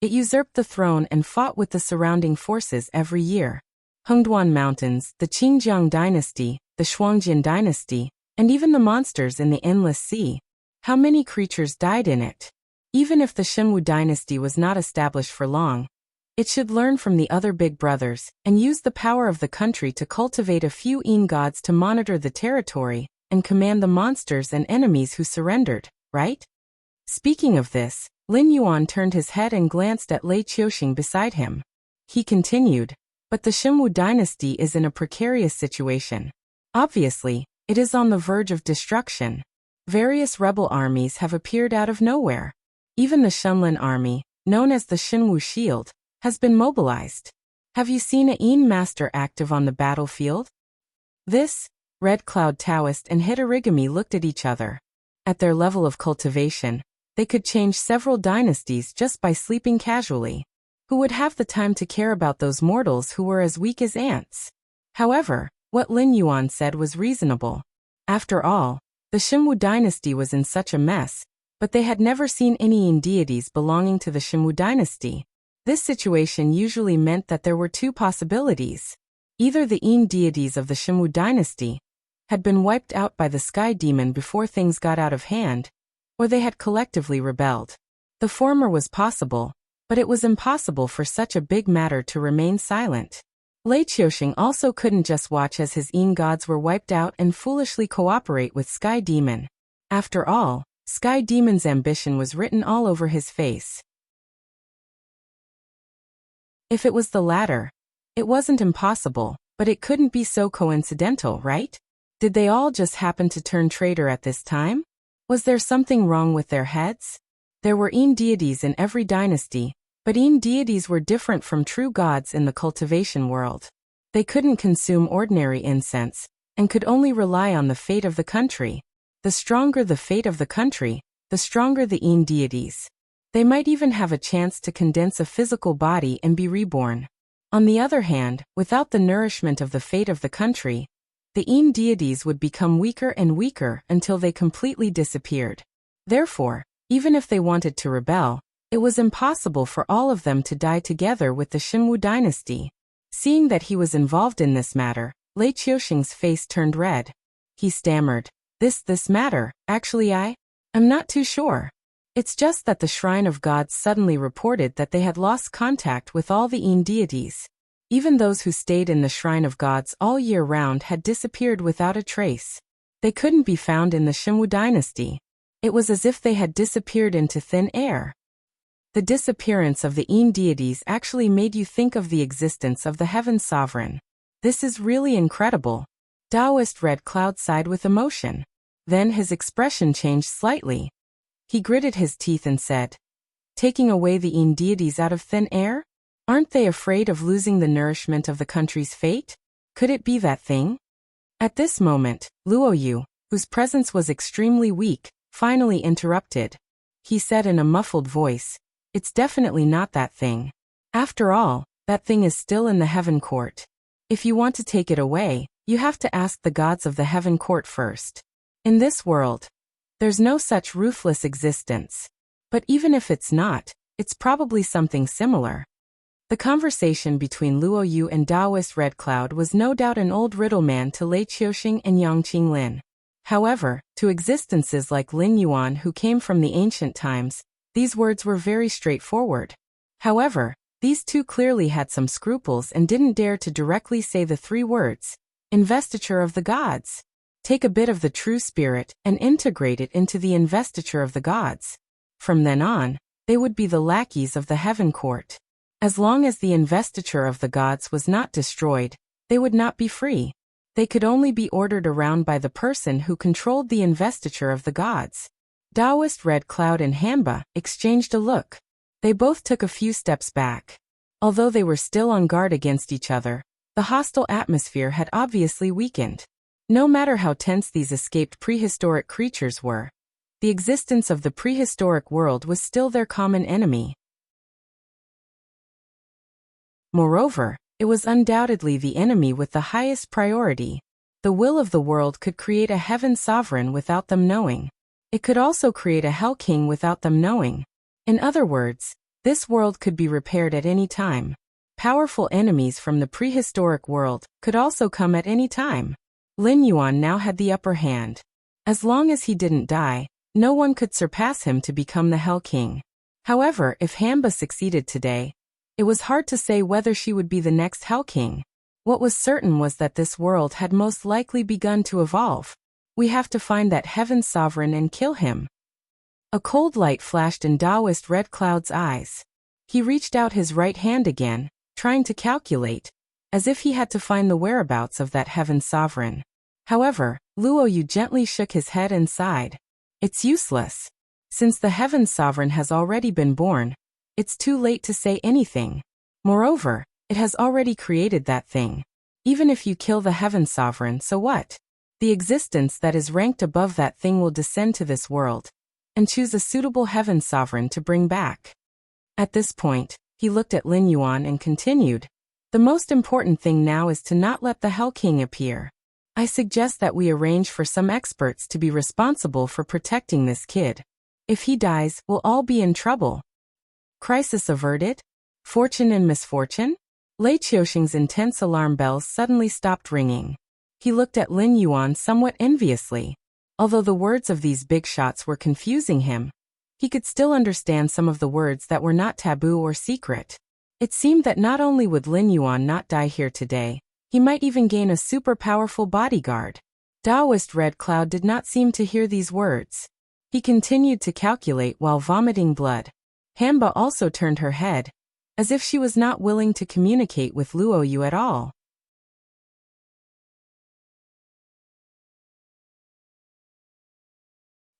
it usurped the throne and fought with the surrounding forces every year. Hengduan Mountains, the Qingjiang dynasty, the Shuangjian dynasty, and even the monsters in the Endless Sea. How many creatures died in it? Even if the Xinwu dynasty was not established for long, it should learn from the other big brothers and use the power of the country to cultivate a few gods to monitor the territory and command the monsters and enemies who surrendered, right? Speaking of this, Lin Yuan turned his head and glanced at Lei Qiuxing beside him. He continued, but the Xinwu dynasty is in a precarious situation. Obviously, it is on the verge of destruction. Various rebel armies have appeared out of nowhere. Even the Shunlin army, known as the Xinwu Shield, has been mobilized. Have you seen a Yin master active on the battlefield? This, Red Cloud Taoist and Hitorigami looked at each other. At their level of cultivation, they could change several dynasties just by sleeping casually. Who would have the time to care about those mortals who were as weak as ants? However, what Lin Yuan said was reasonable. After all, the Xinwu dynasty was in such a mess, but they had never seen any Yin deities belonging to the Xinwu dynasty. This situation usually meant that there were two possibilities. Either the Yin deities of the Xinwu dynasty had been wiped out by the sky demon before things got out of hand, or they had collectively rebelled. The former was possible, but it was impossible for such a big matter to remain silent. Lei Qiuxing also couldn't just watch as his Yin gods were wiped out and foolishly cooperate with Sky Demon. After all, Sky Demon's ambition was written all over his face. If it was the latter, it wasn't impossible, but it couldn't be so coincidental, right? Did they all just happen to turn traitor at this time? Was there something wrong with their heads? There were Yin deities in every dynasty, but Yin deities were different from true gods in the cultivation world. They couldn't consume ordinary incense, and could only rely on the fate of the country. The stronger the fate of the country, the stronger the Yin deities. They might even have a chance to condense a physical body and be reborn. On the other hand, without the nourishment of the fate of the country, the Yin deities would become weaker and weaker until they completely disappeared. Therefore, even if they wanted to rebel, it was impossible for all of them to die together with the Xinwu dynasty. Seeing that he was involved in this matter, Lei Qiuxing's face turned red. He stammered, This matter, actually I'm not too sure. It's just that the Shrine of Gods suddenly reported that they had lost contact with all the Yin deities. Even those who stayed in the Shrine of Gods all year round had disappeared without a trace. They couldn't be found in the Xinwu dynasty. It was as if they had disappeared into thin air. The disappearance of the Yin deities actually made you think of the existence of the Heaven Sovereign. This is really incredible. Taoist Red Cloud sighed with emotion. Then his expression changed slightly. He gritted his teeth and said, Taking away the Yin deities out of thin air? Aren't they afraid of losing the nourishment of the country's fate? Could it be that thing? At this moment, Luo Yu, whose presence was extremely weak, finally interrupted. He said in a muffled voice, It's definitely not that thing. After all, that thing is still in the Heaven Court. If you want to take it away, you have to ask the gods of the Heaven Court first. In this world, there's no such ruthless existence. But even if it's not, it's probably something similar. The conversation between Luo Yu and Taoist Red Cloud was no doubt an old riddleman to Lei Qiuxing and Yang Qinglin. However, to existences like Lin Yuan who came from the ancient times, these words were very straightforward. However, these two clearly had some scruples and didn't dare to directly say the three words, investiture of the gods. Take a bit of the true spirit and integrate it into the investiture of the gods. From then on, they would be the lackeys of the Heaven Court. As long as the investiture of the gods was not destroyed, they would not be free. They could only be ordered around by the person who controlled the investiture of the gods. Taoist Red Cloud and Hanba exchanged a look. They both took a few steps back. Although they were still on guard against each other, the hostile atmosphere had obviously weakened. No matter how tense these escaped prehistoric creatures were, the existence of the prehistoric world was still their common enemy. Moreover, it was undoubtedly the enemy with the highest priority. The will of the world could create a heaven sovereign without them knowing. It could also create a hell king without them knowing. In other words, this world could be repaired at any time. Powerful enemies from the prehistoric world could also come at any time. Lin Yuan now had the upper hand. As long as he didn't die, no one could surpass him to become the Hell King. However, if Hanba succeeded today, it was hard to say whether she would be the next Hell King. What was certain was that this world had most likely begun to evolve. We have to find that heaven's sovereign and kill him. A cold light flashed in Taoist Red Cloud's eyes. He reached out his right hand again, trying to calculate, as if he had to find the whereabouts of that heaven's sovereign. However, Luo Yu gently shook his head and sighed. It's useless. Since the heaven's sovereign has already been born, it's too late to say anything. Moreover, it has already created that thing. Even if you kill the heaven's sovereign, so what? The existence that is ranked above that thing will descend to this world and choose a suitable heaven's sovereign to bring back. At this point, he looked at Lin Yuan and continued, the most important thing now is to not let the Hell King appear. I suggest that we arrange for some experts to be responsible for protecting this kid. If he dies, we'll all be in trouble. Crisis averted? Fortune and misfortune? Lei Qiuxing's intense alarm bells suddenly stopped ringing. He looked at Lin Yuan somewhat enviously. Although the words of these big shots were confusing him, he could still understand some of the words that were not taboo or secret. It seemed that not only would Lin Yuan not die here today, he might even gain a super powerful bodyguard. Taoist Red Cloud did not seem to hear these words. He continued to calculate while vomiting blood. Hamba also turned her head, as if she was not willing to communicate with Luo Yu at all.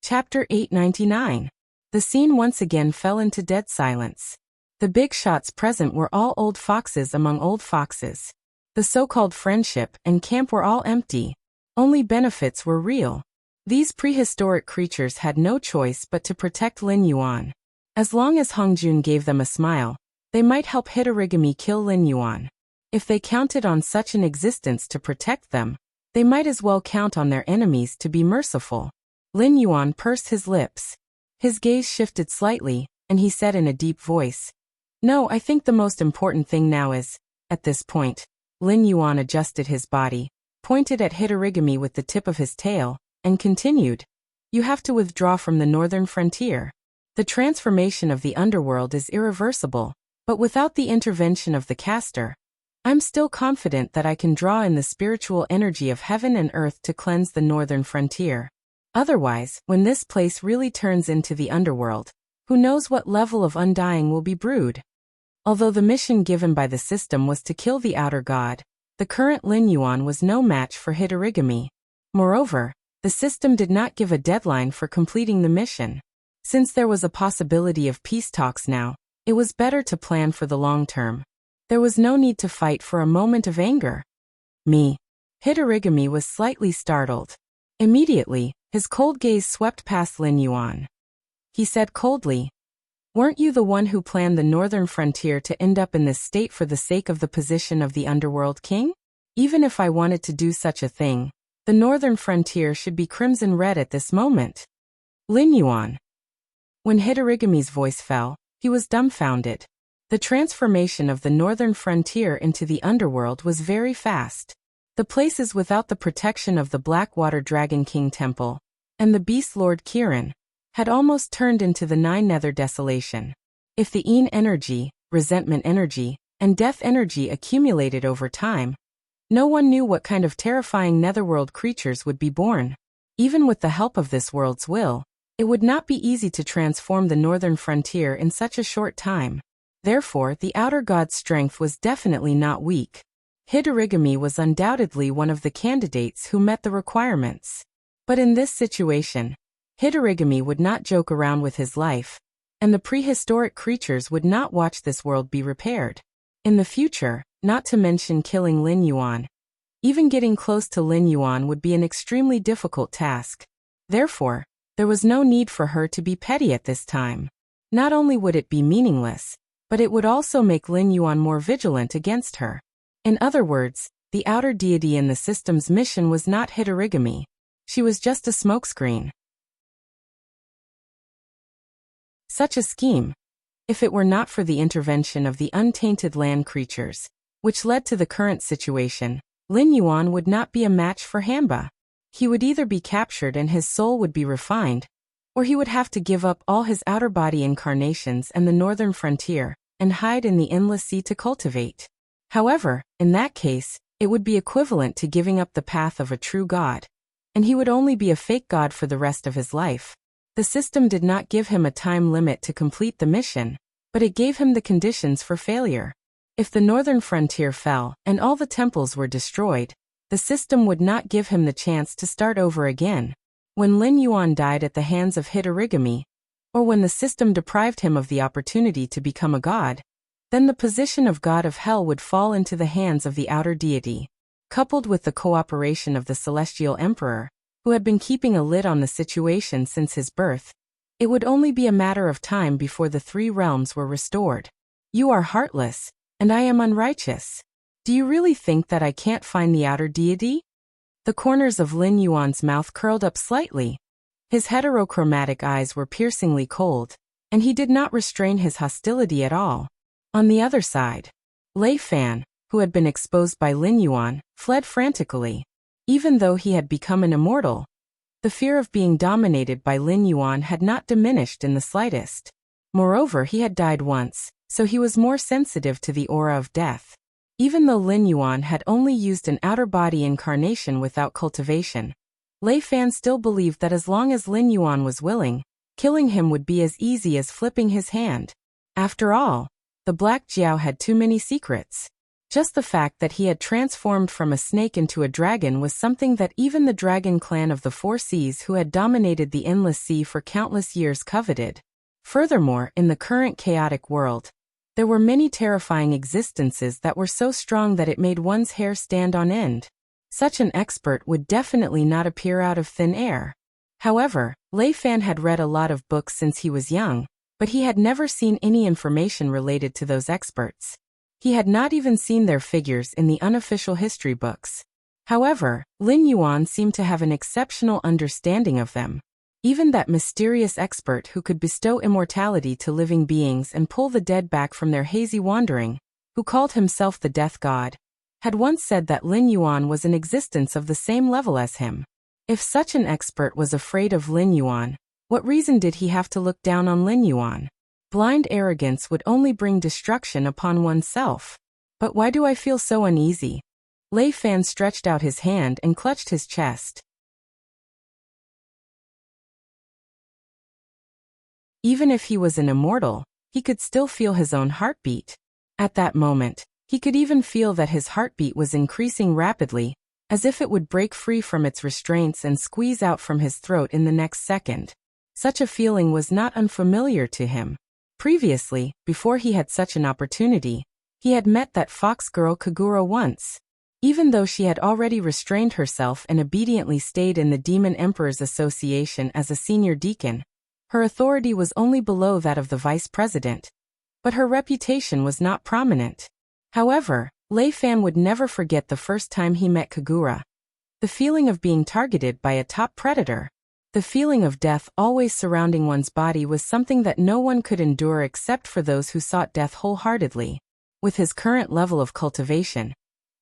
Chapter 899. The scene once again fell into dead silence. The big shots present were all old foxes among old foxes. The so-called friendship and camp were all empty. Only benefits were real. These prehistoric creatures had no choice but to protect Lin Yuan. As long as Hong Jun gave them a smile, they might help Hitorigami kill Lin Yuan. If they counted on such an existence to protect them, they might as well count on their enemies to be merciful. Lin Yuan pursed his lips. His gaze shifted slightly, and he said in a deep voice, "No, I think the most important thing now is..." At this point, Lin Yuan adjusted his body, pointed at Hitorigami with the tip of his tail, and continued, "You have to withdraw from the northern frontier. The transformation of the underworld is irreversible, but without the intervention of the caster, I'm still confident that I can draw in the spiritual energy of heaven and earth to cleanse the northern frontier. Otherwise, when this place really turns into the underworld, who knows what level of undying will be brewed." Although the mission given by the system was to kill the outer god, the current Lin Yuan was no match for Hitorigami. Moreover, the system did not give a deadline for completing the mission. Since there was a possibility of peace talks now, it was better to plan for the long term. There was no need to fight for a moment of anger. Me. Hitorigami was slightly startled. Immediately, his cold gaze swept past Lin Yuan. He said coldly, "Weren't you the one who planned the northern frontier to end up in this state for the sake of the position of the underworld king? Even if I wanted to do such a thing, the northern frontier should be crimson red at this moment." Lin Yuan. When Hitorigami's voice fell, he was dumbfounded. The transformation of the northern frontier into the underworld was very fast. The places without the protection of the Blackwater Dragon King Temple and the Beast Lord Kirin had almost turned into the Nine Nether Desolation. If the Een energy, resentment energy, and death energy accumulated over time, no one knew what kind of terrifying netherworld creatures would be born. Even with the help of this world's will, it would not be easy to transform the northern frontier in such a short time. Therefore, the outer god's strength was definitely not weak. Hitorigami was undoubtedly one of the candidates who met the requirements. But in this situation, Hitorigami would not joke around with his life, and the prehistoric creatures would not watch this world be repaired. In the future, not to mention killing Lin Yuan, even getting close to Lin Yuan would be an extremely difficult task. Therefore, there was no need for her to be petty at this time. Not only would it be meaningless, but it would also make Lin Yuan more vigilant against her. In other words, the outer deity in the system's mission was not Hitorigami. She was just a smokescreen. Such a scheme, if it were not for the intervention of the untainted land creatures, which led to the current situation, Lin Yuan would not be a match for Hamba. He would either be captured and his soul would be refined, or he would have to give up all his outer body incarnations and the northern frontier, and hide in the endless sea to cultivate. However, in that case, it would be equivalent to giving up the path of a true god. and he would only be a fake god for the rest of his life. The system did not give him a time limit to complete the mission, but it gave him the conditions for failure. If the northern frontier fell and all the temples were destroyed, the system would not give him the chance to start over again. When Lin Yuan died at the hands of Hitorigami, or when the system deprived him of the opportunity to become a god, then the position of god of hell would fall into the hands of the outer deity. Coupled with the cooperation of the celestial emperor, who had been keeping a lid on the situation since his birth, it would only be a matter of time before the three realms were restored. You are heartless, and I am unrighteous. Do you really think that I can't find the outer deity? The corners of Lin Yuan's mouth curled up slightly. His heterochromatic eyes were piercingly cold, and he did not restrain his hostility at all. On the other side, Lei Fan, who had been exposed by Lin Yuan, fled frantically. Even though he had become an immortal, the fear of being dominated by Lin Yuan had not diminished in the slightest. Moreover, he had died once, so he was more sensitive to the aura of death. Even though Lin Yuan had only used an outer body incarnation without cultivation, Lei Fan still believed that as long as Lin Yuan was willing, killing him would be as easy as flipping his hand. After all, the Black Jiao had too many secrets. Just the fact that he had transformed from a snake into a dragon was something that even the dragon clan of the Four Seas who had dominated the endless sea for countless years coveted. Furthermore, in the current chaotic world, there were many terrifying existences that were so strong that it made one's hair stand on end. Such an expert would definitely not appear out of thin air. However, Lei Fan had read a lot of books since he was young, but he had never seen any information related to those experts. He had not even seen their figures in the unofficial history books. However, Lin Yuan seemed to have an exceptional understanding of them. Even that mysterious expert who could bestow immortality to living beings and pull the dead back from their hazy wandering, who called himself the Death God, had once said that Lin Yuan was an existence of the same level as him. If such an expert was afraid of Lin Yuan, what reason did he have to look down on Lin Yuan? Blind arrogance would only bring destruction upon oneself. But why do I feel so uneasy? Lei Fan stretched out his hand and clutched his chest. Even if he was an immortal, he could still feel his own heartbeat. At that moment, he could even feel that his heartbeat was increasing rapidly, as if it would break free from its restraints and squeeze out from his throat in the next second. Such a feeling was not unfamiliar to him. Previously, before he had such an opportunity, he had met that fox girl Kagura once. Even though she had already restrained herself and obediently stayed in the Demon Emperor's Association as a senior deacon, her authority was only below that of the vice president. But her reputation was not prominent. However, Lei Fan would never forget the first time he met Kagura. The feeling of being targeted by a top predator. The feeling of death always surrounding one's body was something that no one could endure except for those who sought death wholeheartedly. With his current level of cultivation,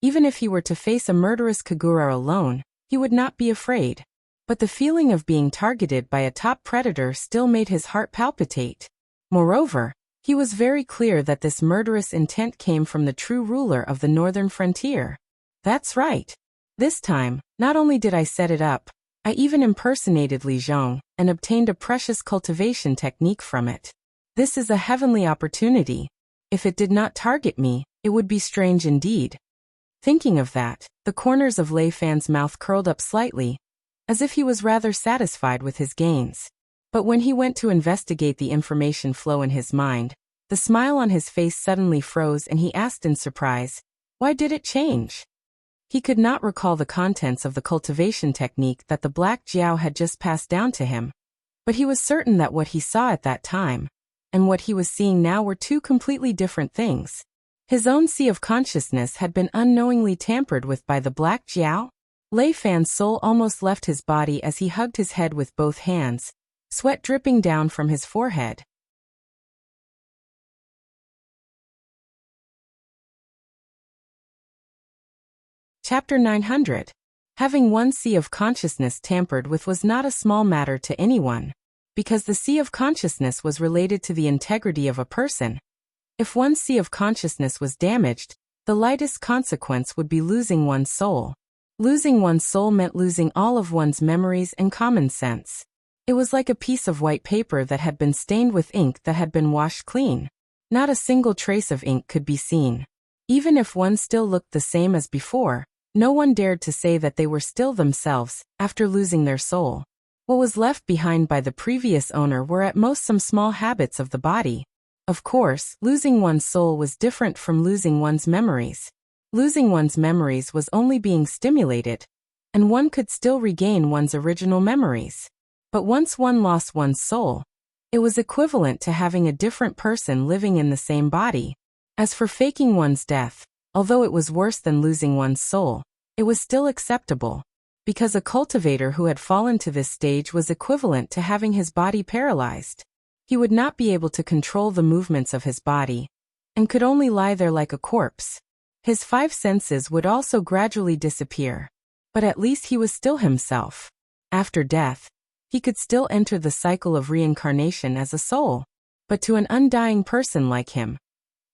even if he were to face a murderous Kagura alone, he would not be afraid. But the feeling of being targeted by a top predator still made his heart palpitate. Moreover, he was very clear that this murderous intent came from the true ruler of the northern frontier. That's right. This time, not only did I set it up, I even impersonated Li Zhong and obtained a precious cultivation technique from it. This is a heavenly opportunity. If it did not target me, it would be strange indeed. Thinking of that, the corners of Lei Fan's mouth curled up slightly, as if he was rather satisfied with his gains. But when he went to investigate the information flow in his mind, the smile on his face suddenly froze and he asked in surprise, why did it change? He could not recall the contents of the cultivation technique that the Black Jiao had just passed down to him, but he was certain that what he saw at that time and what he was seeing now were two completely different things. His own sea of consciousness had been unknowingly tampered with by the Black Jiao. Lei Fan's soul almost left his body as he hugged his head with both hands, sweat dripping down from his forehead. Chapter 900. Having one sea of consciousness tampered with was not a small matter to anyone, because the sea of consciousness was related to the integrity of a person. If one sea of consciousness was damaged, the lightest consequence would be losing one's soul. Losing one's soul meant losing all of one's memories and common sense. It was like a piece of white paper that had been stained with ink that had been washed clean. Not a single trace of ink could be seen. Even if one still looked the same as before, no one dared to say that they were still themselves after losing their soul. What was left behind by the previous owner were at most some small habits of the body. Of course, losing one's soul was different from losing one's memories. Losing one's memories was only being stimulated, and one could still regain one's original memories. But once one lost one's soul, it was equivalent to having a different person living in the same body. As for faking one's death, although it was worse than losing one's soul, it was still acceptable, because a cultivator who had fallen to this stage was equivalent to having his body paralyzed. He would not be able to control the movements of his body, and could only lie there like a corpse. His 5 senses would also gradually disappear. But at least he was still himself. After death, he could still enter the cycle of reincarnation as a soul. But to an undying person like him,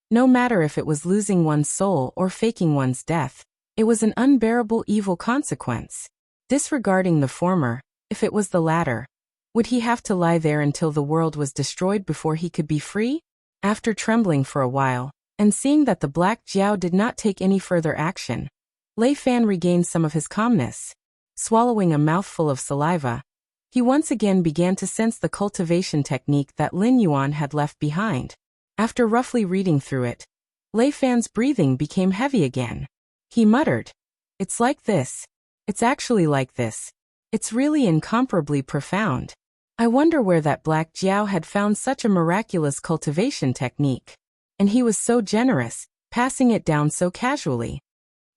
no matter if it was losing one's soul or faking one's death, it was an unbearable evil consequence. Disregarding the former, if it was the latter, would he have to lie there until the world was destroyed before he could be free? After trembling for a while, and seeing that the Black Jiao did not take any further action, Lei Fan regained some of his calmness. Swallowing a mouthful of saliva, he once again began to sense the cultivation technique that Lin Yuan had left behind. After roughly reading through it, Lei Fan's breathing became heavy again. He muttered, "It's like this. It's actually like this. It's really incomparably profound. I wonder where that Black Jiao had found such a miraculous cultivation technique. And he was so generous, passing it down so casually."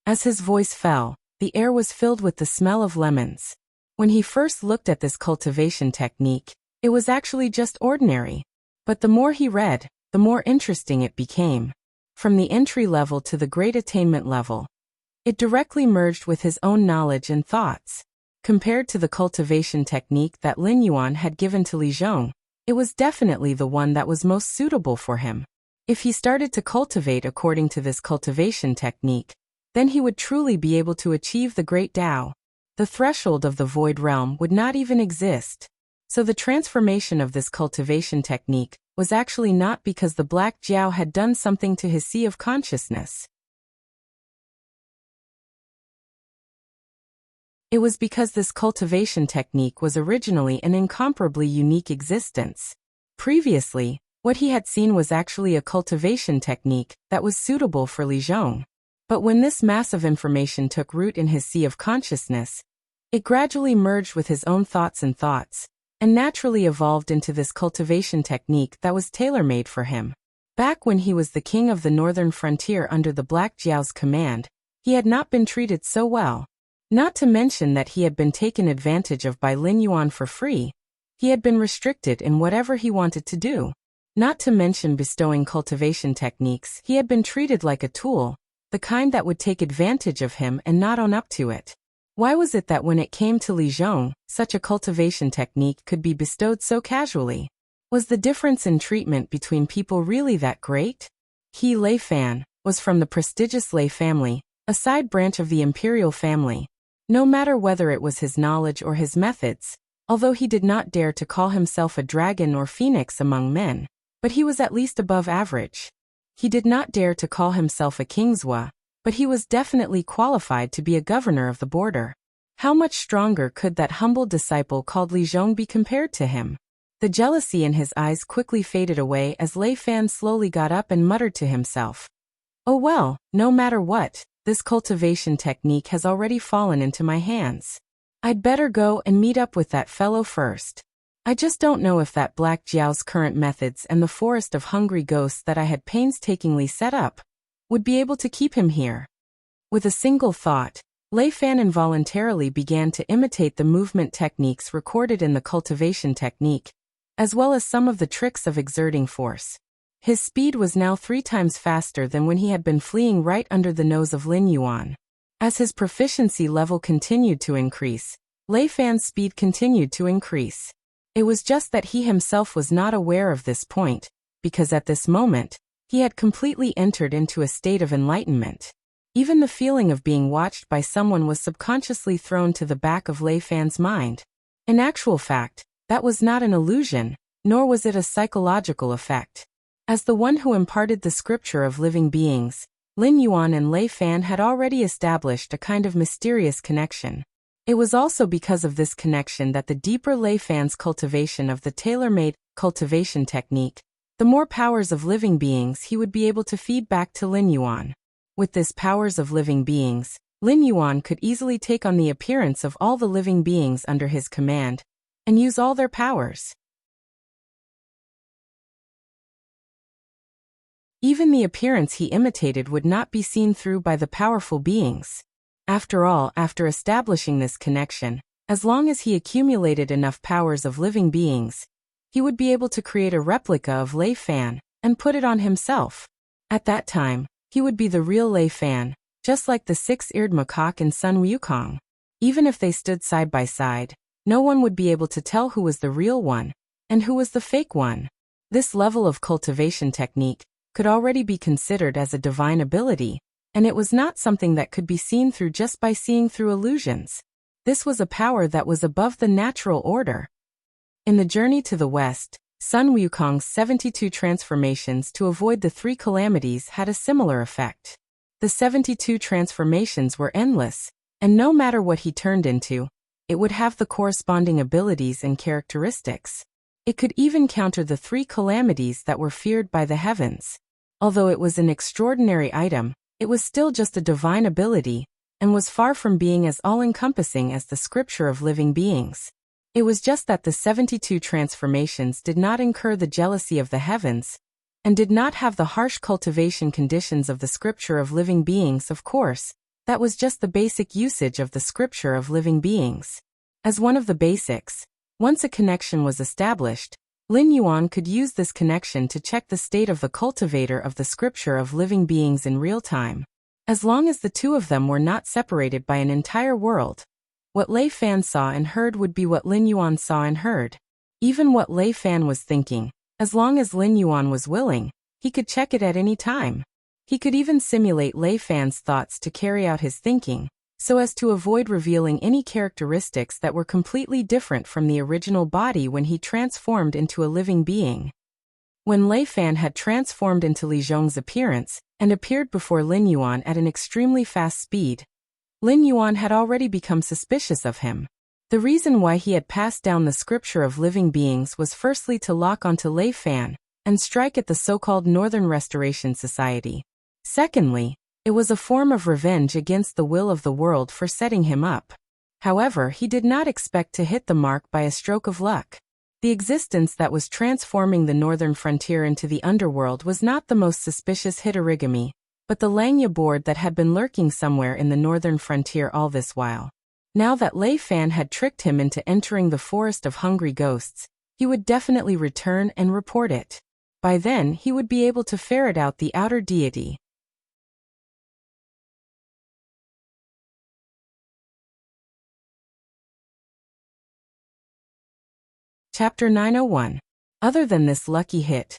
As his voice fell, the air was filled with the smell of lemons. When he first looked at this cultivation technique, it was actually just ordinary. But the more he read, the more interesting it became. From the entry level to the great attainment level, it directly merged with his own knowledge and thoughts. Compared to the cultivation technique that Lin Yuan had given to Li Zhong, it was definitely the one that was most suitable for him. If he started to cultivate according to this cultivation technique, then he would truly be able to achieve the great Tao. The threshold of the void realm would not even exist. So the transformation of this cultivation technique was actually not because the Black Jiao had done something to his sea of consciousness. It was because this cultivation technique was originally an incomparably unique existence. Previously, what he had seen was actually a cultivation technique that was suitable for Li Zhong. But when this mass of information took root in his sea of consciousness, it gradually merged with his own thoughts, and naturally evolved into this cultivation technique that was tailor-made for him. Back when he was the king of the northern frontier under the Black Jiao's command, he had not been treated so well. Not to mention that he had been taken advantage of by Lin Yuan for free. He had been restricted in whatever he wanted to do. Not to mention bestowing cultivation techniques, he had been treated like a tool, the kind that would take advantage of him and not own up to it. Why was it that when it came to Li Zhong, such a cultivation technique could be bestowed so casually? Was the difference in treatment between people really that great? He, Lei Fan, was from the prestigious Lei family, a side branch of the imperial family. No matter whether it was his knowledge or his methods, although he did not dare to call himself a dragon or phoenix among men, but he was at least above average. He did not dare to call himself a Kingswa, but he was definitely qualified to be a governor of the border. How much stronger could that humble disciple called Li Zhong be compared to him? The jealousy in his eyes quickly faded away as Lei Fan slowly got up and muttered to himself, "Oh well, no matter what, this cultivation technique has already fallen into my hands. I'd better go and meet up with that fellow first. I just don't know if that Black Jiao's current methods and the forest of hungry ghosts that I had painstakingly set up would be able to keep him here." With a single thought, Lei Fan involuntarily began to imitate the movement techniques recorded in the cultivation technique, as well as some of the tricks of exerting force. His speed was now 3 times faster than when he had been fleeing right under the nose of Lin Yuan. As his proficiency level continued to increase, Lei Fan's speed continued to increase. It was just that he himself was not aware of this point, because at this moment, he had completely entered into a state of enlightenment. Even the feeling of being watched by someone was subconsciously thrown to the back of Lei Fan's mind. In actual fact, that was not an illusion, nor was it a psychological effect. As the one who imparted the scripture of living beings, Lin Yuan and Lei Fan had already established a kind of mysterious connection. It was also because of this connection that the deeper Lei Fan's cultivation of the tailor-made cultivation technique, the more powers of living beings he would be able to feed back to Lin Yuan. With this powers of living beings, Lin Yuan could easily take on the appearance of all the living beings under his command, and use all their powers. Even the appearance he imitated would not be seen through by the powerful beings. After all, after establishing this connection, as long as he accumulated enough powers of living beings, he would be able to create a replica of Lei Fan and put it on himself. At that time, he would be the real Lei Fan, just like the six-eared macaque and Sun Wukong. Even if they stood side by side, no one would be able to tell who was the real one and who was the fake one. This level of cultivation technique could already be considered as a divine ability, and it was not something that could be seen through just by seeing through illusions. This was a power that was above the natural order. In the journey to the west, Sun Wukong's 72 transformations to avoid the 3 calamities had a similar effect. The 72 transformations were endless, and no matter what he turned into, it would have the corresponding abilities and characteristics. It could even counter the 3 calamities that were feared by the heavens. Although it was an extraordinary item, it was still just a divine ability, and was far from being as all-encompassing as the scripture of living beings. It was just that the 72 transformations did not incur the jealousy of the heavens, and did not have the harsh cultivation conditions of the scripture of living beings. Of course, that was just the basic usage of the scripture of living beings. As one of the basics, once a connection was established, Lin Yuan could use this connection to check the state of the cultivator of the scripture of living beings in real time. As long as the two of them were not separated by an entire world, what Lei Fan saw and heard would be what Lin Yuan saw and heard. Even what Lei Fan was thinking, as long as Lin Yuan was willing, he could check it at any time. He could even simulate Lei Fan's thoughts to carry out his thinking, so as to avoid revealing any characteristics that were completely different from the original body when he transformed into a living being. When Lei Fan had transformed into Li Zhong's appearance, and appeared before Lin Yuan at an extremely fast speed, Lin Yuan had already become suspicious of him. The reason why he had passed down the scripture of living beings was firstly to lock onto Lei Fan, and strike at the so-called Northern Restoration Society. Secondly, it was a form of revenge against the will of the world for setting him up. However, he did not expect to hit the mark by a stroke of luck. The existence that was transforming the northern frontier into the underworld was not the most suspicious Hitorigami, but the Langya board that had been lurking somewhere in the northern frontier all this while. Now that Lei Fan had tricked him into entering the forest of hungry ghosts, he would definitely return and report it. By then, he would be able to ferret out the outer deity. Chapter 901. Other than this lucky hit,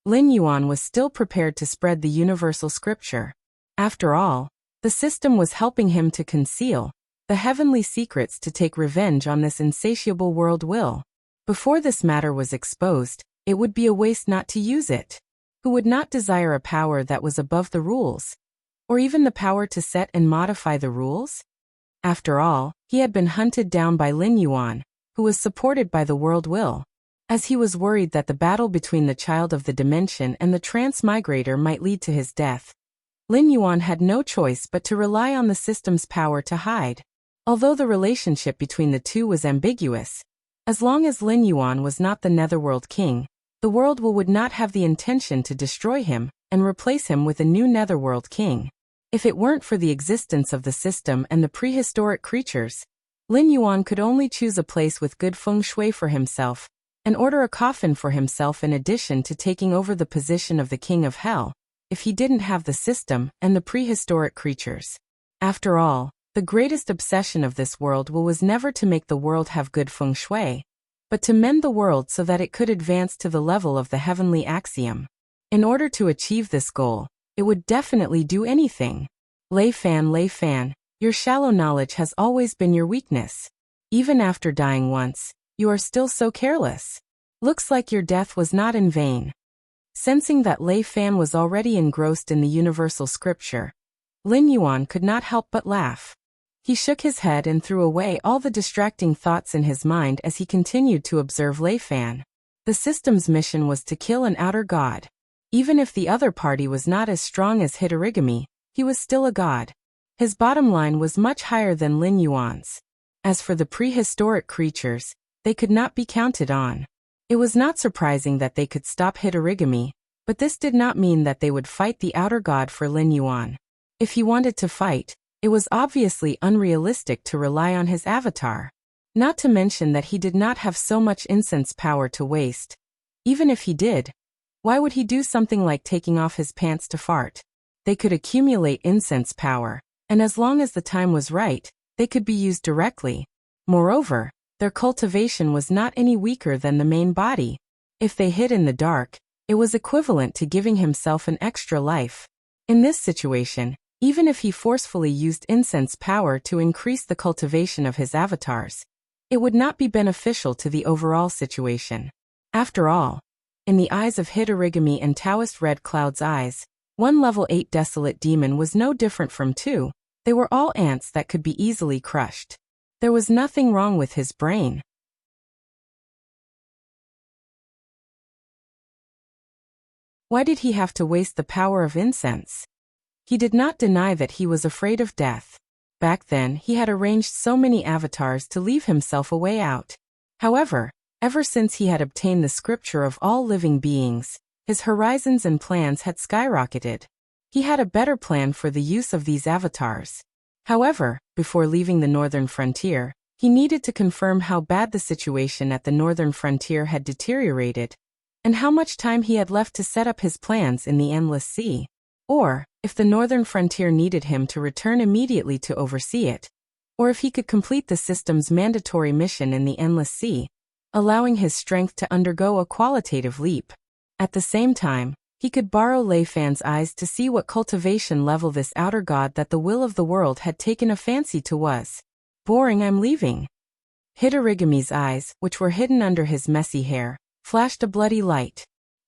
Lin Yuan was still prepared to spread the universal scripture. After all, the system was helping him to conceal the heavenly secrets to take revenge on this insatiable world will. Before this matter was exposed, it would be a waste not to use it. Who would not desire a power that was above the rules? Or even the power to set and modify the rules? After all, he had been hunted down by Lin Yuan, who was supported by the world will. As he was worried that the battle between the child of the dimension and the transmigrator might lead to his death, Lin Yuan had no choice but to rely on the system's power to hide. Although the relationship between the two was ambiguous, as long as Lin Yuan was not the Netherworld king, the world will would not have the intention to destroy him and replace him with a new Netherworld king. If it weren't for the existence of the system and the prehistoric creatures, Lin Yuan could only choose a place with good feng shui for himself, and order a coffin for himself in addition to taking over the position of the king of hell, if he didn't have the system and the prehistoric creatures. After all, the greatest obsession of this world was never to make the world have good feng shui, but to mend the world so that it could advance to the level of the heavenly axiom. In order to achieve this goal, it would definitely do anything. Lei Fan, your shallow knowledge has always been your weakness. Even after dying once, you are still so careless. Looks like your death was not in vain. Sensing that Lei Fan was already engrossed in the universal scripture, Lin Yuan could not help but laugh. He shook his head and threw away all the distracting thoughts in his mind as he continued to observe Lei Fan. The system's mission was to kill an outer god. Even if the other party was not as strong as Hitorigami, he was still a god. His bottom line was much higher than Lin Yuan's. As for the prehistoric creatures, they could not be counted on. It was not surprising that they could stop Hitorigami, but this did not mean that they would fight the outer god for Lin Yuan. If he wanted to fight, it was obviously unrealistic to rely on his avatar. Not to mention that he did not have so much incense power to waste. Even if he did, why would he do something like taking off his pants to fart? They could accumulate incense power, and as long as the time was right, they could be used directly. Moreover, their cultivation was not any weaker than the main body. If they hid in the dark, it was equivalent to giving himself an extra life. In this situation, even if he forcefully used incense power to increase the cultivation of his avatars, it would not be beneficial to the overall situation. After all, in the eyes of Hitorigami and Taoist Red Cloud's eyes, one level 8 desolate demon was no different from two. They were all ants that could be easily crushed. There was nothing wrong with his brain. Why did he have to waste the power of incense? He did not deny that he was afraid of death. Back then, he had arranged so many avatars to leave himself a way out. However, ever since he had obtained the scripture of all living beings, his horizons and plans had skyrocketed. He had a better plan for the use of these avatars. However, before leaving the northern frontier, he needed to confirm how bad the situation at the northern frontier had deteriorated, and how much time he had left to set up his plans in the Endless Sea. Or, if the northern frontier needed him to return immediately to oversee it, or if he could complete the system's mandatory mission in the Endless Sea, allowing his strength to undergo a qualitative leap. At the same time, he could borrow Lei Fan's eyes to see what cultivation level this outer god that the will of the world had taken a fancy to was. Boring, I'm leaving. Hitorigami's eyes, which were hidden under his messy hair, flashed a bloody light.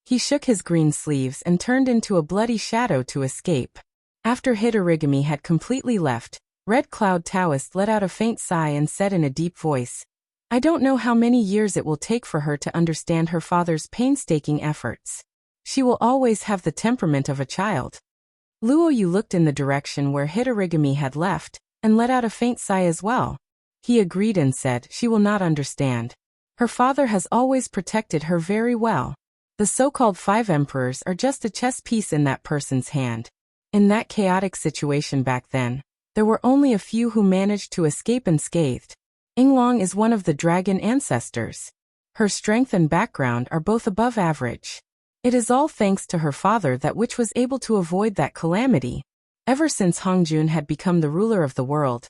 He shook his green sleeves and turned into a bloody shadow to escape. After Hitorigami had completely left, Red Cloud Taoist let out a faint sigh and said in a deep voice, I don't know how many years it will take for her to understand her father's painstaking efforts. She will always have the temperament of a child. Luoyu looked in the direction where Hitorigami had left, and let out a faint sigh as well. He agreed and said she will not understand. Her father has always protected her very well. The so-called 5 emperors are just a chess piece in that person's hand. In that chaotic situation back then, there were only a few who managed to escape unscathed. Yinglong is one of the dragon ancestors. Her strength and background are both above average. It is all thanks to her father that which was able to avoid that calamity. Ever since Hongjun had become the ruler of the world,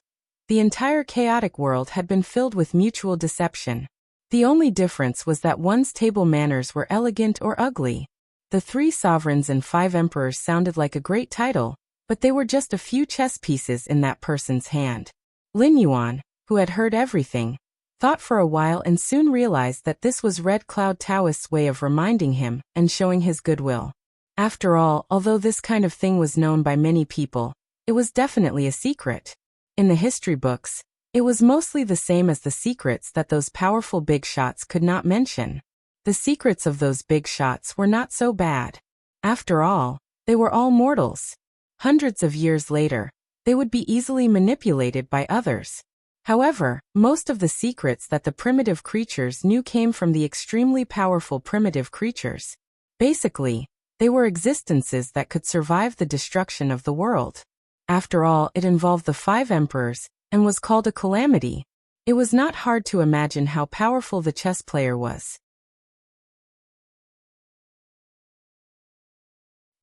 the entire chaotic world had been filled with mutual deception. The only difference was that one's table manners were elegant or ugly. The 3 sovereigns and 5 emperors sounded like a great title, but they were just a few chess pieces in that person's hand. Lin Yuan, who had heard everything, thought for a while and soon realized that this was Red Cloud Taoist's way of reminding him and showing his goodwill. After all, although this kind of thing was known by many people, it was definitely a secret. In the history books, it was mostly the same as the secrets that those powerful big shots could not mention. The secrets of those big shots were not so bad. After all, they were all mortals. Hundreds of years later, they would be easily manipulated by others. However, most of the secrets that the primitive creatures knew came from the extremely powerful primitive creatures. Basically, they were existences that could survive the destruction of the world. After all, it involved the 5 emperors, and was called a calamity. It was not hard to imagine how powerful the chess player was.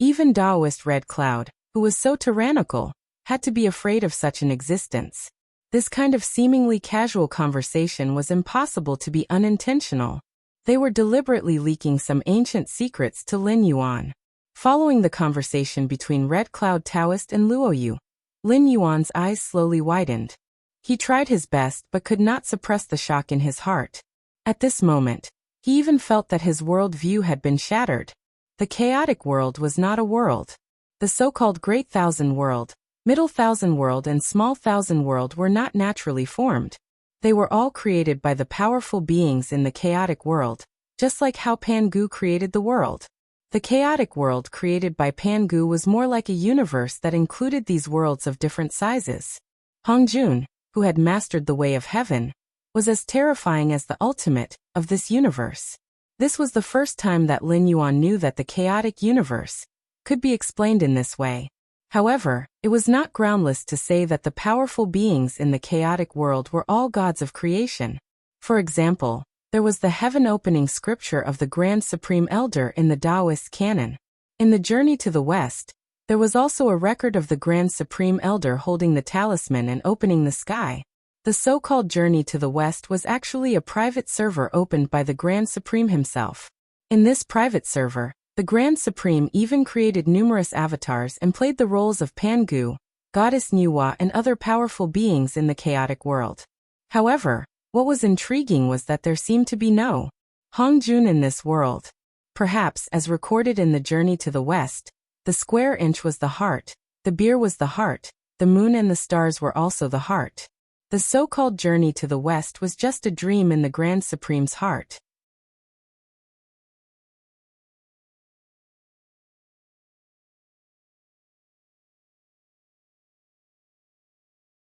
Even Taoist Red Cloud, who was so tyrannical, had to be afraid of such an existence. This kind of seemingly casual conversation was impossible to be unintentional. They were deliberately leaking some ancient secrets to Lin Yuan. Following the conversation between Red Cloud Taoist and Luoyu, Lin Yuan's eyes slowly widened. He tried his best but could not suppress the shock in his heart. At this moment, he even felt that his world view had been shattered. The chaotic world was not a world. The so-called Great Thousand World, Middle Thousand World and Small Thousand World were not naturally formed. They were all created by the powerful beings in the chaotic world, just like how Pangu created the world. The chaotic world created by Pangu was more like a universe that included these worlds of different sizes. Hongjun, who had mastered the way of heaven, was as terrifying as the ultimate of this universe. This was the first time that Lin Yuan knew that the chaotic universe could be explained in this way. However, it was not groundless to say that the powerful beings in the chaotic world were all gods of creation. For example, there was the heaven-opening scripture of the Grand Supreme Elder in the Taoist canon. In the Journey to the West, there was also a record of the Grand Supreme Elder holding the talisman and opening the sky. The so-called Journey to the West was actually a private server opened by the Grand Supreme himself. In this private server, the Grand Supreme even created numerous avatars and played the roles of Pangu, Goddess Nuwa and other powerful beings in the chaotic world. However, what was intriguing was that there seemed to be no Hongjun in this world. Perhaps, as recorded in the Journey to the West, the square inch was the heart, the beer was the heart, the moon and the stars were also the heart. The so-called Journey to the West was just a dream in the Grand Supreme's heart.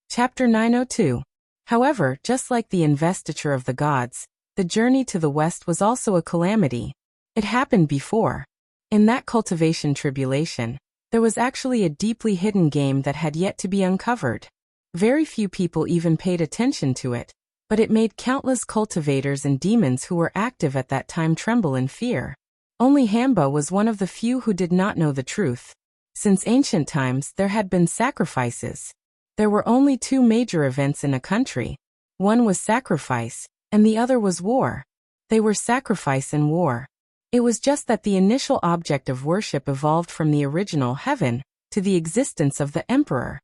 Chapter 902. However, just like the investiture of the gods, the Journey to the West was also a calamity. It happened before. In that cultivation tribulation, there was actually a deeply hidden game that had yet to be uncovered. Very few people even paid attention to it, but it made countless cultivators and demons who were active at that time tremble in fear. Only Hamba was one of the few who did not know the truth. Since ancient times there had been sacrifices. There were only two major events in a country. One was sacrifice, and the other was war. They were sacrifice and war. It was just that the initial object of worship evolved from the original heaven to the existence of the emperor.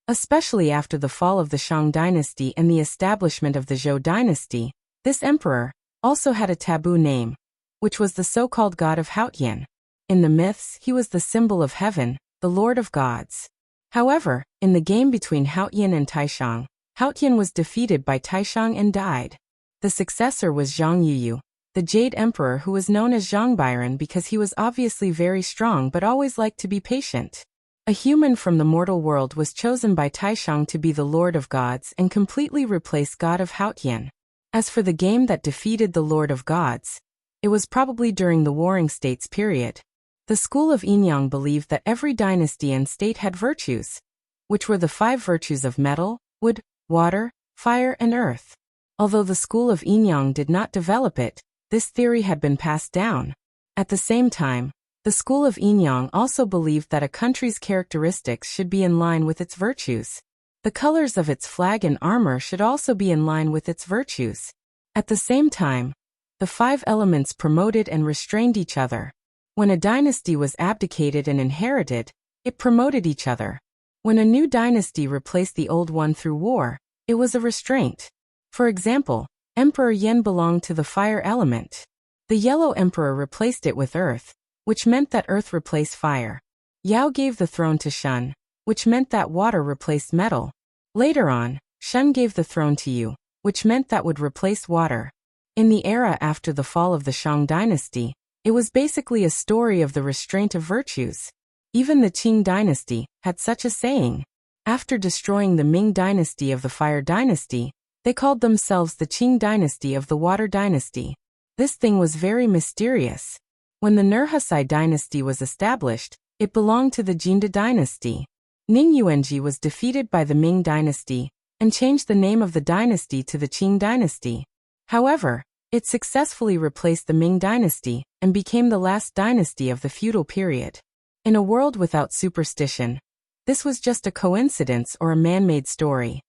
Especially after the fall of the Shang dynasty and the establishment of the Zhou dynasty, this emperor also had a taboo name, which was the so-called god of Haotian. In the myths, he was the symbol of heaven, the lord of gods. However, in the game between Haotian and Taishang, Haotian was defeated by Taishang and died. The successor was Zhang Yuyu, the Jade Emperor, who was known as Zhang Byron because he was obviously very strong but always liked to be patient. A human from the mortal world was chosen by Taishang to be the Lord of Gods and completely replace God of Haotian. As for the game that defeated the Lord of Gods, it was probably during the Warring States period. The school of Yinyang believed that every dynasty and state had virtues, which were the 5 virtues of metal, wood, water, fire and earth. Although the school of Yinyang did not develop it, this theory had been passed down. At the same time, the school of Yinyang also believed that a country's characteristics should be in line with its virtues. The colors of its flag and armor should also be in line with its virtues. At the same time, the 5 elements promoted and restrained each other. When a dynasty was abdicated and inherited, it promoted each other. When a new dynasty replaced the old one through war, it was a restraint. For example, Emperor Yen belonged to the fire element. The yellow emperor replaced it with earth, which meant that earth replaced fire. Yao gave the throne to Shun, which meant that water replaced metal. Later on, Shun gave the throne to Yu, which meant that would replace water. In the era after the fall of the Shang dynasty, it was basically a story of the restraint of virtues. Even the Qing dynasty had such a saying. After destroying the Ming dynasty of the Fire dynasty, they called themselves the Qing dynasty of the Water dynasty. This thing was very mysterious. When the Nurhaci dynasty was established, it belonged to the Jinda dynasty. Ning Yuanji was defeated by the Ming dynasty and changed the name of the dynasty to the Qing dynasty. However, it successfully replaced the Ming dynasty and became the last dynasty of the feudal period. In a world without superstition, this was just a coincidence or a man-made story.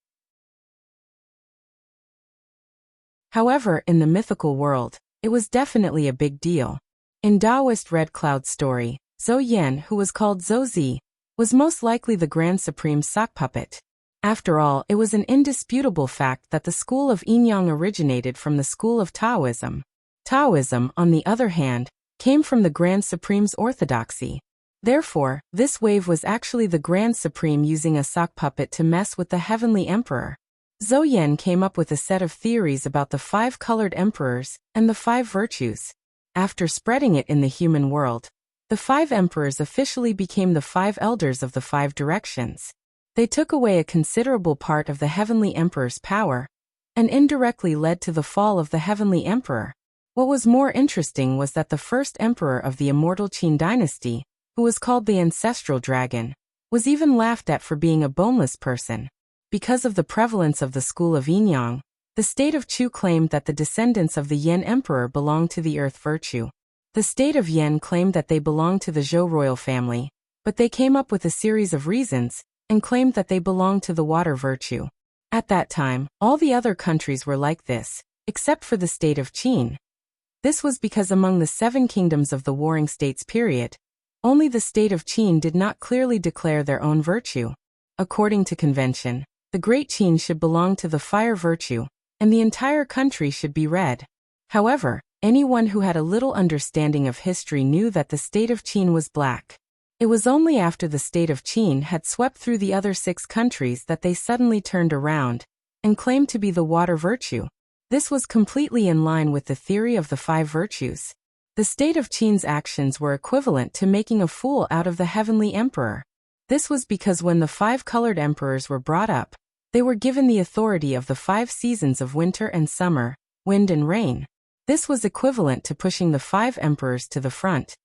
However, in the mythical world, it was definitely a big deal. In Taoist Red Cloud story, Zhou Yan, who was called Zhou Zi, was most likely the Grand Supreme's sock puppet. After all, it was an indisputable fact that the school of Inyang originated from the school of Taoism. Taoism, on the other hand, came from the Grand Supreme's orthodoxy. Therefore, this wave was actually the Grand Supreme using a sock puppet to mess with the Heavenly Emperor. Zhou Yan came up with a set of theories about the 5 colored emperors and the 5 virtues. After spreading it in the human world, the 5 emperors officially became the 5 elders of the 5 directions. They took away a considerable part of the Heavenly Emperor's power, and indirectly led to the fall of the Heavenly Emperor. What was more interesting was that the first emperor of the immortal Qin dynasty, who was called the Ancestral Dragon, was even laughed at for being a boneless person. Because of the prevalence of the school of Inyang, the state of Chu claimed that the descendants of the Yan Emperor belonged to the earth virtue. The state of Yan claimed that they belonged to the Zhou royal family, but they came up with a series of reasons, and claimed that they belonged to the water virtue. At that time, all the other countries were like this, except for the state of Qin. This was because among the 7 kingdoms of the Warring States period, only the state of Qin did not clearly declare their own virtue. According to convention, the Great Qin should belong to the fire virtue, and the entire country should be red. However, anyone who had a little understanding of history knew that the state of Qin was black. It was only after the state of Qin had swept through the other 6 countries that they suddenly turned around and claimed to be the water virtue. This was completely in line with the theory of the 5 virtues. The state of Qin's actions were equivalent to making a fool out of the Heavenly Emperor. This was because when the 5 colored emperors were brought up, they were given the authority of the 5 seasons of winter and summer, wind and rain. This was equivalent to pushing the 5 emperors to the front,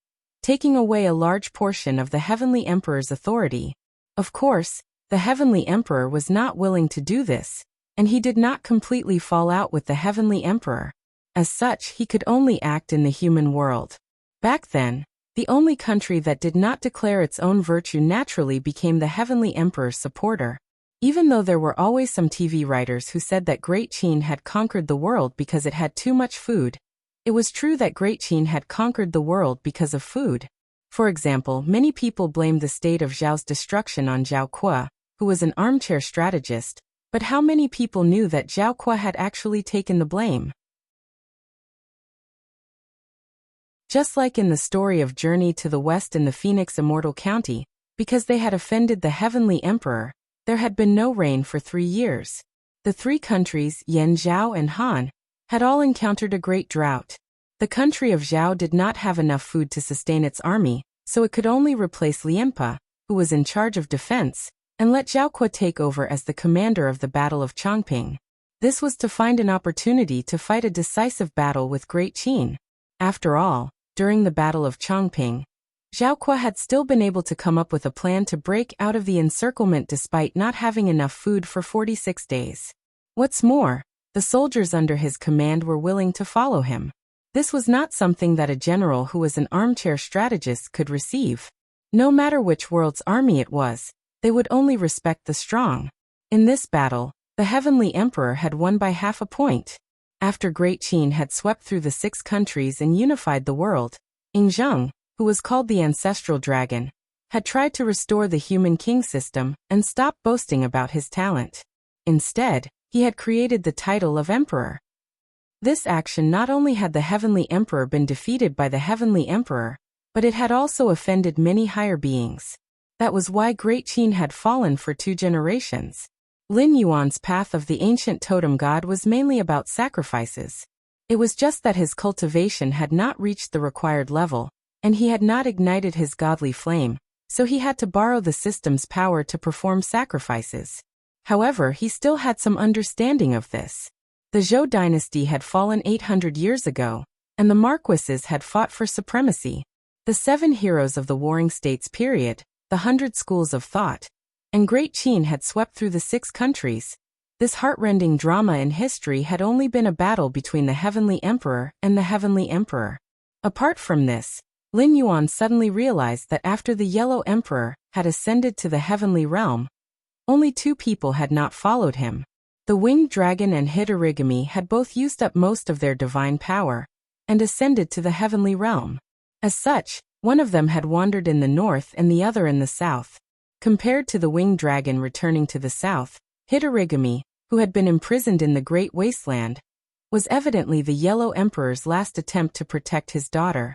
taking away a large portion of the Heavenly Emperor's authority. Of course, the Heavenly Emperor was not willing to do this, and he did not completely fall out with the Heavenly Emperor. As such, he could only act in the human world. Back then, the only country that did not declare its own virtue naturally became the Heavenly Emperor's supporter. Even though there were always some TV writers who said that Great Qin had conquered the world because it had too much food, it was true that Great Qin had conquered the world because of food. For example, many people blamed the state of Zhao's destruction on Zhao Kuo, who was an armchair strategist, but how many people knew that Zhao Kuo had actually taken the blame? Just like in the story of Journey to the West in the Phoenix Immortal County, because they had offended the Heavenly Emperor, there had been no rain for 3 years. The 3 countries, Yan, Zhao, and Han, had all encountered a great drought. The country of Zhao did not have enough food to sustain its army, so it could only replace Lianpa, who was in charge of defense, and let Zhao Kuo take over as the commander of the Battle of Chongping. This was to find an opportunity to fight a decisive battle with Great Qin. After all, during the Battle of Chongping, Zhao Kuo had still been able to come up with a plan to break out of the encirclement despite not having enough food for 46 days. What's more, the soldiers under his command were willing to follow him. This was not something that a general who was an armchair strategist could receive. No matter which world's army it was, they would only respect the strong. In this battle, the Heavenly Emperor had won by half a point. After Great Qin had swept through the 6 countries and unified the world, Yingzheng, who was called the Ancestral Dragon, had tried to restore the human king system and stop boasting about his talent. Instead, he had created the title of Emperor. This action not only had the Heavenly Emperor been defeated by the Heavenly Emperor, but it had also offended many higher beings. That was why Great Qin had fallen for 2 generations. Lin Yuan's path of the ancient totem god was mainly about sacrifices. It was just that his cultivation had not reached the required level, and he had not ignited his godly flame, so he had to borrow the system's power to perform sacrifices. However, he still had some understanding of this. The Zhou dynasty had fallen 800 years ago, and the marquises had fought for supremacy. The 7 heroes of the Warring States period, the 100 schools of thought, and Great Qin had swept through the 6 countries. This heart-rending drama in history had only been a battle between the Heavenly Emperor and the Heavenly Emperor. Apart from this, Lin Yuan suddenly realized that after the Yellow Emperor had ascended to the heavenly realm, only 2 people had not followed him. The Winged Dragon and Hidorigami had both used up most of their divine power and ascended to the heavenly realm. As such, one of them had wandered in the north and the other in the south. Compared to the winged dragon returning to the south, Hitorigami, who had been imprisoned in the Great Wasteland, was evidently the Yellow Emperor's last attempt to protect his daughter.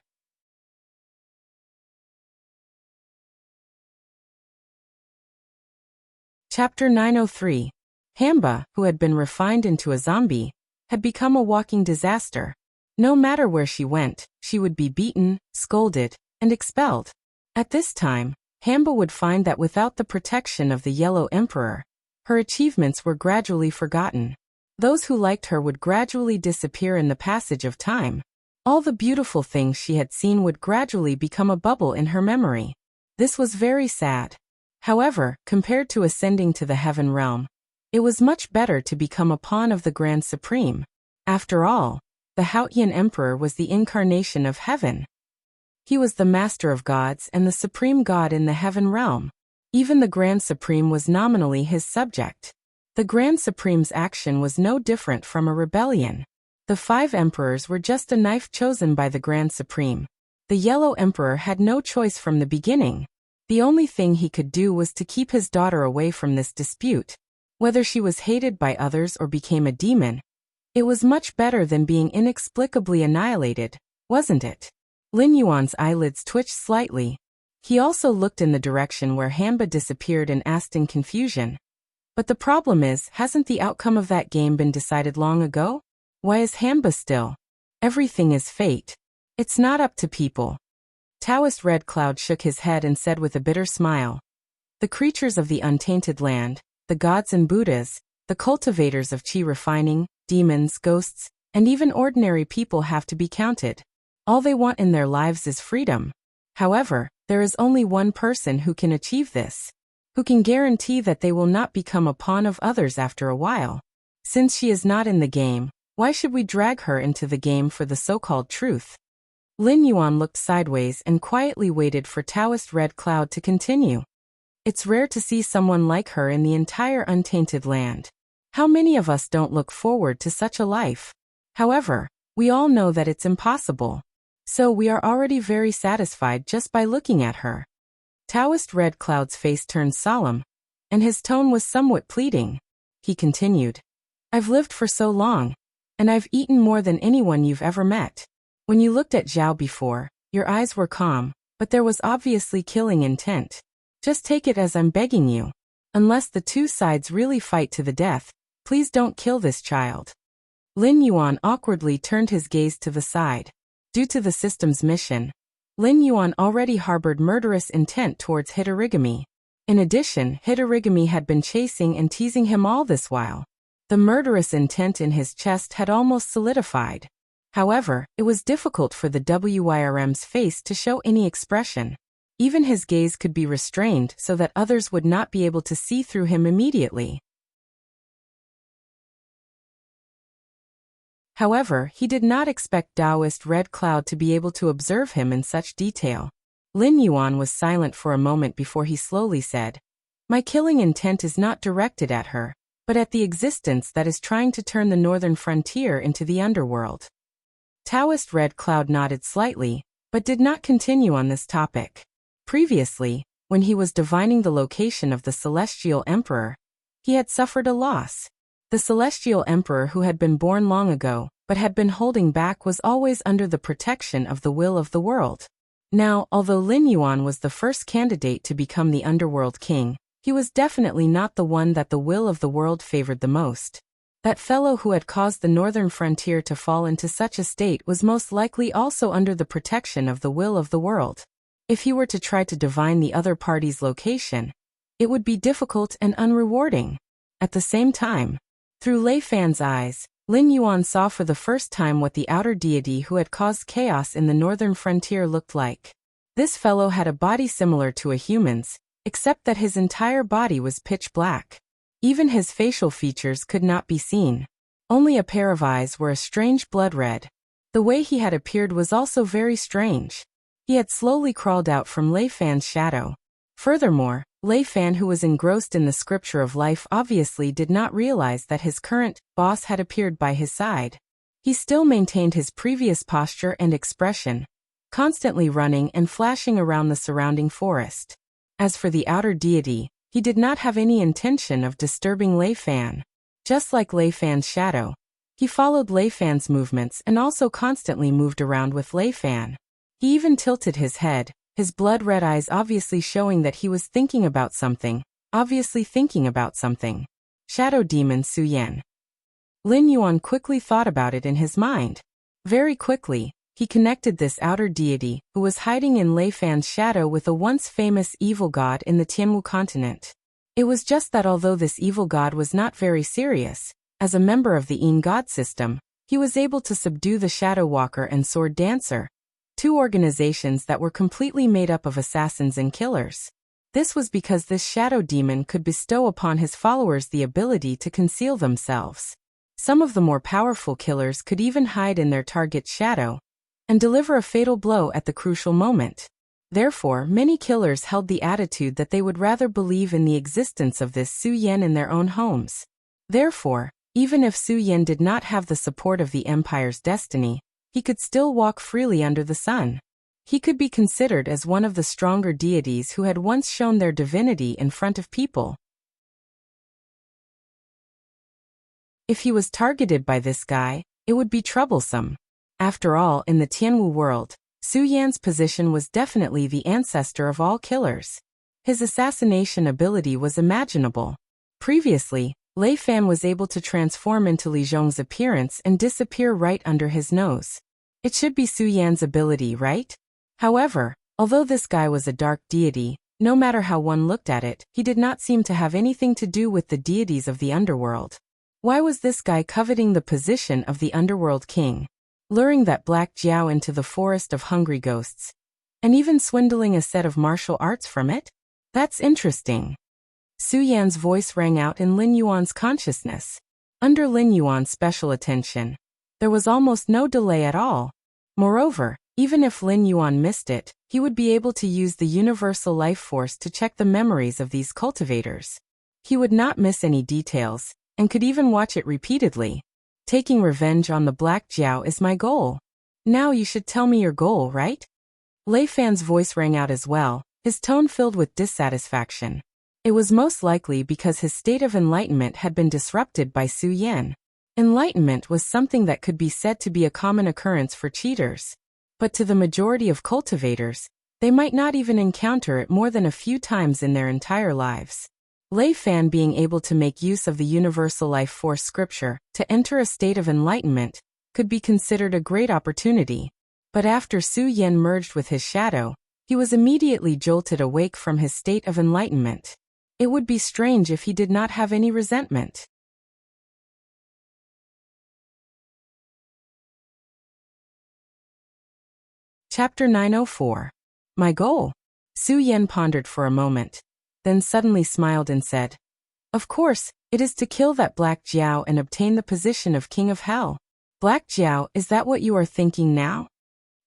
Chapter 903. Hamba, who had been refined into a zombie, had become a walking disaster. No matter where she went, she would be beaten, scolded, and expelled. At this time, Hamba would find that without the protection of the Yellow Emperor, her achievements were gradually forgotten. Those who liked her would gradually disappear in the passage of time. All the beautiful things she had seen would gradually become a bubble in her memory. This was very sad. However, compared to ascending to the heaven realm, it was much better to become a pawn of the Grand Supreme. After all, the Hautian Emperor was the incarnation of heaven. He was the master of gods and the supreme god in the heaven realm. Even the Grand Supreme was nominally his subject. The Grand Supreme's action was no different from a rebellion. The 5 emperors were just a knife chosen by the Grand Supreme. The Yellow Emperor had no choice from the beginning. The only thing he could do was to keep his daughter away from this dispute. Whether she was hated by others or became a demon, it was much better than being inexplicably annihilated, wasn't it? Lin Yuan's eyelids twitched slightly. He also looked in the direction where Hamba disappeared and asked in confusion. But the problem is, hasn't the outcome of that game been decided long ago? Why is Hamba still? Everything is fate. It's not up to people. Taoist Red Cloud shook his head and said with a bitter smile, "The creatures of the untainted land, the gods and Buddhas, the cultivators of chi refining, demons, ghosts, and even ordinary people have to be counted. All they want in their lives is freedom. However, there is only one person who can achieve this, who can guarantee that they will not become a pawn of others after a while. Since she is not in the game, why should we drag her into the game for the so-called truth?" Lin Yuan looked sideways and quietly waited for Taoist Red Cloud to continue. It's rare to see someone like her in the entire untainted land. How many of us don't look forward to such a life? However, we all know that it's impossible. So we are already very satisfied just by looking at her. Taoist Red Cloud's face turned solemn, and his tone was somewhat pleading. He continued, "I've lived for so long, and I've eaten more than anyone you've ever met. When you looked at Zhao before, your eyes were calm, but there was obviously killing intent. Just take it as I'm begging you. Unless the two sides really fight to the death, please don't kill this child." Lin Yuan awkwardly turned his gaze to the side. Due to the system's mission, Lin Yuan already harbored murderous intent towards Hitorigami. In addition, Hitorigami had been chasing and teasing him all this while. The murderous intent in his chest had almost solidified. However, it was difficult for the WYRM's face to show any expression. Even his gaze could be restrained so that others would not be able to see through him immediately. However, he did not expect Taoist Red Cloud to be able to observe him in such detail. Lin Yuan was silent for a moment before he slowly said, "My killing intent is not directed at her, but at the existence that is trying to turn the northern frontier into the underworld." Taoist Red Cloud nodded slightly, but did not continue on this topic. Previously, when he was divining the location of the Celestial Emperor, he had suffered a loss. The Celestial Emperor who had been born long ago, but had been holding back, was always under the protection of the will of the world. Now, although Lin Yuan was the first candidate to become the Underworld King, he was definitely not the one that the will of the world favored the most. That fellow who had caused the northern frontier to fall into such a state was most likely also under the protection of the will of the world. If he were to try to divine the other party's location, it would be difficult and unrewarding. At the same time, through Lei Fan's eyes, Lin Yuan saw for the first time what the outer deity who had caused chaos in the northern frontier looked like. This fellow had a body similar to a human's, except that his entire body was pitch black. Even his facial features could not be seen. Only a pair of eyes were a strange blood red. The way he had appeared was also very strange. He had slowly crawled out from Lei Fan's shadow. Furthermore, Lei Fan, who was engrossed in the scripture of life, obviously did not realize that his current boss had appeared by his side. He still maintained his previous posture and expression, constantly running and flashing around the surrounding forest. As for the outer deity, he did not have any intention of disturbing Lei Fan. Just like Lei Fan's shadow, he followed Lei Fan's movements and also constantly moved around with Lei Fan. He even tilted his head, his blood-red eyes obviously showing that he was thinking about something, Shadow Demon Su Yan. Lin Yuan quickly thought about it in his mind. Very quickly, he connected this outer deity, who was hiding in Lei Fan's shadow, with a once famous evil god in the Tianwu continent. It was just that although this evil god was not very serious, as a member of the Yin god system, he was able to subdue the Shadow Walker and Sword Dancer, two organizations that were completely made up of assassins and killers. This was because this shadow demon could bestow upon his followers the ability to conceal themselves. Some of the more powerful killers could even hide in their target's shadow and deliver a fatal blow at the crucial moment. Therefore, many killers held the attitude that they would rather believe in the existence of this Su Yan in their own homes. Therefore, even if Su Yan did not have the support of the Empire's destiny, he could still walk freely under the sun. He could be considered as one of the stronger deities who had once shown their divinity in front of people. If he was targeted by this guy, it would be troublesome. After all, in the Tianwu world, Su Yan's position was definitely the ancestor of all killers. His assassination ability was imaginable. Previously, Lei Fan was able to transform into Li Zhong's appearance and disappear right under his nose. It should be Su Yan's ability, right? However, although this guy was a dark deity, no matter how one looked at it, he did not seem to have anything to do with the deities of the underworld. Why was this guy coveting the position of the underworld king, luring that black Jiao into the forest of hungry ghosts, and even swindling a set of martial arts from it? That's interesting. Su Yan's voice rang out in Lin Yuan's consciousness. Under Lin Yuan's special attention, there was almost no delay at all. Moreover, even if Lin Yuan missed it, he would be able to use the universal life force to check the memories of these cultivators. He would not miss any details, and could even watch it repeatedly. Taking revenge on the Black Jiao is my goal. Now you should tell me your goal, right? Lei Fan's voice rang out as well, his tone filled with dissatisfaction. It was most likely because his state of enlightenment had been disrupted by Su Yan. Enlightenment was something that could be said to be a common occurrence for cheaters. But to the majority of cultivators, they might not even encounter it more than a few times in their entire lives. Lei Fan being able to make use of the universal life force scripture to enter a state of enlightenment could be considered a great opportunity. But after Su Yan merged with his shadow, he was immediately jolted awake from his state of enlightenment. It would be strange if he did not have any resentment. Chapter 904. My goal? Su Yan pondered for a moment, then suddenly smiled and said, "Of course, it is to kill that Black Jiao and obtain the position of King of Hell." Black Jiao, is that what you are thinking now?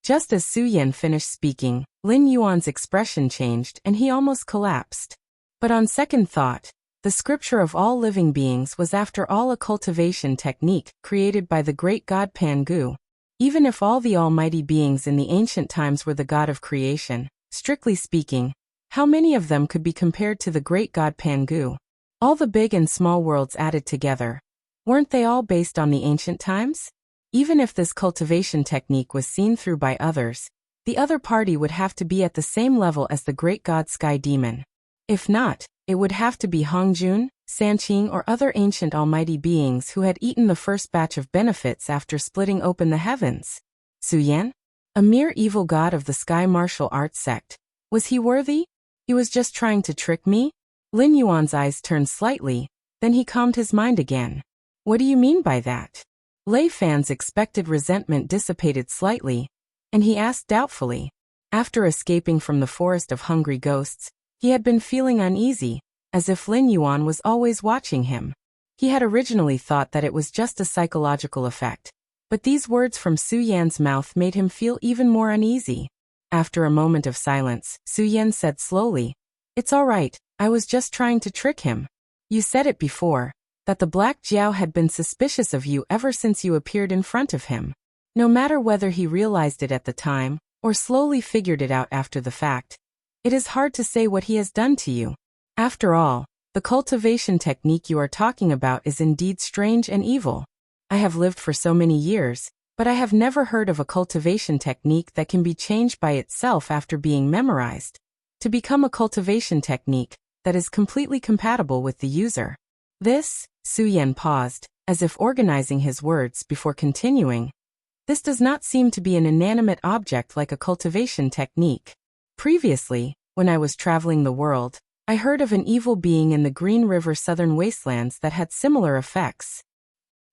Just as Su Yan finished speaking, Lin Yuan's expression changed and he almost collapsed. But on second thought, the scripture of all living beings was after all a cultivation technique created by the great god Pangu. Even if all the almighty beings in the ancient times were the god of creation, strictly speaking, how many of them could be compared to the great god Pangu? All the big and small worlds added together. Weren't they all based on the ancient times? Even if this cultivation technique was seen through by others, the other party would have to be at the same level as the great god Sky Demon. If not, it would have to be Hongjun, Sanqing or other ancient almighty beings who had eaten the first batch of benefits after splitting open the heavens. Su Yan? A mere evil god of the sky martial arts sect. Was he worthy? He was just trying to trick me? Lin Yuan's eyes turned slightly, then he calmed his mind again. What do you mean by that? Lei Fan's expected resentment dissipated slightly, and he asked doubtfully. After escaping from the forest of hungry ghosts, he had been feeling uneasy, as if Lin Yuan was always watching him. He had originally thought that it was just a psychological effect, but these words from Su Yan's mouth made him feel even more uneasy. After a moment of silence, Su Yan said slowly, "It's all right, I was just trying to trick him. You said it before, that the Black Jiao had been suspicious of you ever since you appeared in front of him. No matter whether he realized it at the time, or slowly figured it out after the fact, It is hard to say what he has done to you. After all, the cultivation technique you are talking about is indeed strange and evil. I have lived for so many years, but I have never heard of a cultivation technique that can be changed by itself after being memorized, to become a cultivation technique that is completely compatible with the user. This, Su Yan paused, as if organizing his words before continuing. This does not seem to be an inanimate object like a cultivation technique. Previously, when I was traveling the world, I heard of an evil being in the Green River Southern Wastelands that had similar effects.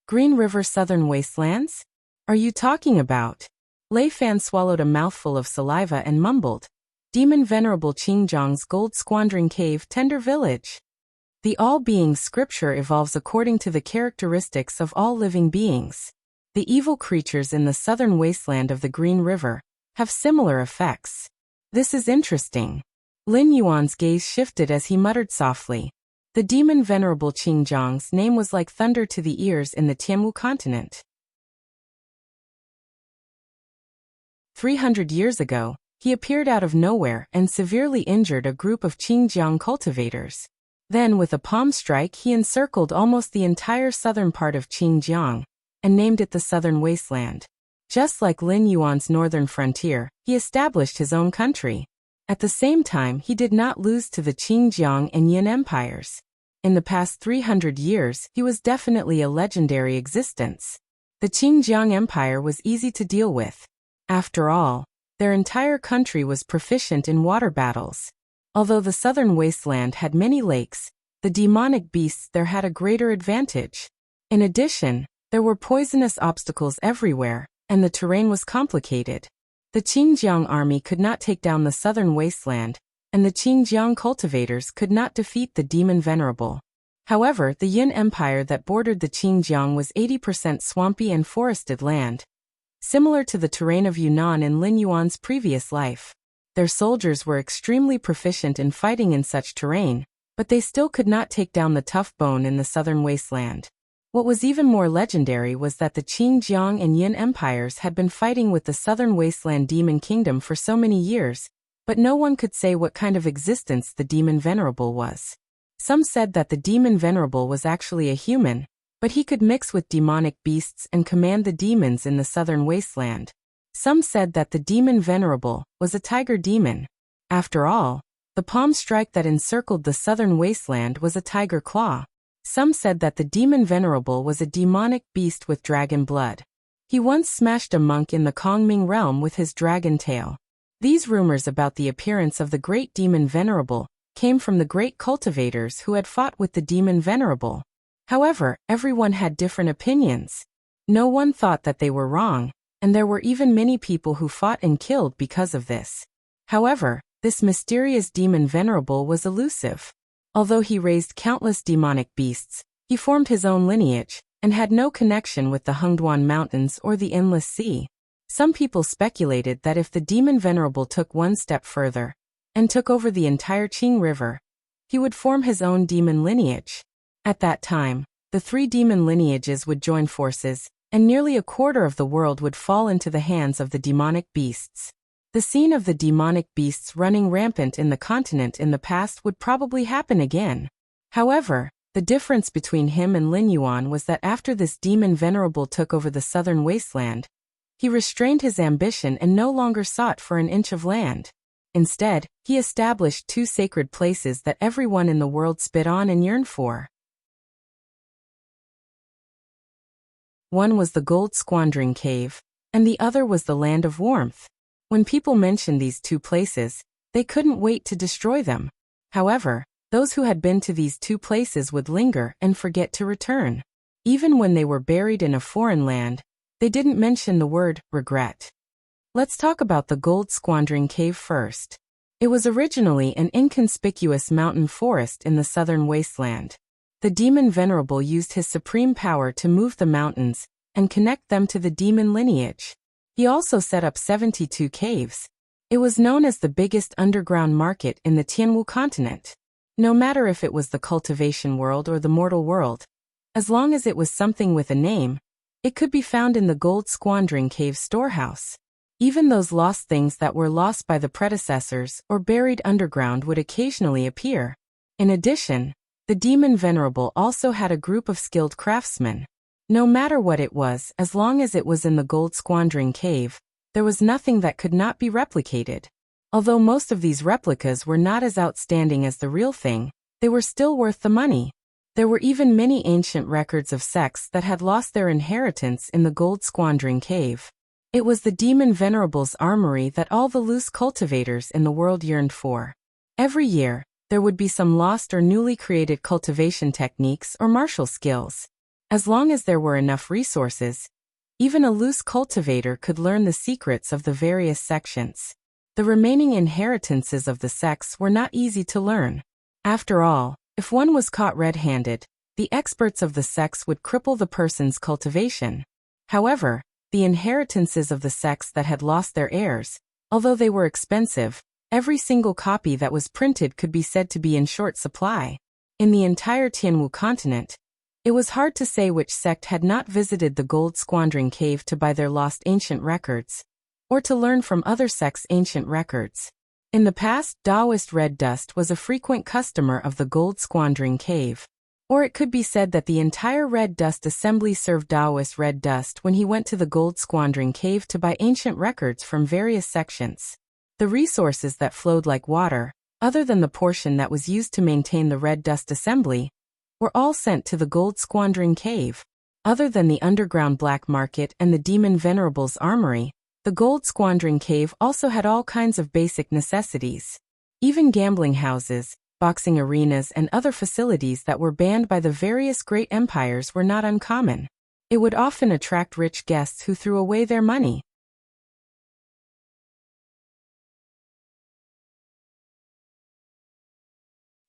Green River Southern Wastelands? Are you talking about? Lei Fan swallowed a mouthful of saliva and mumbled. Demon Venerable Qingjiang's Gold Squandering Cave Tender Village. The all-being scripture evolves according to the characteristics of all living beings. The evil creatures in the southern wasteland of the Green River have similar effects. This is interesting. Lin Yuan's gaze shifted as he muttered softly. The demon Venerable Qingjiang's name was like thunder to the ears in the Tianwu continent. 300 years ago, he appeared out of nowhere and severely injured a group of Qingjiang cultivators. Then with a palm strike he encircled almost the entire southern part of Qingjiang, and named it the Southern Wasteland. Just like Lin Yuan's northern frontier, he established his own country. At the same time, he did not lose to the Qingjiang and Yin empires. In the past 300 years, he was definitely a legendary existence. The Qingjiang Empire was easy to deal with. After all, their entire country was proficient in water battles. Although the southern wasteland had many lakes, the demonic beasts there had a greater advantage. In addition, there were poisonous obstacles everywhere, and the terrain was complicated. The Qingjiang army could not take down the southern wasteland, and the Qingjiang cultivators could not defeat the demon Venerable. However, the Yin Empire that bordered the Qingjiang was 80% swampy and forested land, similar to the terrain of Yunnan in Lin Yuan's previous life. Their soldiers were extremely proficient in fighting in such terrain, but they still could not take down the tough bone in the southern wasteland. What was even more legendary was that the Qingjiang and Yin empires had been fighting with the southern wasteland demon kingdom for so many years, but no one could say what kind of existence the demon Venerable was. Some said that the demon Venerable was actually a human, but he could mix with demonic beasts and command the demons in the southern wasteland. Some said that the demon Venerable was a tiger demon. After all, the palm strike that encircled the southern wasteland was a tiger claw. Some said that the demon Venerable was a demonic beast with dragon blood. He once smashed a monk in the Kongming realm with his dragon tail. These rumors about the appearance of the great demon Venerable came from the great cultivators who had fought with the demon Venerable. However, everyone had different opinions. No one thought that they were wrong, and there were even many people who fought and killed because of this. However, this mysterious demon Venerable was elusive. Although he raised countless demonic beasts, he formed his own lineage, and had no connection with the Hengduan Mountains or the Endless Sea. Some people speculated that if the demon Venerable took one step further, and took over the entire Qing River, he would form his own demon lineage. At that time, the three demon lineages would join forces, and nearly a quarter of the world would fall into the hands of the demonic beasts. The scene of the demonic beasts running rampant in the continent in the past would probably happen again. However, the difference between him and Lin Yuan was that after this demon Venerable took over the southern wasteland, he restrained his ambition and no longer sought for an inch of land. Instead, he established two sacred places that everyone in the world spit on and yearned for. One was the Gold Squandering Cave, and the other was the Land of Warmth. When people mentioned these two places, they couldn't wait to destroy them. However, those who had been to these two places would linger and forget to return. Even when they were buried in a foreign land, they didn't mention the word regret. Let's talk about the Gold Squandering Cave first. It was originally an inconspicuous mountain forest in the southern wasteland. The demon Venerable used his supreme power to move the mountains and connect them to the demon lineage. He also set up 72 caves. It was known as the biggest underground market in the Tianwu continent. No matter if it was the cultivation world or the mortal world, as long as it was something with a name, it could be found in the Gold Squandering Cave storehouse. Even those lost things that were lost by the predecessors or buried underground would occasionally appear. In addition, the demon venerable also had a group of skilled craftsmen. No matter what it was, as long as it was in the gold squandering cave, there was nothing that could not be replicated. Although most of these replicas were not as outstanding as the real thing, they were still worth the money. There were even many ancient records of sects that had lost their inheritance in the gold squandering cave. It was the demon venerable's armory that all the loose cultivators in the world yearned for. Every year, there would be some lost or newly created cultivation techniques or martial skills. As long as there were enough resources, even a loose cultivator could learn the secrets of the various sections. The remaining inheritances of the sects were not easy to learn. After all, if one was caught red-handed, the experts of the sects would cripple the person's cultivation. However, the inheritances of the sects that had lost their heirs, although they were expensive, every single copy that was printed could be said to be in short supply. In the entire Tianwu continent, it was hard to say which sect had not visited the gold squandering cave to buy their lost ancient records, or to learn from other sects' ancient records. In the past, Taoist red dust was a frequent customer of the gold squandering cave. Or it could be said that the entire red dust assembly served Taoist red dust when he went to the gold squandering cave to buy ancient records from various sections. The resources that flowed like water, other than the portion that was used to maintain the red dust assembly, were all sent to the gold squandering cave. Other than the underground black market and the demon venerable's armory, the gold squandering cave also had all kinds of basic necessities. Even gambling houses, boxing arenas and other facilities that were banned by the various great empires were not uncommon. It would often attract rich guests who threw away their money.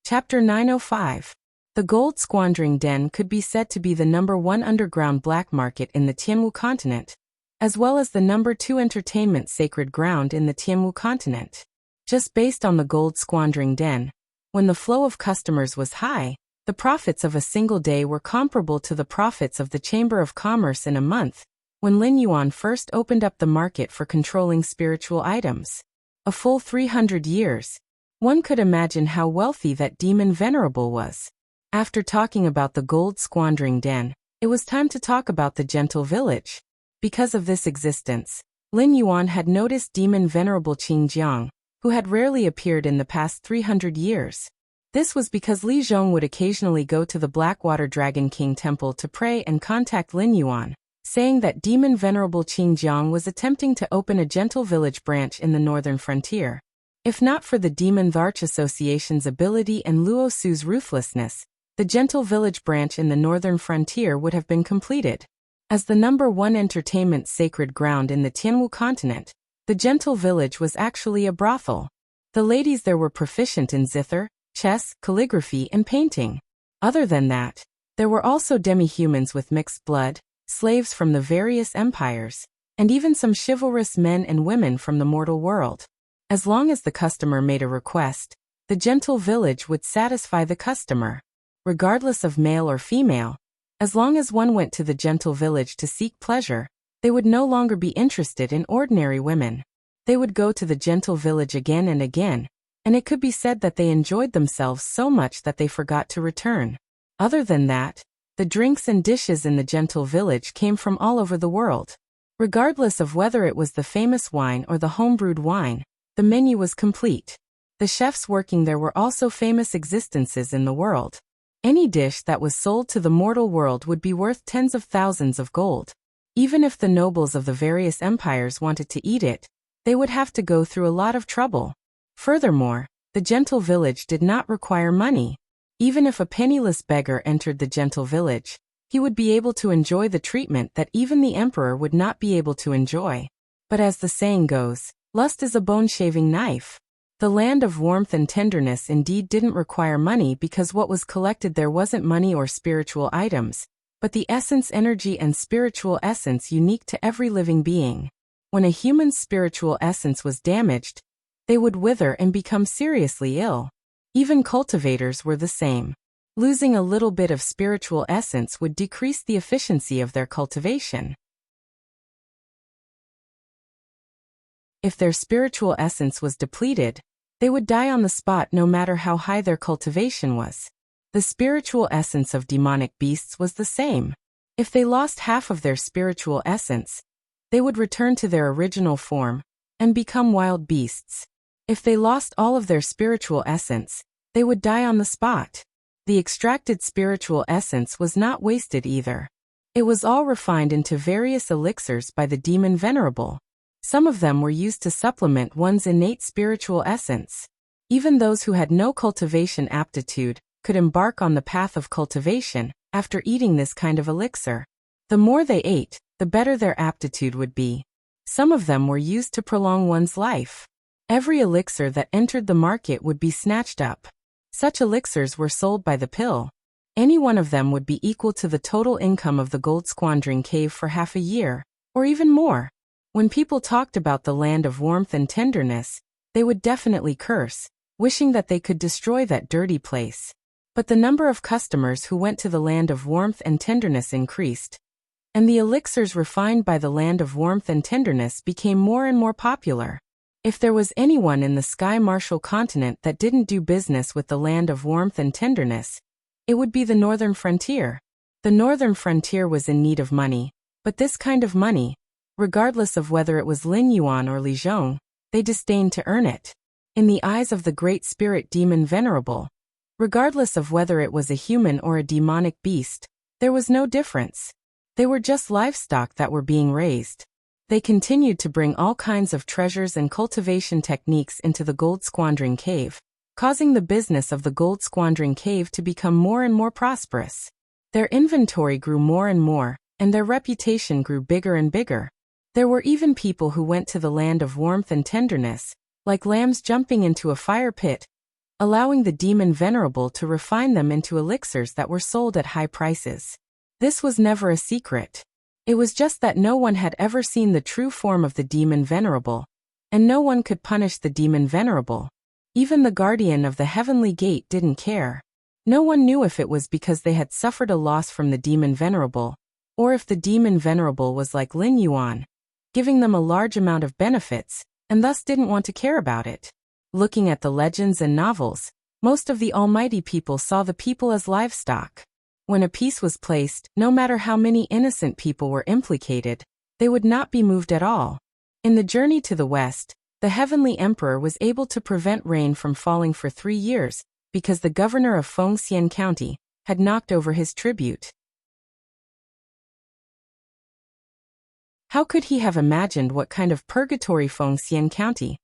Chapter 905. The gold squandering den could be said to be the #1 underground black market in the Tianwu continent, as well as the #2 entertainment sacred ground in the Tianwu continent. Just based on the gold squandering den, when the flow of customers was high, the profits of a single day were comparable to the profits of the Chamber of Commerce in a month, when Lin Yuan first opened up the market for controlling spiritual items. A full 300 years. One could imagine how wealthy that demon venerable was. After talking about the gold squandering den, it was time to talk about the gentle village. Because of this existence, Lin Yuan had noticed demon venerable Qingjiang, who had rarely appeared in the past 300 years. This was because Li Zhong would occasionally go to the Blackwater Dragon King temple to pray and contact Lin Yuan, saying that demon venerable Qingjiang was attempting to open a gentle village branch in the northern frontier. If not for the Demon Varch Association's ability and Luo Su's ruthlessness, the gentle village branch in the northern frontier would have been completed. As the #1 entertainment sacred ground in the Tianwu continent, the gentle village was actually a brothel. The ladies there were proficient in zither, chess, calligraphy, and painting. Other than that, there were also demi-humans with mixed blood, slaves from the various empires, and even some chivalrous men and women from the mortal world. As long as the customer made a request, the gentle village would satisfy the customer. Regardless of male or female, as long as one went to the gentle village to seek pleasure, they would no longer be interested in ordinary women. They would go to the gentle village again and again, and it could be said that they enjoyed themselves so much that they forgot to return. Other than that, the drinks and dishes in the gentle village came from all over the world. Regardless of whether it was the famous wine or the homebrewed wine, the menu was complete. The chefs working there were also famous existences in the world. Any dish that was sold to the mortal world would be worth tens of thousands of gold. Even if the nobles of the various empires wanted to eat it, they would have to go through a lot of trouble. Furthermore, the gentle village did not require money. Even if a penniless beggar entered the gentle village, he would be able to enjoy the treatment that even the emperor would not be able to enjoy. But as the saying goes, lust is a bone-shaving knife. The land of warmth and tenderness indeed didn't require money because what was collected there wasn't money or spiritual items, but the essence, energy, and spiritual essence unique to every living being. When a human's spiritual essence was damaged, they would wither and become seriously ill. Even cultivators were the same. Losing a little bit of spiritual essence would decrease the efficiency of their cultivation. If their spiritual essence was depleted, they would die on the spot no matter how high their cultivation was. The spiritual essence of demonic beasts was the same. If they lost half of their spiritual essence, they would return to their original form and become wild beasts. If they lost all of their spiritual essence, they would die on the spot. The extracted spiritual essence was not wasted either. It was all refined into various elixirs by the demon Venerable. Some of them were used to supplement one's innate spiritual essence. Even those who had no cultivation aptitude could embark on the path of cultivation after eating this kind of elixir. The more they ate, the better their aptitude would be. Some of them were used to prolong one's life. Every elixir that entered the market would be snatched up. Such elixirs were sold by the pill. Any one of them would be equal to the total income of the gold squandering cave for half a year, or even more. When people talked about the land of warmth and tenderness, they would definitely curse, wishing that they could destroy that dirty place. But the number of customers who went to the land of warmth and tenderness increased, and the elixirs refined by the land of warmth and tenderness became more and more popular. If there was anyone in the Sky Marshal continent that didn't do business with the land of warmth and tenderness, it would be the northern frontier. The northern frontier was in need of money, but this kind of money, regardless of whether it was Lin Yuan or Li Zhong, they disdained to earn it. In the eyes of the great spirit demon Venerable, regardless of whether it was a human or a demonic beast, there was no difference. They were just livestock that were being raised. They continued to bring all kinds of treasures and cultivation techniques into the gold squandering cave, causing the business of the gold squandering cave to become more and more prosperous. Their inventory grew more and more, and their reputation grew bigger and bigger. There were even people who went to the land of warmth and tenderness, like lambs jumping into a fire pit, allowing the demon Venerable to refine them into elixirs that were sold at high prices. This was never a secret. It was just that no one had ever seen the true form of the demon Venerable, and no one could punish the demon Venerable. Even the guardian of the heavenly gate didn't care. No one knew if it was because they had suffered a loss from the demon Venerable, or if the demon Venerable was like Lin Yuan, giving them a large amount of benefits, and thus didn't want to care about it. Looking at the legends and novels, most of the almighty people saw the people as livestock. When a piece was placed, no matter how many innocent people were implicated, they would not be moved at all. In the journey to the west, the heavenly emperor was able to prevent rain from falling for 3 years, because the governor of Fengxian County had knocked over his tribute. How could he have imagined what kind of purgatory Fengxian County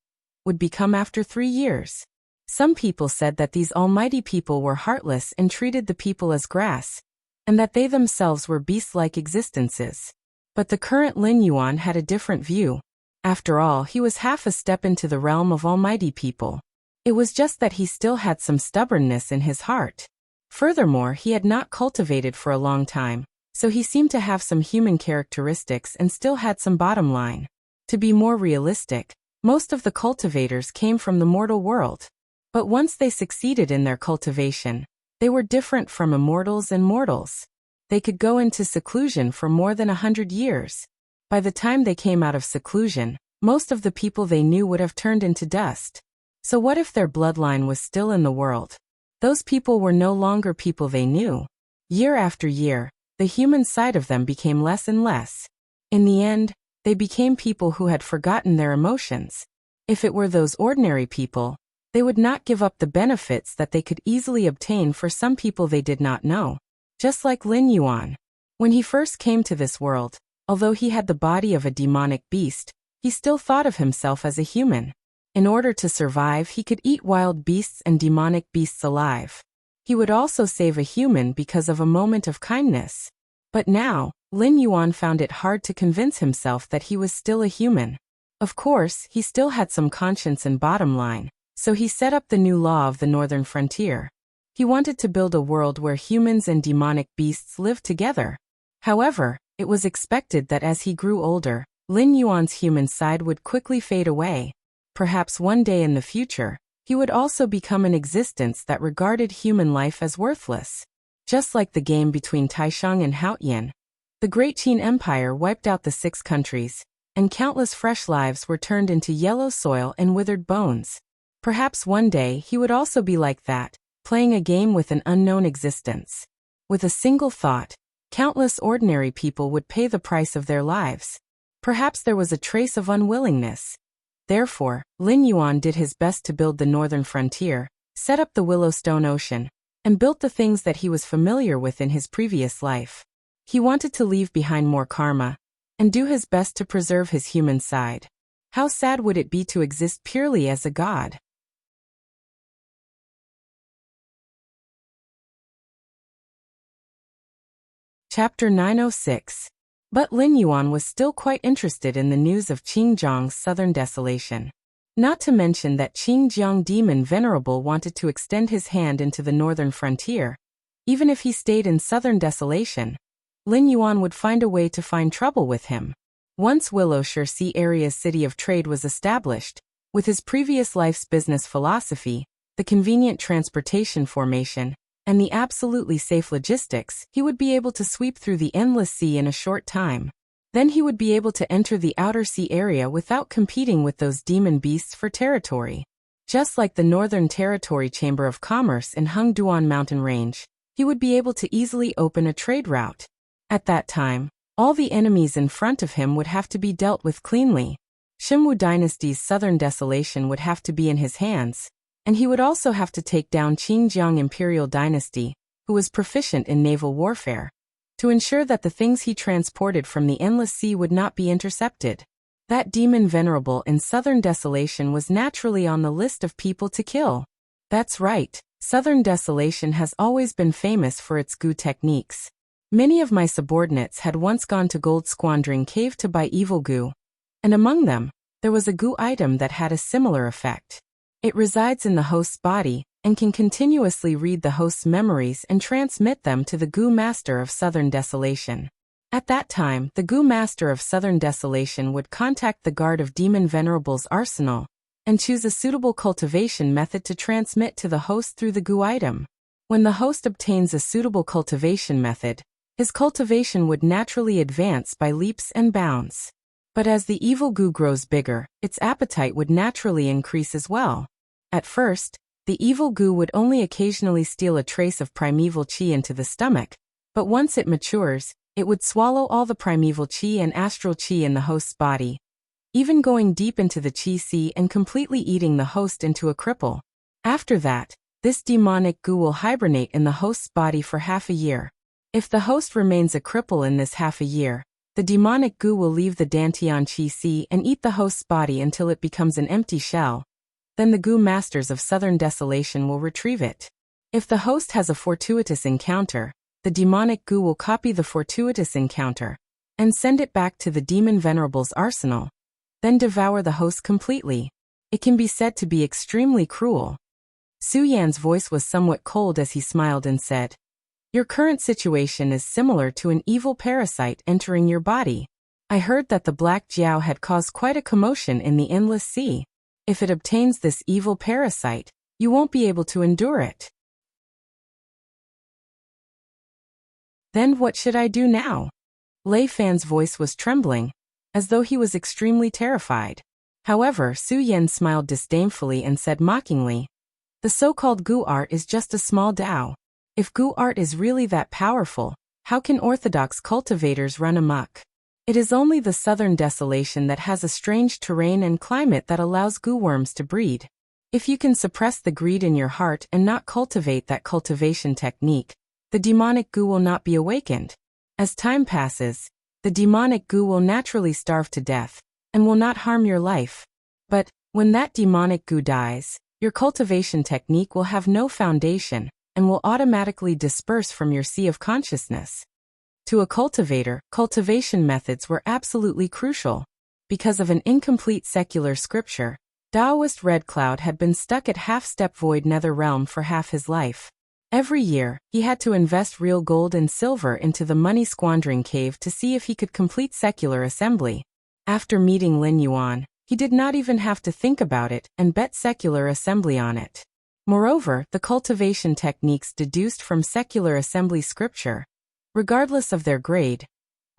would become after 3 years? Some people said that these almighty people were heartless and treated the people as grass, and that they themselves were beast-like existences. But the current Lin Yuan had a different view. After all, he was half a step into the realm of almighty people. It was just that he still had some stubbornness in his heart. Furthermore, he had not cultivated for a long time, so he seemed to have some human characteristics and still had some bottom line. To be more realistic, most of the cultivators came from the mortal world. But once they succeeded in their cultivation, they were different from immortals and mortals. They could go into seclusion for more than 100 years. By the time they came out of seclusion, most of the people they knew would have turned into dust. So what if their bloodline was still in the world? Those people were no longer people they knew. Year after year, the human side of them became less and less. In the end, they became people who had forgotten their emotions. If it were those ordinary people, they would not give up the benefits that they could easily obtain for some people they did not know. Just like Lin Yuan. When he first came to this world, although he had the body of a demonic beast, he still thought of himself as a human. In order to survive, he could eat wild beasts and demonic beasts alive. He would also save a human because of a moment of kindness. But now, Lin Yuan found it hard to convince himself that he was still a human. Of course, he still had some conscience and bottom line. So he set up the new law of the northern frontier. He wanted to build a world where humans and demonic beasts lived together. However, it was expected that as he grew older, Lin Yuan's human side would quickly fade away. Perhaps one day in the future, he would also become an existence that regarded human life as worthless. Just like the game between Taishang and Haotian, the Great Qin Empire wiped out the 6 countries, and countless fresh lives were turned into yellow soil and withered bones. Perhaps one day he would also be like that, playing a game with an unknown existence. With a single thought, countless ordinary people would pay the price of their lives. Perhaps there was a trace of unwillingness. Therefore, Lin Yuan did his best to build the northern frontier, set up the Willowstone Ocean, and built the things that he was familiar with in his previous life. He wanted to leave behind more karma, and do his best to preserve his human side. How sad would it be to exist purely as a god? Chapter 906. But Lin Yuan was still quite interested in the news of Qingjiang's southern desolation. Not to mention that Qingjiang Demon Venerable wanted to extend his hand into the northern frontier. Even if he stayed in southern desolation, Lin Yuan would find a way to find trouble with him. Once Willowshire Sea Area's city of trade was established, with his previous life's business philosophy, the convenient transportation formation, and the absolutely safe logistics, he would be able to sweep through the endless sea in a short time. Then he would be able to enter the outer sea area without competing with those demon beasts for territory. Just like the Northern Territory Chamber of Commerce in Hengduan mountain range, he would be able to easily open a trade route. At that time, all the enemies in front of him would have to be dealt with cleanly. Shimwu Dynasty's southern desolation would have to be in his hands, and he would also have to take down Qingjiang Imperial Dynasty, who was proficient in naval warfare, to ensure that the things he transported from the endless sea would not be intercepted. That demon venerable in southern desolation was naturally on the list of people to kill. That's right, southern desolation has always been famous for its goo techniques. Many of my subordinates had once gone to Gold Squandering Cave to buy evil goo, and among them, there was a goo item that had a similar effect. It resides in the host's body, and can continuously read the host's memories and transmit them to the Goo Master of Southern Desolation. At that time, the Goo Master of Southern Desolation would contact the guard of Demon Venerable's arsenal, and choose a suitable cultivation method to transmit to the host through the goo item. When the host obtains a suitable cultivation method, his cultivation would naturally advance by leaps and bounds. But as the evil goo grows bigger, its appetite would naturally increase as well. At first, the evil goo would only occasionally steal a trace of primeval qi into the stomach, but once it matures, it would swallow all the primeval qi and astral qi in the host's body, even going deep into the qi sea and completely eating the host into a cripple. After that, this demonic goo will hibernate in the host's body for half a year. If the host remains a cripple in this half a year, the demonic goo will leave the Dantian Qi Sea and eat the host's body until it becomes an empty shell. Then the Goo Masters of Southern Desolation will retrieve it. If the host has a fortuitous encounter, the demonic goo will copy the fortuitous encounter and send it back to the Demon Venerable's arsenal, then devour the host completely. It can be said to be extremely cruel. Su Yan's voice was somewhat cold as he smiled and said, "Your current situation is similar to an evil parasite entering your body. I heard that the Black Jiao had caused quite a commotion in the Endless Sea. If it obtains this evil parasite, you won't be able to endure it. Then what should I do now?" Lei Fan's voice was trembling, as though he was extremely terrified. However, Su Yan smiled disdainfully and said mockingly, "The so-called Goo art is just a small Dao. If Goo art is really that powerful, how can orthodox cultivators run amok? It is only the southern desolation that has a strange terrain and climate that allows goo worms to breed. If you can suppress the greed in your heart and not cultivate that cultivation technique, the demonic goo will not be awakened. As time passes, the demonic goo will naturally starve to death, and will not harm your life. But, when that demonic goo dies, your cultivation technique will have no foundation, and will automatically disperse from your sea of consciousness." To a cultivator, cultivation methods were absolutely crucial. Because of an incomplete secular scripture, Taoist Red Cloud had been stuck at half-step void nether realm for half his life. Every year, he had to invest real gold and silver into the money-squandering cave to see if he could complete secular assembly. After meeting Lin Yuan, he did not even have to think about it and bet secular assembly on it. Moreover, the cultivation techniques deduced from secular assembly scripture, regardless of their grade,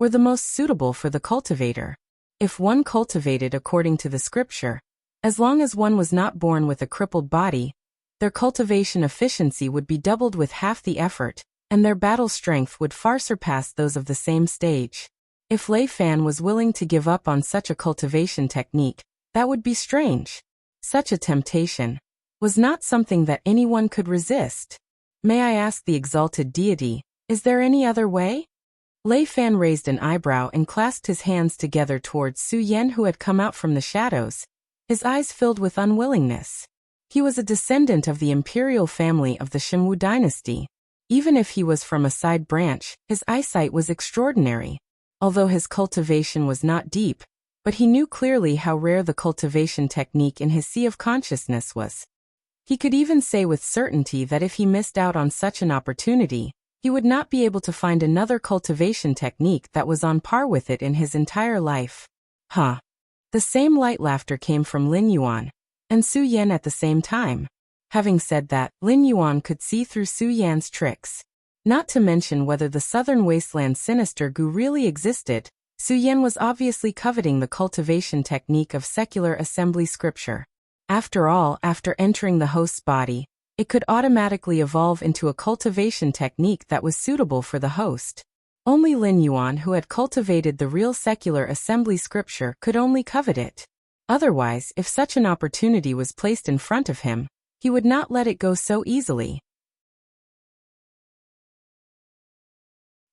were the most suitable for the cultivator. If one cultivated according to the scripture, as long as one was not born with a crippled body, their cultivation efficiency would be doubled with half the effort, and their battle strength would far surpass those of the same stage. If Lei Fan was willing to give up on such a cultivation technique, that would be strange. Such a temptation was not something that anyone could resist. May I ask the exalted deity, is there any other way? Lei Fan raised an eyebrow and clasped his hands together towards Su Yan, who had come out from the shadows, his eyes filled with unwillingness. He was a descendant of the imperial family of the Shimwu dynasty. Even if he was from a side branch, his eyesight was extraordinary. Although his cultivation was not deep, but he knew clearly how rare the cultivation technique in his sea of consciousness was. He could even say with certainty that if he missed out on such an opportunity, he would not be able to find another cultivation technique that was on par with it in his entire life. Huh. The same light laughter came from Lin Yuan and Su Yan at the same time. Having said that, Lin Yuan could see through Su Yan's tricks. Not to mention whether the southern wasteland sinister gu really existed, Su Yan was obviously coveting the cultivation technique of secular assembly scripture. After all, after entering the host's body, it could automatically evolve into a cultivation technique that was suitable for the host. Only Lin Yuan, who had cultivated the real secular assembly scripture, could only covet it. Otherwise, if such an opportunity was placed in front of him, he would not let it go so easily.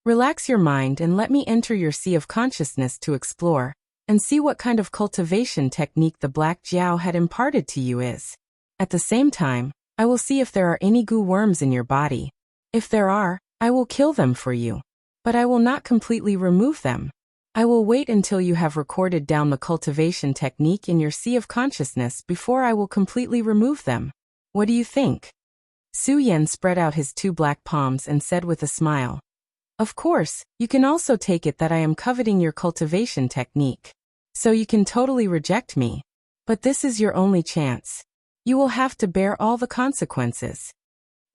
Relax your mind and let me enter your sea of consciousness to explore and see what kind of cultivation technique the Black Jiao had imparted to you is. At the same time, I will see if there are any gu worms in your body. If there are, I will kill them for you. But I will not completely remove them. I will wait until you have recorded down the cultivation technique in your sea of consciousness before I will completely remove them. What do you think? Su Yan spread out his two black palms and said with a smile. Of course, you can also take it that I am coveting your cultivation technique. So you can totally reject me. But this is your only chance. You will have to bear all the consequences.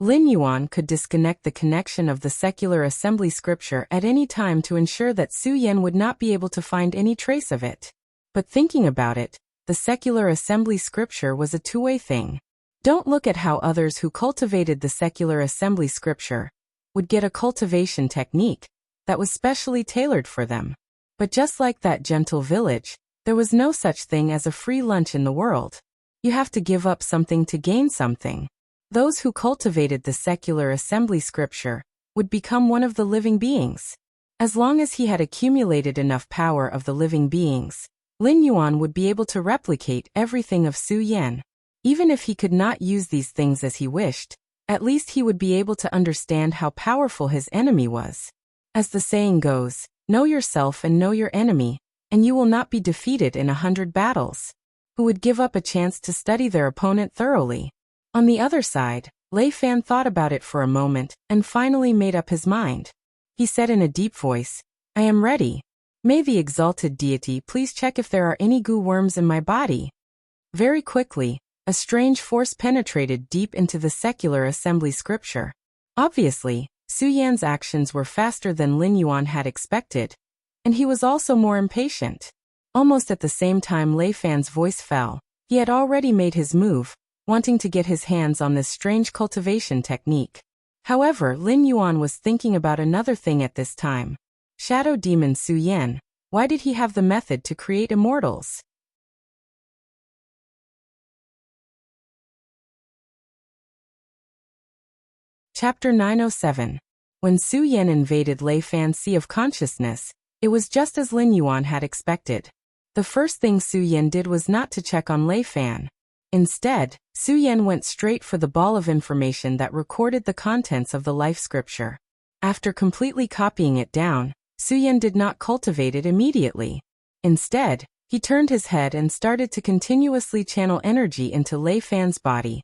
Lin Yuan could disconnect the connection of the secular assembly scripture at any time to ensure that Su Yan would not be able to find any trace of it. But thinking about it, the secular assembly scripture was a two-way thing. Don't look at how others who cultivated the secular assembly scripture would get a cultivation technique that was specially tailored for them. But just like that gentle village, there was no such thing as a free lunch in the world. You have to give up something to gain something. Those who cultivated the secular assembly scripture would become one of the living beings. As long as he had accumulated enough power of the living beings, Lin Yuan would be able to replicate everything of Su Yan. Even if he could not use these things as he wished, at least he would be able to understand how powerful his enemy was. As the saying goes, know yourself and know your enemy, and you will not be defeated in 100 battles. Who would give up a chance to study their opponent thoroughly? On the other side, Lei Fan thought about it for a moment and finally made up his mind. He said in a deep voice, I am ready. May the exalted deity please check if there are any gu worms in my body. Very quickly, a strange force penetrated deep into the secular assembly scripture. Obviously, Su Yan's actions were faster than Lin Yuan had expected, and he was also more impatient. Almost at the same time Lei Fan's voice fell, he had already made his move, wanting to get his hands on this strange cultivation technique. However, Lin Yuan was thinking about another thing at this time. Shadow Demon Su Yan, why did he have the method to create immortals? Chapter 907. When Su Yan invaded Lei Fan's sea of consciousness, it was just as Lin Yuan had expected. The first thing Su Yan did was not to check on Lei Fan. Instead, Su Yan went straight for the ball of information that recorded the contents of the life scripture. After completely copying it down, Su Yan did not cultivate it immediately. Instead, he turned his head and started to continuously channel energy into Lei Fan's body,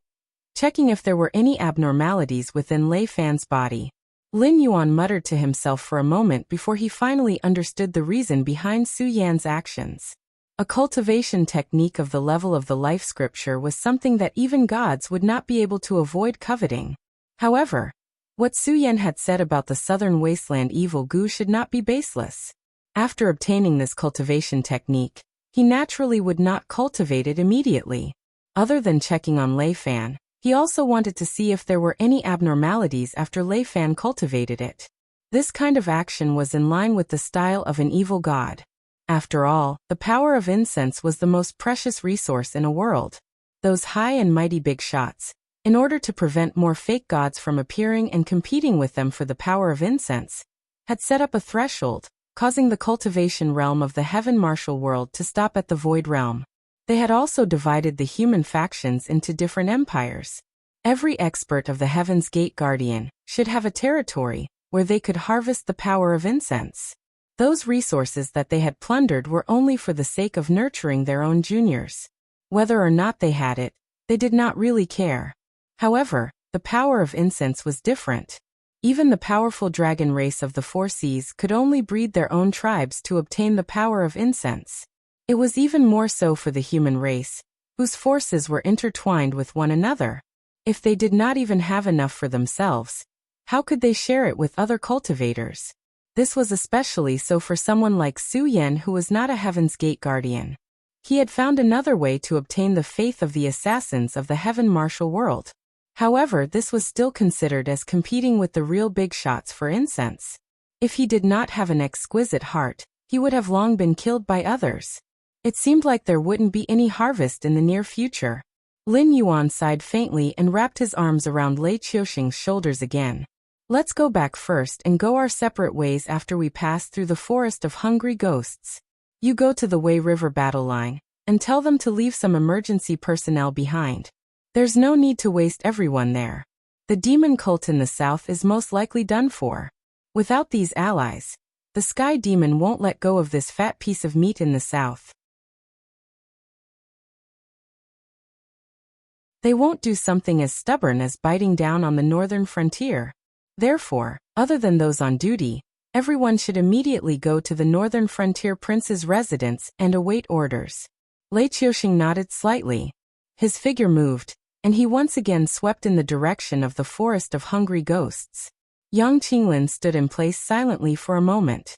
checking if there were any abnormalities within Lei Fan's body. Lin Yuan muttered to himself for a moment before he finally understood the reason behind Su Yan's actions. A cultivation technique of the level of the life scripture was something that even gods would not be able to avoid coveting. However, what Su Yan had said about the southern wasteland evil gu should not be baseless. After obtaining this cultivation technique, he naturally would not cultivate it immediately. Other than checking on Lei Fan, he also wanted to see if there were any abnormalities after Lei Fan cultivated it. This kind of action was in line with the style of an evil god. After all, the power of incense was the most precious resource in a world. Those high and mighty big shots, in order to prevent more fake gods from appearing and competing with them for the power of incense, had set up a threshold, causing the cultivation realm of the heaven martial world to stop at the void realm. They had also divided the human factions into different empires. Every expert of the Heaven's Gate Guardian should have a territory where they could harvest the power of incense. Those resources that they had plundered were only for the sake of nurturing their own juniors. Whether or not they had it, they did not really care. However, the power of incense was different. Even the powerful dragon race of the Four Seas could only breed their own tribes to obtain the power of incense. It was even more so for the human race, whose forces were intertwined with one another. If they did not even have enough for themselves, how could they share it with other cultivators? This was especially so for someone like Su Yan, who was not a Heaven's Gate Guardian. He had found another way to obtain the faith of the assassins of the Heaven Martial World. However, this was still considered as competing with the real big shots for incense. If he did not have an exquisite heart, he would have long been killed by others. It seemed like there wouldn't be any harvest in the near future. Lin Yuan sighed faintly and wrapped his arms around Lei Qiuxing's shoulders again. Let's go back first and go our separate ways after we pass through the forest of hungry ghosts. You go to the Wei River battle line, and tell them to leave some emergency personnel behind. There's no need to waste everyone there. The demon cult in the south is most likely done for. Without these allies, the sky demon won't let go of this fat piece of meat in the south. They won't do something as stubborn as biting down on the northern frontier. Therefore, other than those on duty, everyone should immediately go to the northern frontier prince's residence and await orders. Lei Qiuxing nodded slightly. His figure moved, and he once again swept in the direction of the forest of hungry ghosts. Yang Qinglin stood in place silently for a moment.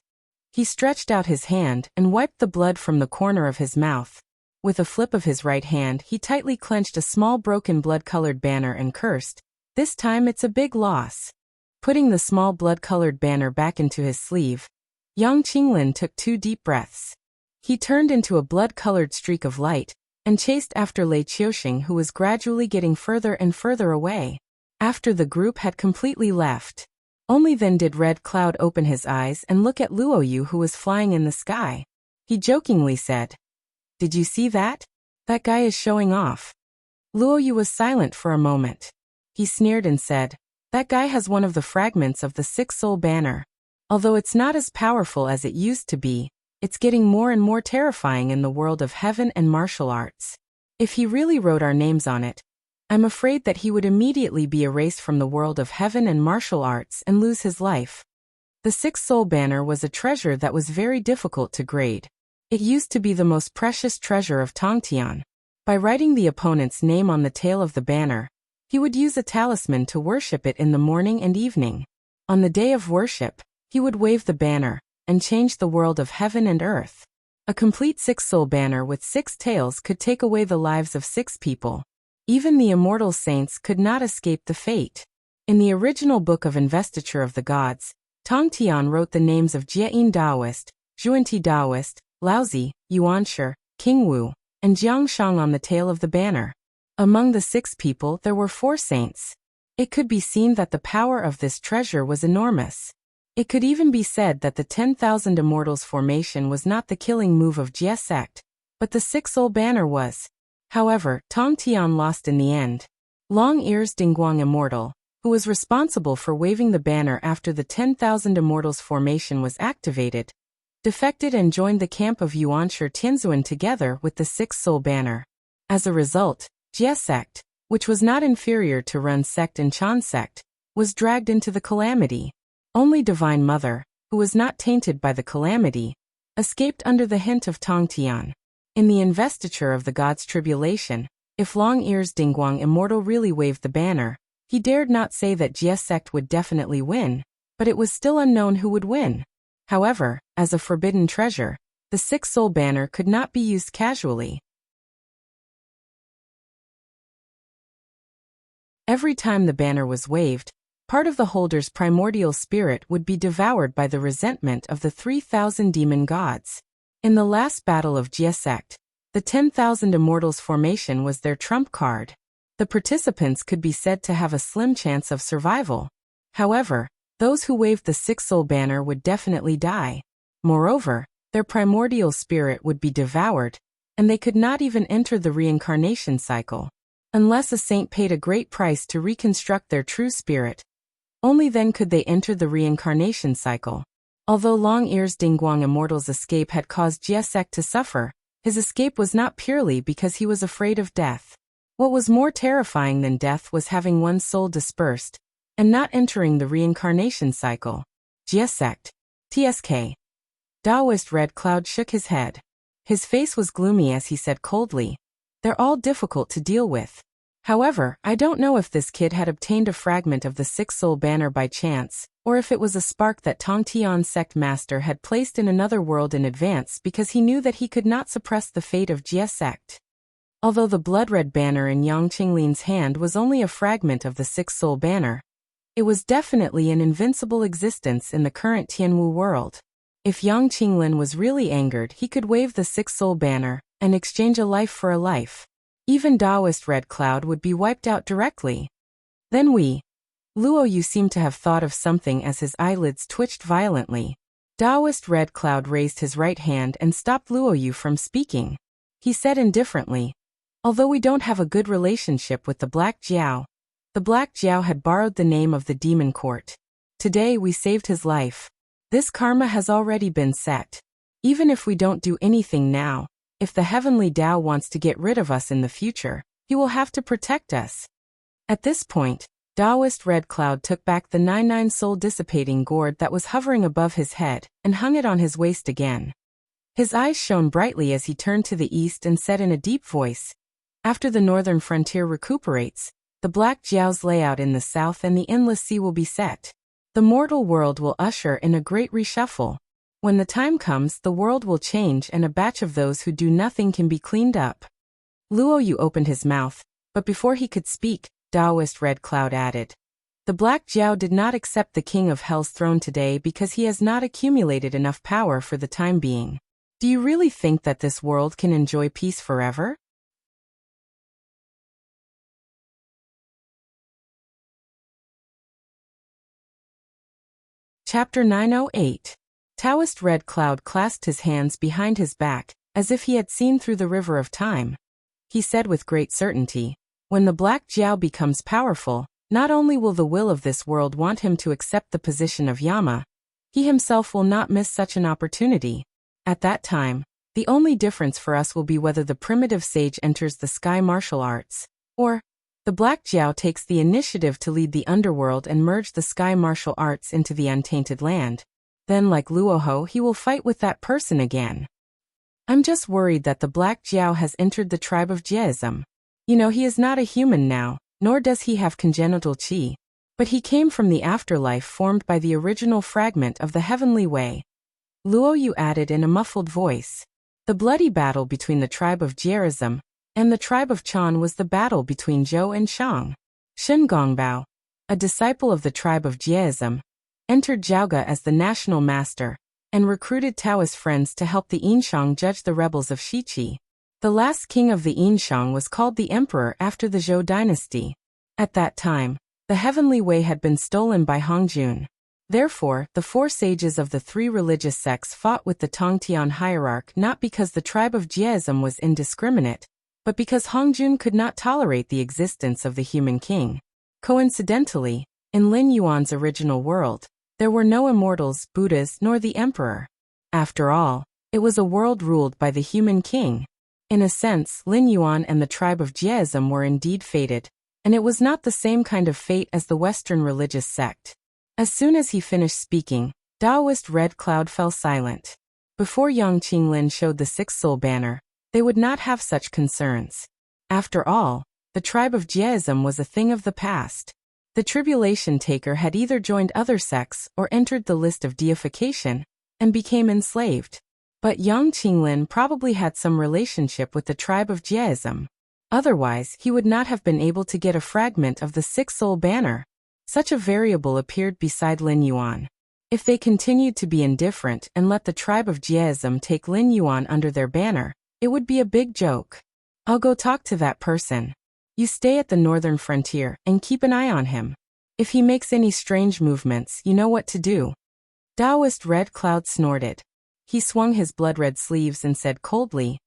He stretched out his hand and wiped the blood from the corner of his mouth. With a flip of his right hand, he tightly clenched a small broken blood-colored banner and cursed, "This time it's a big loss." Putting the small blood-colored banner back into his sleeve, Yang Qinglin took 2 deep breaths. He turned into a blood-colored streak of light and chased after Lei Qiuxing, who was gradually getting further and further away. After the group had completely left, only then did Red Cloud open his eyes and look at Luoyu, who was flying in the sky. He jokingly said, "Did you see that? That guy is showing off." Luoyu was silent for a moment. He sneered and said, "That guy has one of the fragments of the Six-Soul Banner. Although it's not as powerful as it used to be, it's getting more and more terrifying in the world of heaven and martial arts. If he really wrote our names on it, I'm afraid that he would immediately be erased from the world of heaven and martial arts and lose his life." The Six-Soul Banner was a treasure that was very difficult to grade. It used to be the most precious treasure of Tongtian. By writing the opponent's name on the tail of the banner, he would use a talisman to worship it in the morning and evening. On the day of worship, he would wave the banner and change the world of heaven and earth. A complete Six-Soul Banner with 6 tails could take away the lives of 6 people. Even the immortal saints could not escape the fate. In the original Book of Investiture of the Gods, Tongtian wrote the names of Jieyin Daoist, Zhuanti Daoist, Laozi, Yuanshi, Qingwu, and Jiangshang on the tail of the banner. Among the 6 people there were 4 saints. It could be seen that the power of this treasure was enormous. It could even be said that the 10,000 Immortals formation was not the killing move of Jie sect, but the Six-Soul Banner was. However, Tongtian lost in the end. Long Ears Dingguang Immortal, who was responsible for waving the banner after the 10,000 Immortals formation was activated, defected and joined the camp of Yuanshi Tianzuan together with the Six-Soul Banner. As a result, Jie sect, which was not inferior to Run sect and Chan sect, was dragged into the calamity. Only Divine Mother, who was not tainted by the calamity, escaped under the hint of Tongtian. In the investiture of the gods' tribulation, if Long Ears Dingguang Immortal really waved the banner, he dared not say that Jie sect would definitely win, but it was still unknown who would win. However, as a forbidden treasure, the six-soul banner could not be used casually. Every time the banner was waved, part of the holder's primordial spirit would be devoured by the resentment of the 3,000 demon gods. In the last battle of Jia sect, the 10,000 Immortals formation was their trump card. The participants could be said to have a slim chance of survival. However, those who waved the six-soul banner would definitely die. Moreover, their primordial spirit would be devoured, and they could not even enter the reincarnation cycle. Unless a saint paid a great price to reconstruct their true spirit, only then could they enter the reincarnation cycle. Although Long Ear's Dingguang Immortal's escape had caused Jia sect to suffer, his escape was not purely because he was afraid of death. What was more terrifying than death was having one's soul dispersed, and not entering the reincarnation cycle. Jia sect. TSK. Taoist Red Cloud shook his head. His face was gloomy as he said coldly, "They're all difficult to deal with. However, I don't know if this kid had obtained a fragment of the six-soul banner by chance, or if it was a spark that Tong Tian sect master had placed in another world in advance because he knew that he could not suppress the fate of Jia sect." Although the blood-red banner in Yang Qinglin's hand was only a fragment of the six-soul banner, it was definitely an invincible existence in the current Tianwu world. If Yang Qinglin was really angered, he could wave the six-soul banner and exchange a life for a life. Even Taoist Red Cloud would be wiped out directly. Then Luo Yu seemed to have thought of something as his eyelids twitched violently. Taoist Red Cloud raised his right hand and stopped Luo Yu from speaking. He said indifferently, "Although we don't have a good relationship with the Black Jiao, the Black Jiao had borrowed the name of the demon court. Today we saved his life. This karma has already been set. Even if we don't do anything now, if the heavenly Tao wants to get rid of us in the future, he will have to protect us." At this point, Taoist Red Cloud took back the 99 soul dissipating gourd that was hovering above his head and hung it on his waist again. His eyes shone brightly as he turned to the east and said in a deep voice, "After the northern frontier recuperates, the Black Jiao's layout in the south and the endless sea will be set. The mortal world will usher in a great reshuffle. When the time comes, the world will change and a batch of those who do nothing can be cleaned up." Luo Yu opened his mouth, but before he could speak, Taoist Red Cloud added, "The Black Jiao did not accept the King of Hell's throne today because he has not accumulated enough power for the time being. Do you really think that this world can enjoy peace forever?" Chapter 908. Taoist Red Cloud clasped his hands behind his back, as if he had seen through the river of time. He said with great certainty, "When the Black Jiao becomes powerful, not only will the will of this world want him to accept the position of Yama, he himself will not miss such an opportunity. At that time, the only difference for us will be whether the primitive sage enters the sky martial arts, or the Black Jiao takes the initiative to lead the underworld and merge the sky martial arts into the untainted land. Then like Luoho he will fight with that person again. I'm just worried that the Black Jiao has entered the tribe of Jieism. You know, he is not a human now, nor does he have congenital qi, but he came from the afterlife formed by the original fragment of the heavenly way." Luo Yu added in a muffled voice, "The bloody battle between the tribe of Jieism and the tribe of Chan was the battle between Zhou and Shang. Shen Gongbao, a disciple of the tribe of Jieism, entered Zhaoga as the national master, and recruited Taoist friends to help the Yinshang judge the rebels of Shiqi. The last king of the Yinshang was called the emperor after the Zhou dynasty. At that time, the heavenly way had been stolen by Hongjun. Therefore, the four sages of the three religious sects fought with the Tongtian hierarch not because the tribe of Jieism was indiscriminate, but because Hongjun could not tolerate the existence of the human king. Coincidentally, in Lin Yuan's original world, there were no immortals, Buddhas, nor the emperor. After all, it was a world ruled by the human king. In a sense, Lin Yuan and the tribe of Jieism were indeed fated, and it was not the same kind of fate as the Western religious sect. As soon as he finished speaking, Taoist Red Cloud fell silent. Before Yang Qinglin showed the six-soul banner, they would not have such concerns. After all, the tribe of Jieism was a thing of the past. The tribulation taker had either joined other sects or entered the list of deification, and became enslaved. But Yang Qinglin probably had some relationship with the tribe of Jieism. Otherwise, he would not have been able to get a fragment of the six-soul banner. Such a variable appeared beside Lin Yuan. If they continued to be indifferent and let the tribe of Jieism take Lin Yuan under their banner, it would be a big joke. I'll go talk to that person. You stay at the northern frontier and keep an eye on him. If he makes any strange movements, you know what to do. Taoist Red Cloud snorted. He swung his blood-red sleeves and said coldly,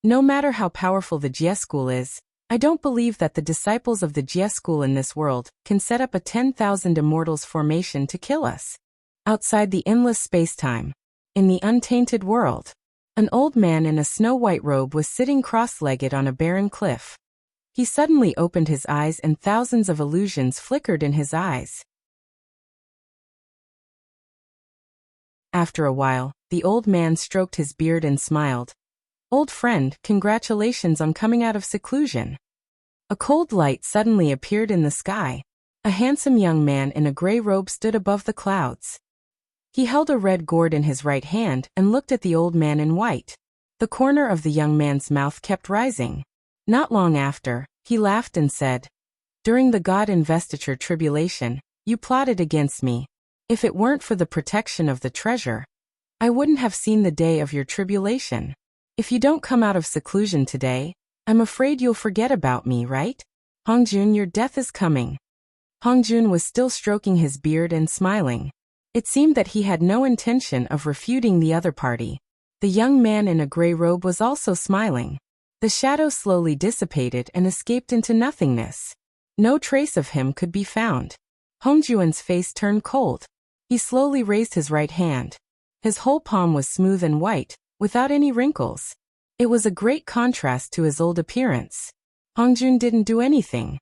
"No matter how powerful the Jie school is, I don't believe that the disciples of the Jie school in this world can set up a 10,000 immortals formation to kill us." Outside the endless space-time, in the untainted world, an old man in a snow-white robe was sitting cross-legged on a barren cliff. He suddenly opened his eyes and thousands of illusions flickered in his eyes. After a while, the old man stroked his beard and smiled. "Old friend, congratulations on coming out of seclusion." A cold light suddenly appeared in the sky. A handsome young man in a gray robe stood above the clouds. He held a red gourd in his right hand and looked at the old man in white. The corner of the young man's mouth kept rising. Not long after, he laughed and said, "During the God investiture tribulation, you plotted against me. If it weren't for the protection of the treasure, I wouldn't have seen the day of your tribulation. If you don't come out of seclusion today, I'm afraid you'll forget about me, right? Hongjun, your death is coming." Hongjun was still stroking his beard and smiling. It seemed that he had no intention of refuting the other party. The young man in a gray robe was also smiling. The shadow slowly dissipated and escaped into nothingness. No trace of him could be found. Hongjuan's face turned cold. He slowly raised his right hand. His whole palm was smooth and white, without any wrinkles. It was a great contrast to his old appearance. Hongjun didn't do anything.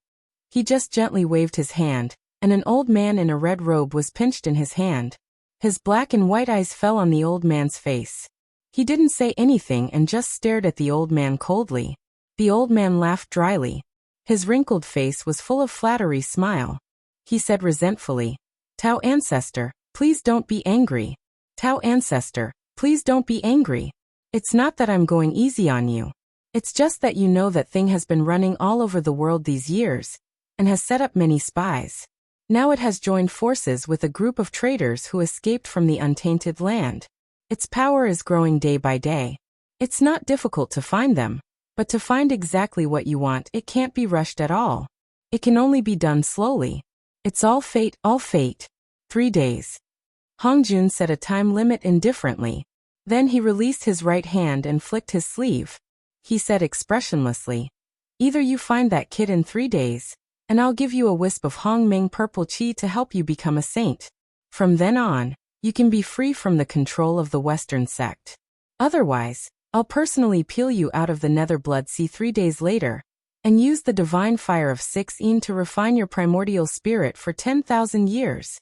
He just gently waved his hand, and an old man in a red robe was pinched in his hand. His black and white eyes fell on the old man's face. He didn't say anything and just stared at the old man coldly. The old man laughed dryly. His wrinkled face was full of flattery smile. He said resentfully, "Tao ancestor, please don't be angry. Tao ancestor, please don't be angry. It's not that I'm going easy on you. It's just that you know that thing has been running all over the world these years, and has set up many spies. Now it has joined forces with a group of traitors who escaped from the untainted land. Its power is growing day by day. It's not difficult to find them, but to find exactly what you want, it can't be rushed at all. It can only be done slowly. It's all fate, all fate. 3 days. Hongjun set a time limit indifferently. Then he released his right hand and flicked his sleeve. He said expressionlessly, "Either you find that kid in 3 days, and I'll give you a wisp of Hongming purple qi to help you become a saint. From then on, you can be free from the control of the Western sect. Otherwise, I'll personally peel you out of the nether blood sea 3 days later, and use the divine fire of 6 to refine your primordial spirit for 10,000 years."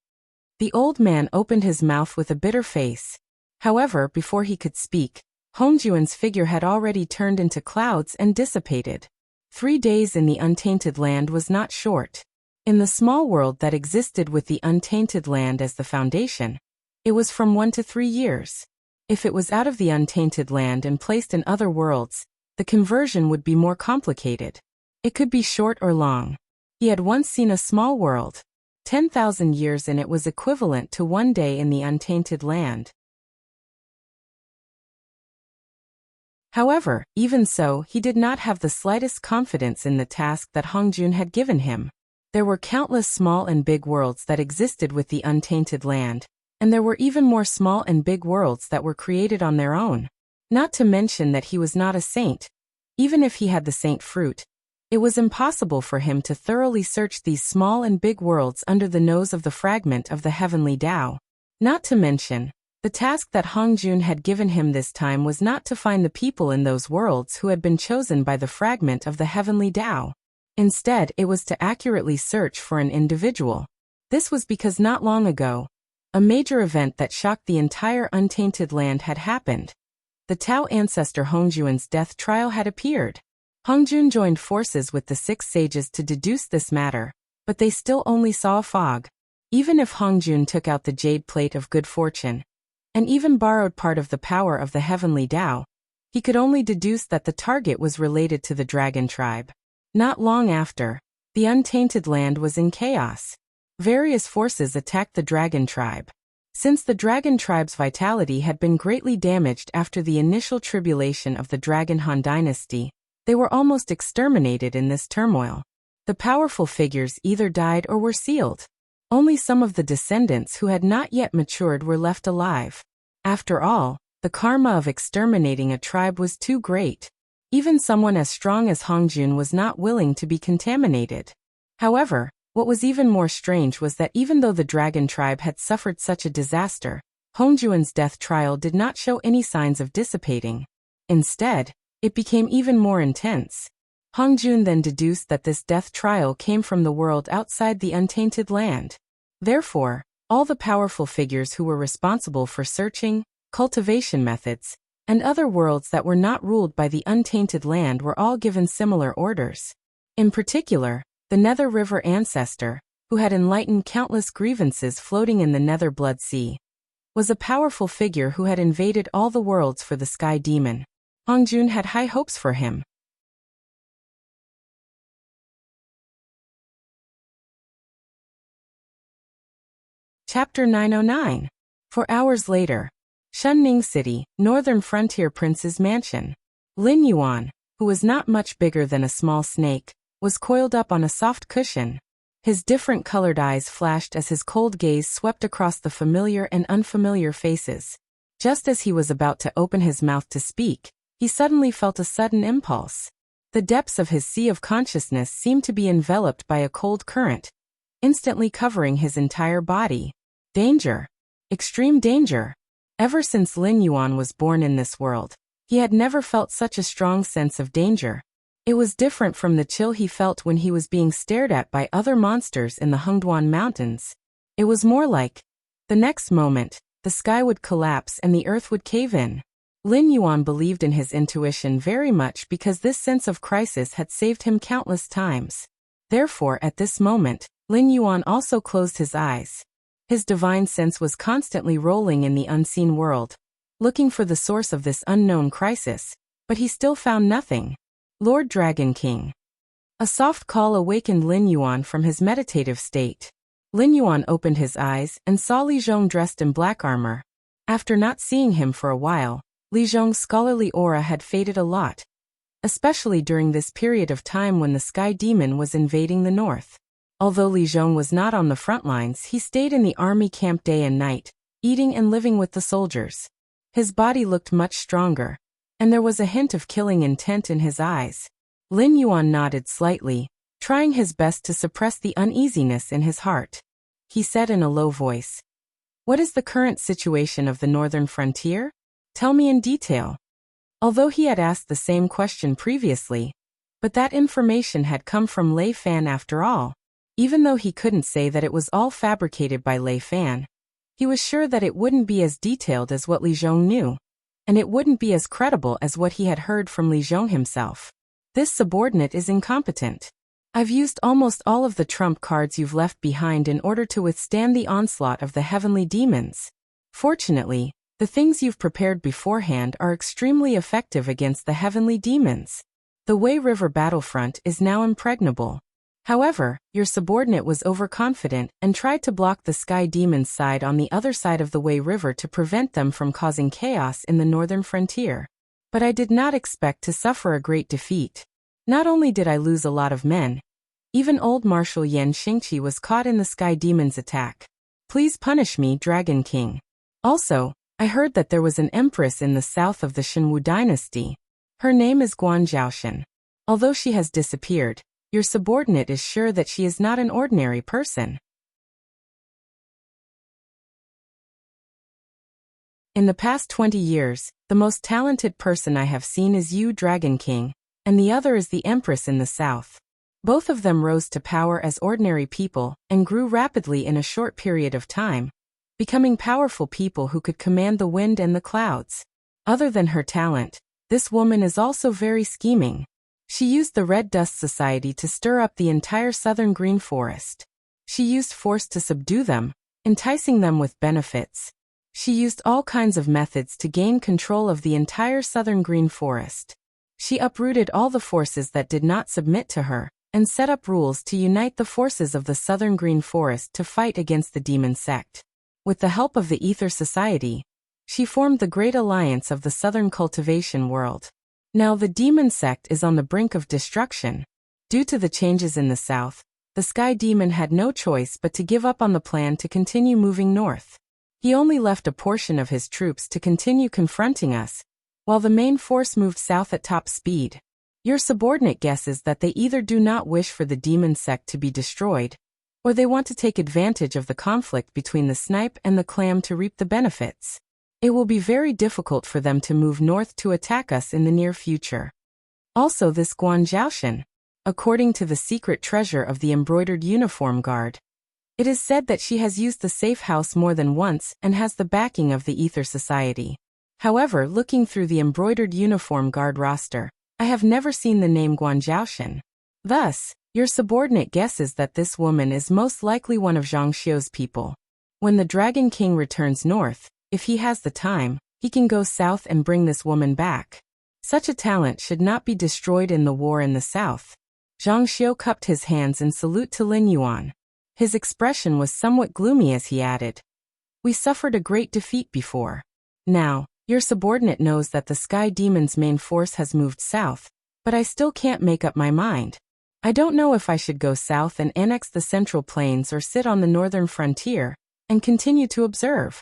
The old man opened his mouth with a bitter face. However, before he could speak, Hongjuan's figure had already turned into clouds and dissipated. 3 days in the untainted land was not short. In the small world that existed with the untainted land as the foundation, it was from 1 to 3 years. If it was out of the untainted land and placed in other worlds, the conversion would be more complicated. It could be short or long. He had once seen a small world. 10,000 years in it was equivalent to 1 day in the untainted land. However, even so, he did not have the slightest confidence in the task that Hongjun had given him. There were countless small and big worlds that existed with the untainted land, and there were even more small and big worlds that were created on their own. Not to mention that he was not a saint. Even if he had the saint fruit, it was impossible for him to thoroughly search these small and big worlds under the nose of the fragment of the heavenly Tao. Not to mention, the task that Hongjun had given him this time was not to find the people in those worlds who had been chosen by the fragment of the heavenly Tao. Instead, it was to accurately search for an individual. This was because not long ago, a major event that shocked the entire untainted land had happened. The Tao ancestor Hongjuan's death trial had appeared. Hongjun joined forces with the 6 sages to deduce this matter, but they still only saw a fog. Even if Hongjun took out the jade plate of good fortune, and even borrowed part of the power of the heavenly Tao, he could only deduce that the target was related to the dragon tribe. Not long after, the untainted land was in chaos. Various forces attacked the dragon tribe. Since the dragon tribe's vitality had been greatly damaged after the initial tribulation of the Dragon Han dynasty, they were almost exterminated in this turmoil. The powerful figures either died or were sealed. Only some of the descendants who had not yet matured were left alive. After all, the karma of exterminating a tribe was too great. Even someone as strong as Hongjun was not willing to be contaminated. However, what was even more strange was that even though the dragon tribe had suffered such a disaster, Hongjuan's death trial did not show any signs of dissipating. Instead, it became even more intense. Hongjun then deduced that this death trial came from the world outside the untainted land. Therefore, all the powerful figures who were responsible for searching, cultivation methods, and other worlds that were not ruled by the untainted land were all given similar orders. In particular, the Nether River ancestor, who had enlightened countless grievances floating in the Nether Blood Sea, was a powerful figure who had invaded all the worlds for the Sky Demon. Hongjun had high hopes for him. Chapter 909. 4 hours later. Shunning City, Northern Frontier Prince's mansion. Lin Yuan, who was not much bigger than a small snake, was coiled up on a soft cushion. His different colored eyes flashed as his cold gaze swept across the familiar and unfamiliar faces. Just as he was about to open his mouth to speak, he suddenly felt a sudden impulse. The depths of his sea of consciousness seemed to be enveloped by a cold current, instantly covering his entire body. Danger. Extreme danger. Ever since Lin Yuan was born in this world, he had never felt such a strong sense of danger. It was different from the chill he felt when he was being stared at by other monsters in the Hengduan Mountains. It was more like, the next moment, the sky would collapse and the earth would cave in. Lin Yuan believed in his intuition very much because this sense of crisis had saved him countless times. Therefore, at this moment, Lin Yuan also closed his eyes. His divine sense was constantly rolling in the unseen world, looking for the source of this unknown crisis, but he still found nothing. Lord Dragon King. A soft call awakened Lin Yuan from his meditative state. Lin Yuan opened his eyes and saw Li Zhong dressed in black armor. After not seeing him for a while, Li Zhong's scholarly aura had faded a lot, especially during this period of time when the Sky Demon was invading the north. Although Li Zhong was not on the front lines, he stayed in the army camp day and night, eating and living with the soldiers. His body looked much stronger, and there was a hint of killing intent in his eyes. Lin Yuan nodded slightly, trying his best to suppress the uneasiness in his heart. He said in a low voice, "What is the current situation of the northern frontier? Tell me in detail." Although he had asked the same question previously, but that information had come from Lei Fan after all. Even though he couldn't say that it was all fabricated by Lei Fan, he was sure that it wouldn't be as detailed as what Li Zhong knew, and it wouldn't be as credible as what he had heard from Li Zhong himself. This subordinate is incompetent. I've used almost all of the trump cards you've left behind in order to withstand the onslaught of the heavenly demons. Fortunately, the things you've prepared beforehand are extremely effective against the heavenly demons. The Wei River battlefront is now impregnable. However, your subordinate was overconfident and tried to block the Sky Demon's side on the other side of the Wei River to prevent them from causing chaos in the northern frontier. But I did not expect to suffer a great defeat. Not only did I lose a lot of men, even old Marshal Yan Xingqi was caught in the Sky Demon's attack. Please punish me, Dragon King. Also, I heard that there was an empress in the south of the Shenwu dynasty. Her name is Guan Zhaoshan. Although she has disappeared, your subordinate is sure that she is not an ordinary person. In the past 20 years, the most talented person I have seen is you, Dragon King, and the other is the Empress in the south. Both of them rose to power as ordinary people and grew rapidly in a short period of time, becoming powerful people who could command the wind and the clouds. Other than her talent, this woman is also very scheming. She used the Red Dust Society to stir up the entire southern green forest. She used force to subdue them, enticing them with benefits. She used all kinds of methods to gain control of the entire southern green forest. She uprooted all the forces that did not submit to her, and set up rules to unite the forces of the southern green forest to fight against the demon sect. With the help of the Ether Society, she formed the Great Alliance of the Southern Cultivation World. Now the demon sect is on the brink of destruction. Due to the changes in the south, the Sky Demon had no choice but to give up on the plan to continue moving north. He only left a portion of his troops to continue confronting us, while the main force moved south at top speed. Your subordinate guesses that they either do not wish for the demon sect to be destroyed, or they want to take advantage of the conflict between the snipe and the clam to reap the benefits. It will be very difficult for them to move north to attack us in the near future. Also this Guan Zhaoshan, according to the secret treasure of the embroidered uniform guard, it is said that she has used the safe house more than once and has the backing of the Ether Society. However, looking through the embroidered uniform guard roster, I have never seen the name Guan Zhaoshan. Thus, your subordinate guesses that this woman is most likely one of Zhang Xiu's people. When the Dragon King returns north, if he has the time, he can go south and bring this woman back. Such a talent should not be destroyed in the war in the south. Zhang Xiu cupped his hands in salute to Lin Yuan. His expression was somewhat gloomy as he added, "We suffered a great defeat before. Now, your subordinate knows that the Sky Demon's main force has moved south, but I still can't make up my mind. I don't know if I should go south and annex the Central Plains or sit on the northern frontier and continue to observe."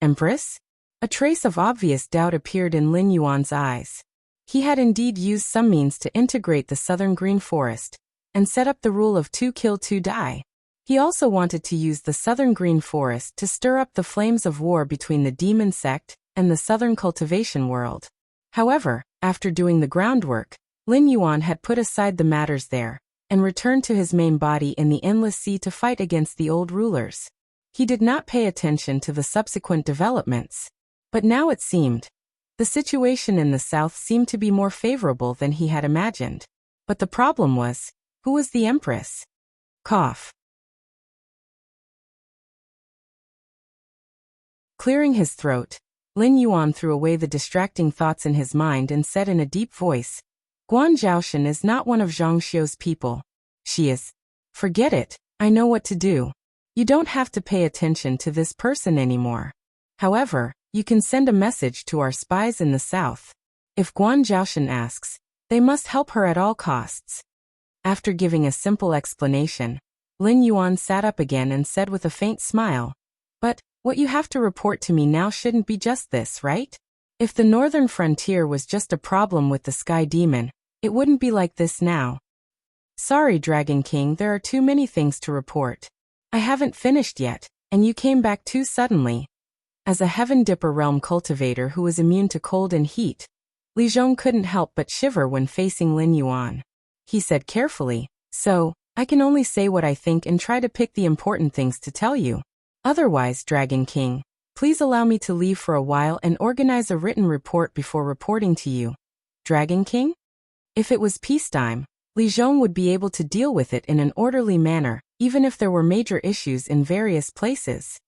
Empress? A trace of obvious doubt appeared in Lin Yuan's eyes. He had indeed used some means to integrate the southern green forest and set up the rule of 2 kill 2 die. He also wanted to use the southern green forest to stir up the flames of war between the demon sect and the southern cultivation world. However, after doing the groundwork, Lin Yuan had put aside the matters there and returned to his main body in the endless sea to fight against the old rulers. He did not pay attention to the subsequent developments. But now it seemed, the situation in the south seemed to be more favorable than he had imagined. But the problem was, who was the Empress? Cough. Clearing his throat, Lin Yuan threw away the distracting thoughts in his mind and said in a deep voice, "Guan Zhaoshan is not one of Zhang Xiu's people. She is. Forget it, I know what to do. You don't have to pay attention to this person anymore. However, you can send a message to our spies in the south. If Guan Zhaoshan asks, they must help her at all costs." After giving a simple explanation, Lin Yuan sat up again and said with a faint smile, "But, what you have to report to me now shouldn't be just this, right? If the northern frontier was just a problem with the Sky Demon, it wouldn't be like this now." "Sorry, Dragon King, there are too many things to report. I haven't finished yet, and you came back too suddenly." As a Heaven Dipper realm cultivator who was immune to cold and heat, Li Zhong couldn't help but shiver when facing Lin Yuan. He said carefully, "So, I can only say what I think and try to pick the important things to tell you. Otherwise, Dragon King, please allow me to leave for a while and organize a written report before reporting to you." Dragon King? If it was peacetime, Li Zhong would be able to deal with it in an orderly manner, even if there were major issues in various places.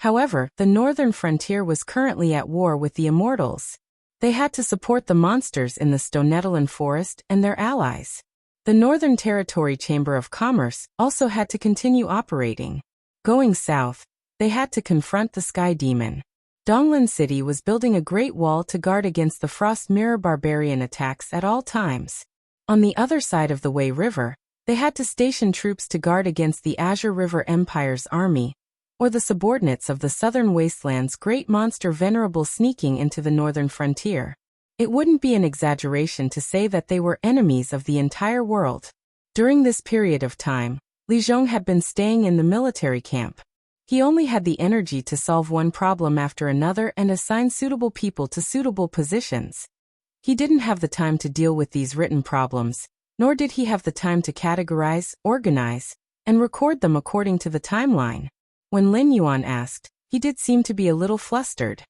However, the northern frontier was currently at war with the Immortals. They had to support the monsters in the Stonetalan forest and their allies. The Northern Territory Chamber of Commerce also had to continue operating. Going south, they had to confront the Sky Demon. Donglin City was building a great wall to guard against the Frost Mirror barbarian attacks at all times. On the other side of the Wei River, they had to station troops to guard against the Azure River Empire's army, or the subordinates of the Southern Wasteland's great monster Venerable sneaking into the northern frontier. It wouldn't be an exaggeration to say that they were enemies of the entire world. During this period of time, Li Zhong had been staying in the military camp. He only had the energy to solve one problem after another and assign suitable people to suitable positions. He didn't have the time to deal with these written problems, nor did he have the time to categorize, organize, and record them according to the timeline. When Lin Yuan asked, he did seem to be a little flustered.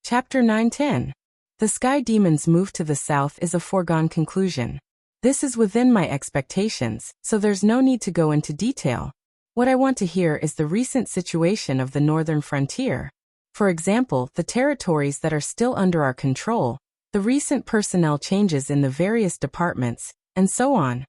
Chapter 910. The Sky Demon's move to the south is a foregone conclusion. This is within my expectations, so there's no need to go into detail. What I want to hear is the recent situation of the northern frontier. For example, the territories that are still under our control, the recent personnel changes in the various departments, and so on.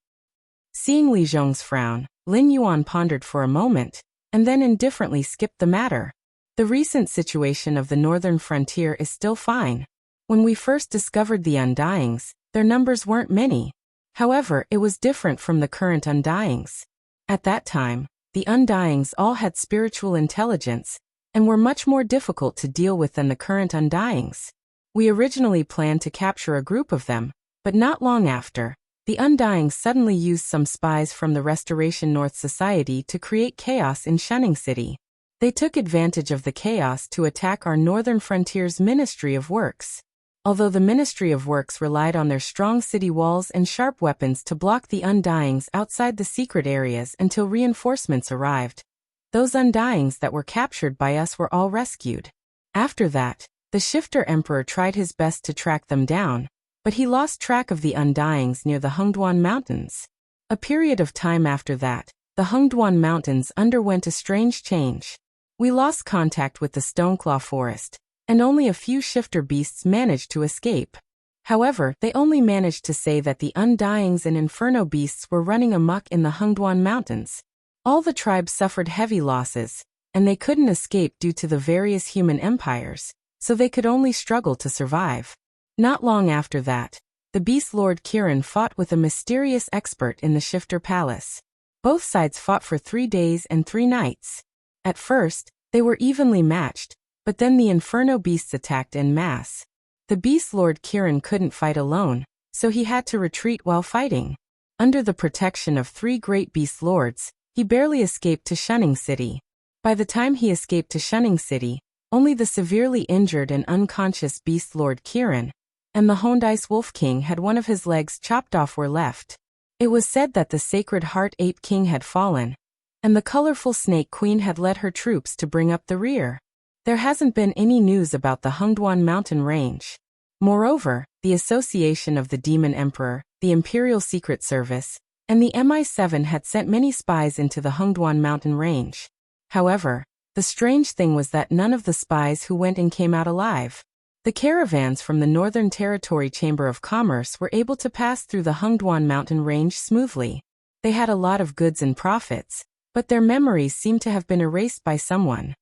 Seeing Li Zhong's frown, Lin Yuan pondered for a moment, and then indifferently skipped the matter. The recent situation of the northern frontier is still fine. When we first discovered the Undyings, their numbers weren't many. However, it was different from the current Undyings. At that time, the Undyings all had spiritual intelligence, and were much more difficult to deal with than the current Undyings. We originally planned to capture a group of them, but not long after, the Undyings suddenly used some spies from the Restoration North Society to create chaos in Shunning City. They took advantage of the chaos to attack our northern frontier's Ministry of Works. Although the Ministry of Works relied on their strong city walls and sharp weapons to block the Undyings outside the secret areas until reinforcements arrived, those Undyings that were captured by us were all rescued. After that, the Shifter Emperor tried his best to track them down, but he lost track of the Undyings near the Hengduan Mountains. A period of time after that, the Hengduan Mountains underwent a strange change. We lost contact with the Stoneclaw Forest, and only a few shifter beasts managed to escape. However, they only managed to say that the Undyings and Inferno beasts were running amok in the Hengduan Mountains. All the tribes suffered heavy losses, and they couldn't escape due to the various human empires, so they could only struggle to survive. Not long after that, the Beast Lord Kirin fought with a mysterious expert in the Shifter Palace. Both sides fought for 3 days and 3 nights. At first, they were evenly matched, but then the Inferno beasts attacked en masse. The Beast Lord Kirin couldn't fight alone, so he had to retreat while fighting. Under the protection of 3 great Beast Lords, he barely escaped to Shunning City. By the time he escaped to Shunning City, only the severely injured and unconscious Beast Lord Kirin and the Hondice Wolf King had one of his legs chopped off were left. It was said that the Sacred Heart Ape King had fallen, and the colorful Snake Queen had led her troops to bring up the rear. There hasn't been any news about the Hengduan mountain range. Moreover, the Association of the Demon Emperor, the Imperial Secret Service, and the MI7 had sent many spies into the Hengduan mountain range. However, the strange thing was that none of the spies who went in came out alive. The caravans from the Northern Territory Chamber of Commerce were able to pass through the Hengduan mountain range smoothly. They had a lot of goods and profits, but their memories seemed to have been erased by someone.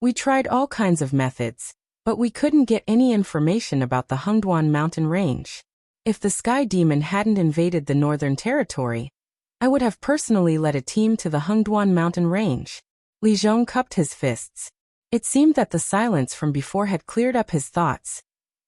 We tried all kinds of methods, but we couldn't get any information about the Hengduan mountain range. If the Sky Demon hadn't invaded the Northern Territory, I would have personally led a team to the Hengduan mountain range. Li Zhong cupped his fists. It seemed that the silence from before had cleared up his thoughts,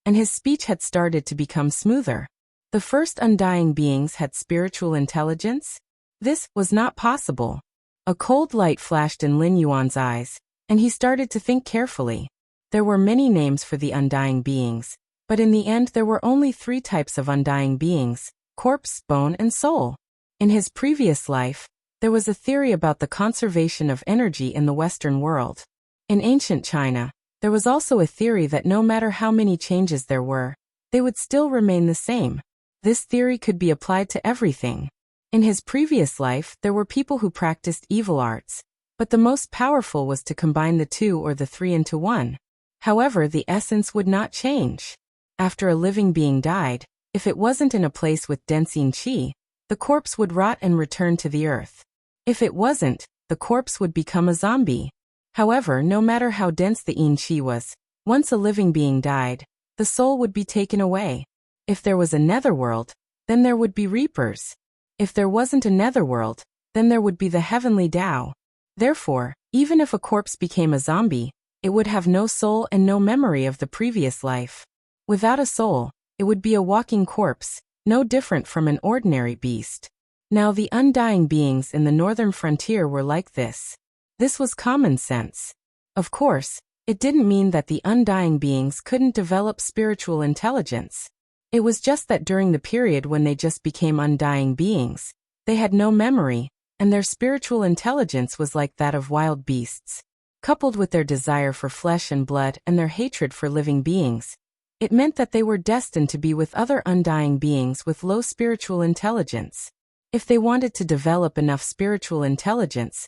and his speech had started to become smoother. The first Undying beings had spiritual intelligence? This was not possible. A cold light flashed in Lin Yuan's eyes, and he started to think carefully. There were many names for the Undying beings, but in the end there were only 3 types of Undying beings: corpse, bone, and soul. In his previous life, there was a theory about the conservation of energy in the Western world. In ancient China, there was also a theory that no matter how many changes there were, they would still remain the same. This theory could be applied to everything. In his previous life, there were people who practiced evil arts, but the most powerful was to combine the 2 or the 3 into one. However, the essence would not change. After a living being died, if it wasn't in a place with dense yin qi, the corpse would rot and return to the earth. If it wasn't, the corpse would become a zombie. However, no matter how dense the yin qi was, once a living being died, the soul would be taken away. If there was a netherworld, then there would be reapers. If there wasn't a netherworld, then there would be the heavenly Tao. Therefore, even if a corpse became a zombie, it would have no soul and no memory of the previous life. Without a soul, it would be a walking corpse, no different from an ordinary beast. Now the Undying beings in the northern frontier were like this. This was common sense. Of course, it didn't mean that the Undying beings couldn't develop spiritual intelligence. It was just that during the period when they just became Undying beings, they had no memory, and their spiritual intelligence was like that of wild beasts. Coupled with their desire for flesh and blood and their hatred for living beings, It meant that they were destined to be with other undying beings with low spiritual intelligence. If they wanted to develop enough spiritual intelligence,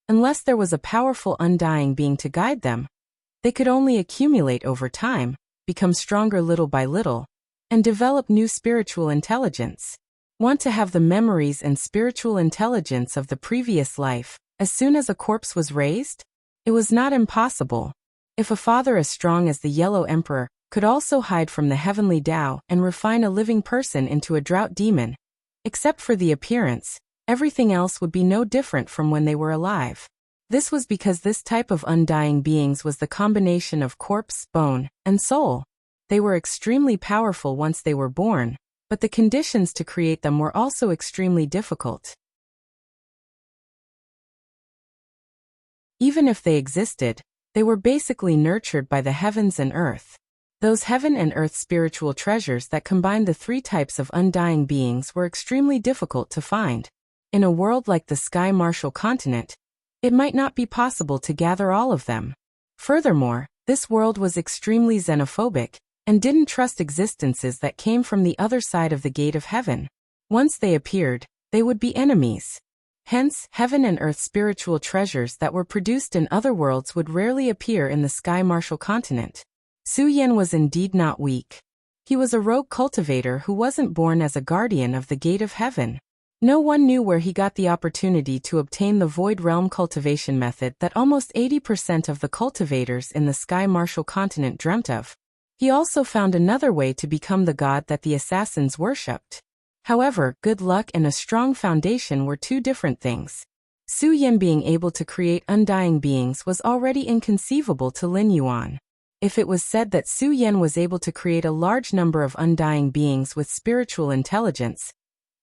unless there was a powerful undying being to guide them, they could only accumulate over time, become stronger little by little, and develop new spiritual intelligence. Want to have the memories and spiritual intelligence of the previous life as soon as a corpse was raised? It was not impossible. If a father as strong as the Yellow Emperor could also hide from the heavenly Tao and refine a living person into a drought demon, except for the appearance, everything else would be no different from when they were alive. This was because this type of undying beings was the combination of corpse, bone, and soul. They were extremely powerful once they were born, but the conditions to create them were also extremely difficult. Even if they existed, they were basically nurtured by the heavens and earth. Those heaven and earth spiritual treasures that combined the three types of undying beings were extremely difficult to find. In a world like the Sky Martial continent, it might not be possible to gather all of them. Furthermore, this world was extremely xenophobic and didn't trust existences that came from the other side of the gate of heaven. Once they appeared, they would be enemies. Hence, heaven and earth spiritual treasures that were produced in other worlds would rarely appear in the Sky Martial continent. Su Yan was indeed not weak. He was a rogue cultivator who wasn't born as a guardian of the gate of heaven. No one knew where he got the opportunity to obtain the Void Realm cultivation method that almost 80% of the cultivators in the Sky Martial continent dreamt of. He also found another way to become the god that the assassins worshipped. However, good luck and a strong foundation were two different things. Su Yan being able to create undying beings was already inconceivable to Lin Yuan. If it was said that Su Yan was able to create a large number of undying beings with spiritual intelligence,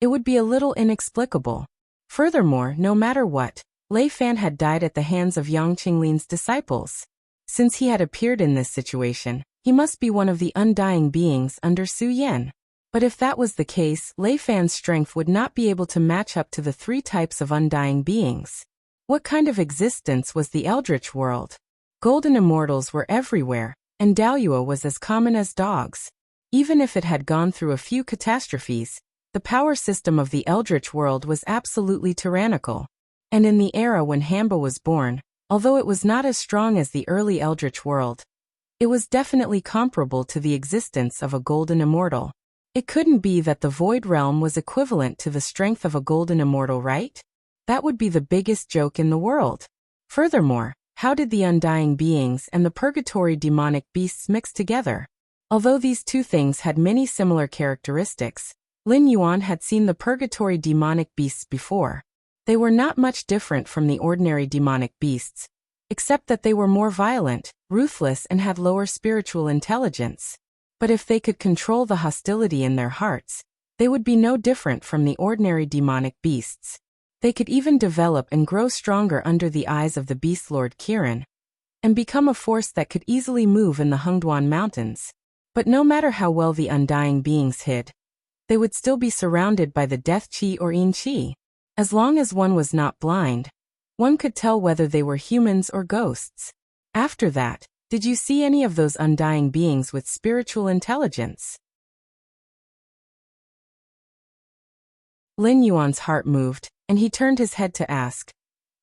it would be a little inexplicable. Furthermore, no matter what, Lei Fan had died at the hands of Yang Qinglin's disciples. Since he had appeared in this situation, he must be one of the undying beings under Su Yan. But if that was the case, Lei Fan's strength would not be able to match up to the three types of undying beings. What kind of existence was the Eldritch world? Golden immortals were everywhere, and Daoyuo was as common as dogs. Even if it had gone through a few catastrophes, the power system of the Eldritch world was absolutely tyrannical. And in the era when Hamba was born, although it was not as strong as the early Eldritch world, it was definitely comparable to the existence of a golden immortal. It couldn't be that the Void Realm was equivalent to the strength of a golden immortal, right? That would be the biggest joke in the world. Furthermore, how did the undying beings and the purgatory demonic beasts mix together? Although these two things had many similar characteristics, Lin Yuan had seen the purgatory demonic beasts before. They were not much different from the ordinary demonic beasts, except that they were more violent, ruthless, and had lower spiritual intelligence. But if they could control the hostility in their hearts, they would be no different from the ordinary demonic beasts. They could even develop and grow stronger under the eyes of the Beast Lord Kirin, and become a force that could easily move in the Hengduan Mountains. But no matter how well the undying beings hid, they would still be surrounded by the death qi or yin qi. As long as one was not blind, one could tell whether they were humans or ghosts. After that, did you see any of those undying beings with spiritual intelligence? Lin Yuan's heart moved, and he turned his head to ask,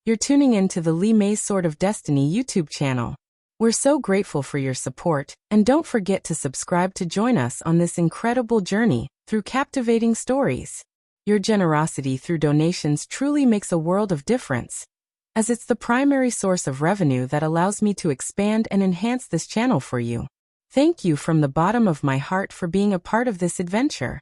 "You're tuning in to the Li Mei's Sword of Destiny YouTube channel. We're so grateful for your support, and don't forget to subscribe to join us on this incredible journey through captivating stories. Your generosity through donations truly makes a world of difference, as it's the primary source of revenue that allows me to expand and enhance this channel for you. Thank you from the bottom of my heart for being a part of this adventure."